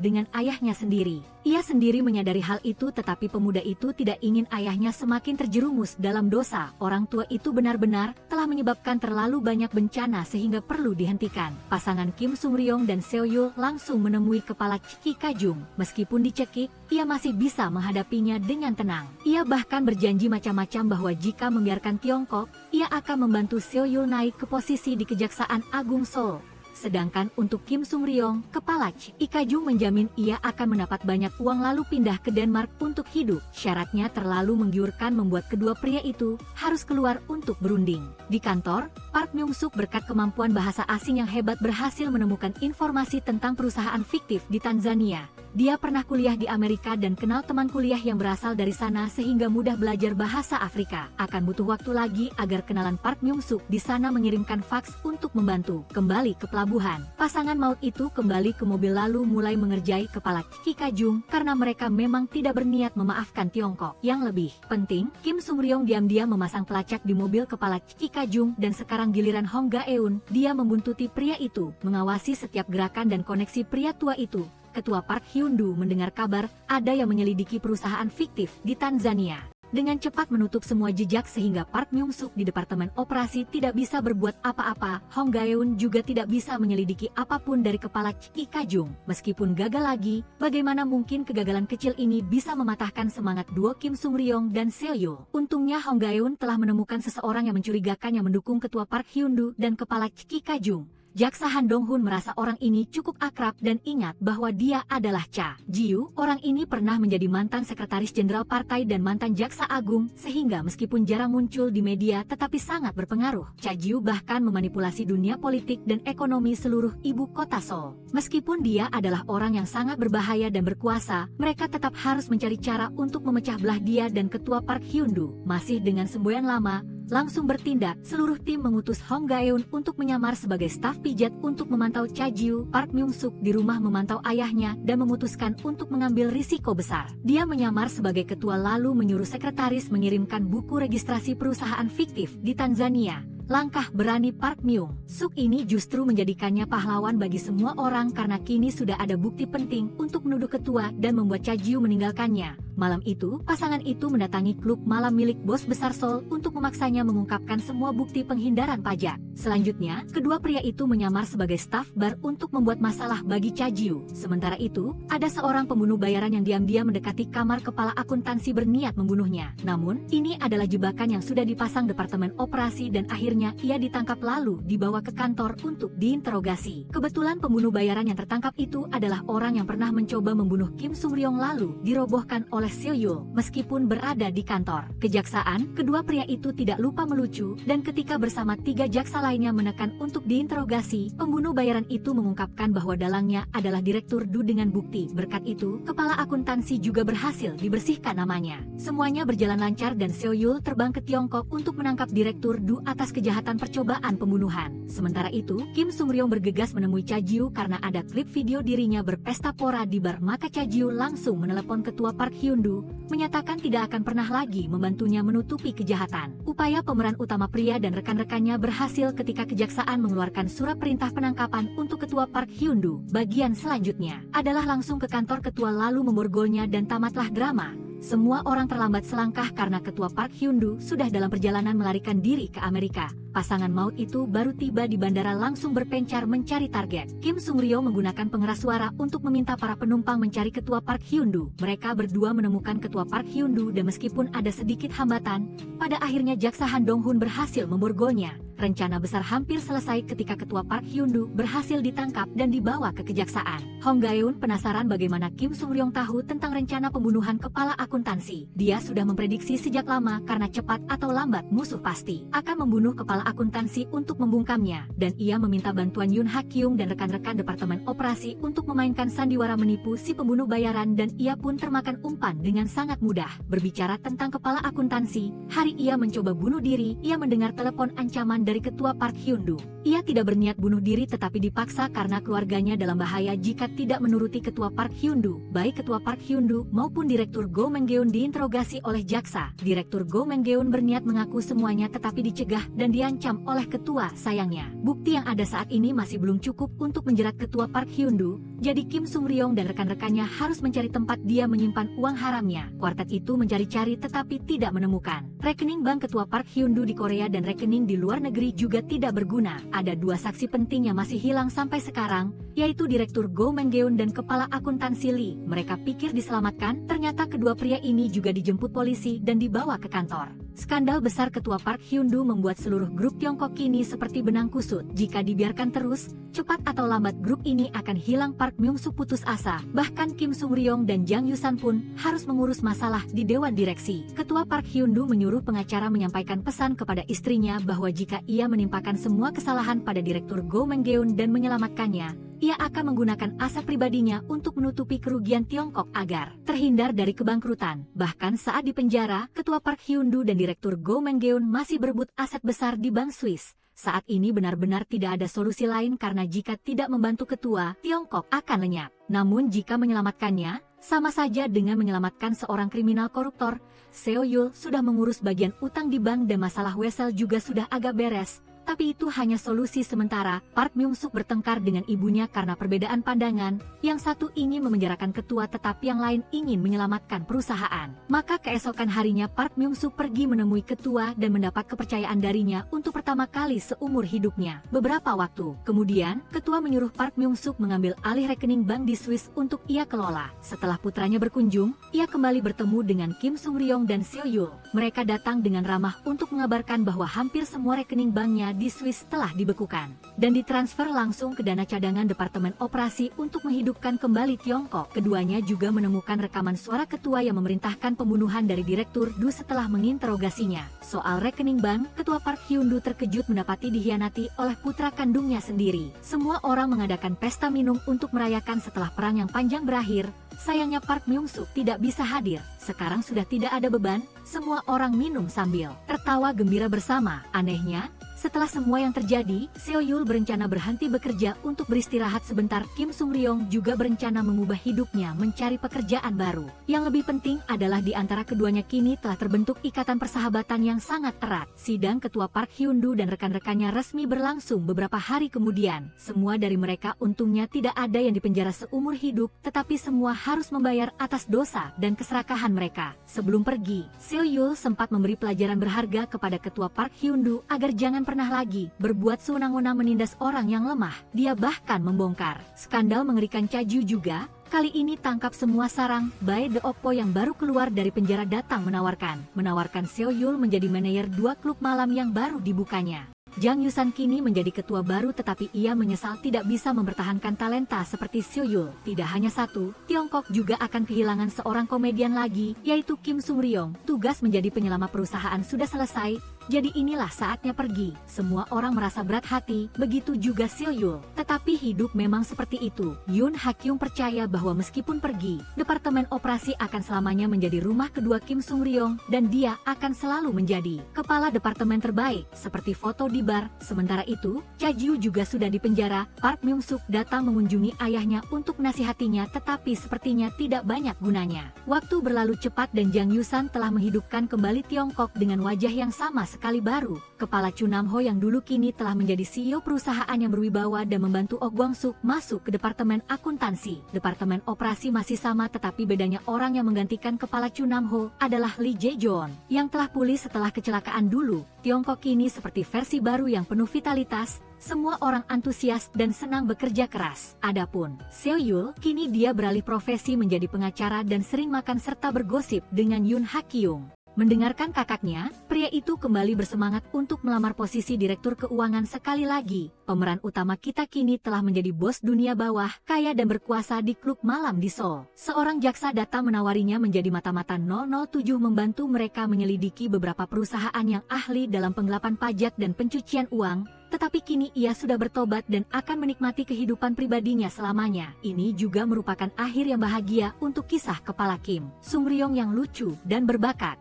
dengan ayahnya sendiri. Ia sendiri menyadari hal itu, tetapi pemuda itu tidak ingin ayahnya semakin terjerumus dalam dosa. Orang tua itu benar-benar telah menyebabkan terlalu banyak bencana sehingga perlu dihentikan. Pasangan Kim Sung Ryong dan Seo Yul langsung menemui kepala Ki Kajung. Meskipun dicekik, ia masih bisa menghadapinya dengan tenang. Ia bahkan berjanji macam-macam bahwa jika membiarkan Tiongkok, ia akan membantu Seo Yul naik ke posisi di Kejaksaan Agung Seoul. Sedangkan untuk Kim Sung Ryong, kepala Ki Kajung menjamin ia akan mendapat banyak uang lalu pindah ke Denmark untuk hidup. Syaratnya terlalu menggiurkan membuat kedua pria itu harus keluar untuk berunding. Di kantor, Park Myung Suk berkat kemampuan bahasa asing yang hebat berhasil menemukan informasi tentang perusahaan fiktif di Tanzania. Dia pernah kuliah di Amerika dan kenal teman kuliah yang berasal dari sana sehingga mudah belajar bahasa Afrika. Akan butuh waktu lagi agar kenalan Park Myung Suk di sana mengirimkan faks untuk membantu. Kembali ke pelabuhan, pasangan maut itu kembali ke mobil lalu mulai mengerjai kepala Ki Kajung karena mereka memang tidak berniat memaafkan Tiongkok. Yang lebih penting, Kim Sung Ryong diam-diam memasang pelacak di mobil kepala Ki Kajung dan sekarang giliran Hong Ga-eun. Dia membuntuti pria itu, mengawasi setiap gerakan dan koneksi pria tua itu. Ketua Park Hyun-du mendengar kabar ada yang menyelidiki perusahaan fiktif di Tanzania. Dengan cepat menutup semua jejak sehingga Park Myung Suk di Departemen Operasi tidak bisa berbuat apa-apa. Hong Ga-eun juga tidak bisa menyelidiki apapun dari kepala Ki Kajung. Meskipun gagal lagi, bagaimana mungkin kegagalan kecil ini bisa mematahkan semangat duo Kim Sung Ryong dan Seo Yul. Untungnya Hong Ga-eun telah menemukan seseorang yang mencurigakan yang mendukung Ketua Park Hyun-du dan kepala Ki Kajung. Jaksa Han Dong-hun merasa orang ini cukup akrab dan ingat bahwa dia adalah Cha Ji-yu. Orang ini pernah menjadi mantan sekretaris jenderal partai dan mantan jaksa agung, sehingga meskipun jarang muncul di media tetapi sangat berpengaruh. Cha Ji-yu bahkan memanipulasi dunia politik dan ekonomi seluruh ibu kota Seoul. Meskipun dia adalah orang yang sangat berbahaya dan berkuasa, mereka tetap harus mencari cara untuk memecah belah dia dan Ketua Park Hyun-du. Masih dengan semboyan lama, langsung bertindak, seluruh tim mengutus Hong Ga-eun untuk menyamar sebagai staf pijat untuk memantau Cha Ji-yu. Park Myung Suk di rumah memantau ayahnya dan memutuskan untuk mengambil risiko besar. Dia menyamar sebagai ketua lalu menyuruh sekretaris mengirimkan buku registrasi perusahaan fiktif di Tanzania. Langkah berani Park Myung Suk ini justru menjadikannya pahlawan bagi semua orang karena kini sudah ada bukti penting untuk menuduh ketua dan membuat Cha Ji-yu meninggalkannya. Malam itu, pasangan itu mendatangi klub malam milik bos besar Seoul untuk memaksanya mengungkapkan semua bukti penghindaran pajak. Selanjutnya, kedua pria itu menyamar sebagai staf bar untuk membuat masalah bagi Cha Ji-yu. Sementara itu, ada seorang pembunuh bayaran yang diam-diam mendekati kamar kepala akuntansi berniat membunuhnya. Namun, ini adalah jebakan yang sudah dipasang Departemen Operasi dan akhirnya ia ditangkap lalu dibawa ke kantor untuk diinterogasi. Kebetulan pembunuh bayaran yang tertangkap itu adalah orang yang pernah mencoba membunuh Kim Sung Ryong lalu dirobohkan oleh Seo Yul. Meskipun berada di kantor kejaksaan, kedua pria itu tidak lupa melucu dan ketika bersama 3 jaksa lainnya menekan untuk diinterogasi, pembunuh bayaran itu mengungkapkan bahwa dalangnya adalah Direktur Du dengan bukti. Berkat itu, kepala akuntansi juga berhasil dibersihkan namanya. Semuanya berjalan lancar dan Seo Yul terbang ke Tiongkok untuk menangkap Direktur Du atas kejahatan percobaan pembunuhan. Sementara itu, Kim Sung Ryong bergegas menemui Cha Ji-yu karena ada klip video dirinya berpesta pora di bar, maka Cha Ji-yu langsung menelepon Ketua Park Hyun-du, menyatakan tidak akan pernah lagi membantunya menutupi kejahatan. Upaya pemeran utama pria dan rekan-rekannya berhasil ketika kejaksaan mengeluarkan surat perintah penangkapan untuk Ketua Park Hyun-du. Bagian selanjutnya adalah langsung ke kantor ketua lalu memborgolnya dan tamatlah drama. Semua orang terlambat selangkah karena ketua Park Hyun-doo sudah dalam perjalanan melarikan diri ke Amerika. Pasangan maut itu baru tiba di bandara langsung berpencar mencari target. Kim Sung-ryo menggunakan pengeras suara untuk meminta para penumpang mencari ketua Park Hyun-doo. Mereka berdua menemukan ketua Park Hyun-doo dan meskipun ada sedikit hambatan, pada akhirnya jaksa Han Dong-hun berhasil memborgolnya. Rencana besar hampir selesai ketika ketua Park Hyun-doo berhasil ditangkap dan dibawa ke kejaksaan. Hong Gaeun penasaran bagaimana Kim Sung-ryong tahu tentang rencana pembunuhan kepala akuntansi. Dia sudah memprediksi sejak lama karena cepat atau lambat musuh pasti akan membunuh kepala akuntansi untuk membungkamnya, dan ia meminta bantuan Yoon Ha-kyung dan rekan-rekan departemen operasi untuk memainkan sandiwara menipu si pembunuh bayaran, dan ia pun termakan umpan dengan sangat mudah. Berbicara tentang kepala akuntansi, hari ia mencoba bunuh diri, ia mendengar telepon ancaman dari ketua Park Hyun-doo. Ia tidak berniat bunuh diri tetapi dipaksa karena keluarganya dalam bahaya jika tidak menuruti ketua Park Hyun-doo. Baik ketua Park Hyun-doo maupun Direktur Go Meng-geun diinterogasi oleh jaksa. Direktur Go Meng-geun berniat mengaku semuanya tetapi dicegah dan diancam oleh ketua. Sayangnya, bukti yang ada saat ini masih belum cukup untuk menjerat ketua Park Hyun-doo, jadi Kim Sung-ryong dan rekan-rekannya harus mencari tempat dia menyimpan uang haramnya. Kuartet itu mencari-cari tetapi tidak menemukan rekening bank ketua Park Hyun-doo di Korea dan rekening di luar negeri juga tidak berguna. Ada dua saksi penting yang masih hilang sampai sekarang, yaitu Direktur Go Meng-geun dan Kepala Akuntansi Lee. Mereka pikir diselamatkan, ternyata kedua pria ini juga dijemput polisi dan dibawa ke kantor. Skandal besar ketua Park Hyun-doo membuat seluruh grup Tiongkok kini seperti benang kusut. Jika dibiarkan terus, cepat atau lambat grup ini akan hilang. Park Myung-suk putus asa. Bahkan Kim Sung-ryong dan Jang Yusan pun harus mengurus masalah di dewan direksi. Ketua Park Hyun-doo menyuruh pengacara menyampaikan pesan kepada istrinya bahwa jika ia menimpakan semua kesalahan pada Direktur Go Meng-geun dan menyelamatkannya, ia akan menggunakan aset pribadinya untuk menutupi kerugian Tiongkok agar terhindar dari kebangkrutan. Bahkan saat di penjara, ketua Park Hyun-doo dan Direktur Go Meng-geun masih berebut aset besar di bank Swiss. Saat ini benar-benar tidak ada solusi lain karena jika tidak membantu ketua, Tiongkok akan lenyap. Namun jika menyelamatkannya, sama saja dengan menyelamatkan seorang kriminal koruptor. Seo Yul sudah mengurus bagian utang di bank dan masalah Wesel juga sudah agak beres. Tapi itu hanya solusi sementara. Park Myung-suk bertengkar dengan ibunya karena perbedaan pandangan. Yang satu ingin memenjarakan ketua tetapi yang lain ingin menyelamatkan perusahaan. Maka keesokan harinya Park Myung-suk pergi menemui ketua dan mendapat kepercayaan darinya untuk pertama kali seumur hidupnya. Beberapa waktu kemudian, ketua menyuruh Park Myung-suk mengambil alih rekening bank di Swiss untuk ia kelola. Setelah putranya berkunjung, ia kembali bertemu dengan Kim Sung-ryong dan Seo Yul. Mereka datang dengan ramah untuk mengabarkan bahwa hampir semua rekening banknya di Swiss telah dibekukan dan ditransfer langsung ke dana cadangan Departemen Operasi untuk menghidupkan kembali Tiongkok. Keduanya juga menemukan rekaman suara ketua yang memerintahkan pembunuhan dari Direktur Do setelah menginterogasinya. Soal rekening bank, ketua Park Hyun-doo terkejut mendapati dikhianati oleh putra kandungnya sendiri. Semua orang mengadakan pesta minum untuk merayakan setelah perang yang panjang berakhir. Sayangnya Park Myung-suk tidak bisa hadir. Sekarang sudah tidak ada beban, semua orang minum sambil tertawa gembira bersama. Anehnya, setelah semua yang terjadi, Seo Yul berencana berhenti bekerja untuk beristirahat sebentar. Kim Sung-ryong juga berencana mengubah hidupnya mencari pekerjaan baru. Yang lebih penting adalah di antara keduanya kini telah terbentuk ikatan persahabatan yang sangat erat. Sidang ketua Park Hyun-doo dan rekan-rekannya resmi berlangsung beberapa hari kemudian. Semua dari mereka untungnya tidak ada yang dipenjara seumur hidup, tetapi semua harus membayar atas dosa dan keserakahan mereka. Sebelum pergi, Seo Yul sempat memberi pelajaran berharga kepada ketua Park Hyun-doo agar jangan pernah lagi berbuat sewenang-wenang menindas orang yang lemah. Dia bahkan membongkar skandal mengerikan Cha-ju juga. Kali ini tangkap semua sarang. Bae De Oppo yang baru keluar dari penjara datang menawarkan Seo Yul menjadi manajer 2 klub malam yang baru dibukanya. Jang Yusan kini menjadi ketua baru tetapi ia menyesal tidak bisa mempertahankan talenta seperti Seo Yul. Tidak hanya satu, Tiongkok juga akan kehilangan seorang komedian lagi, yaitu Kim Sung-ryong. Tugas menjadi penyelamat perusahaan sudah selesai, jadi inilah saatnya pergi. Semua orang merasa berat hati, begitu juga Seo Yul. Tetapi hidup memang seperti itu. Yoon Ha-kyung percaya bahwa meskipun pergi, Departemen Operasi akan selamanya menjadi rumah kedua Kim Sung-ryong dan dia akan selalu menjadi kepala departemen terbaik. Seperti foto di menyebar. Sementara itu, Cha Jiu juga sudah dipenjara. Park Myung Suk datang mengunjungi ayahnya untuk nasihatinya, tetapi sepertinya tidak banyak gunanya. Waktu berlalu cepat dan Jang Yusan telah menghidupkan kembali Tiongkok dengan wajah yang sama sekali baru. Kepala Chu Nam-ho yang dulu kini telah menjadi CEO perusahaan yang berwibawa dan membantu Oh Gwang-suk masuk ke Departemen Akuntansi. Departemen Operasi masih sama, tetapi bedanya orang yang menggantikan kepala Chu Nam-ho adalah Lee Jae-joon yang telah pulih setelah kecelakaan dulu. Tiongkok kini seperti versi baru yang penuh vitalitas. Semua orang antusias dan senang bekerja keras. Adapun Seo Yul, kini dia beralih profesi menjadi pengacara dan sering makan serta bergosip dengan Yoon Ha Kyung. Mendengarkan kakaknya, pria itu kembali bersemangat untuk melamar posisi direktur keuangan sekali lagi. Pemeran utama kita kini telah menjadi bos dunia bawah, kaya dan berkuasa di klub malam di Seoul. Seorang jaksa datang menawarinya menjadi mata-mata 007 membantu mereka menyelidiki beberapa perusahaan yang ahli dalam penggelapan pajak dan pencucian uang. Tetapi kini ia sudah bertobat dan akan menikmati kehidupan pribadinya selamanya. Ini juga merupakan akhir yang bahagia untuk kisah kepala Kim Sung Ryong yang lucu dan berbakat.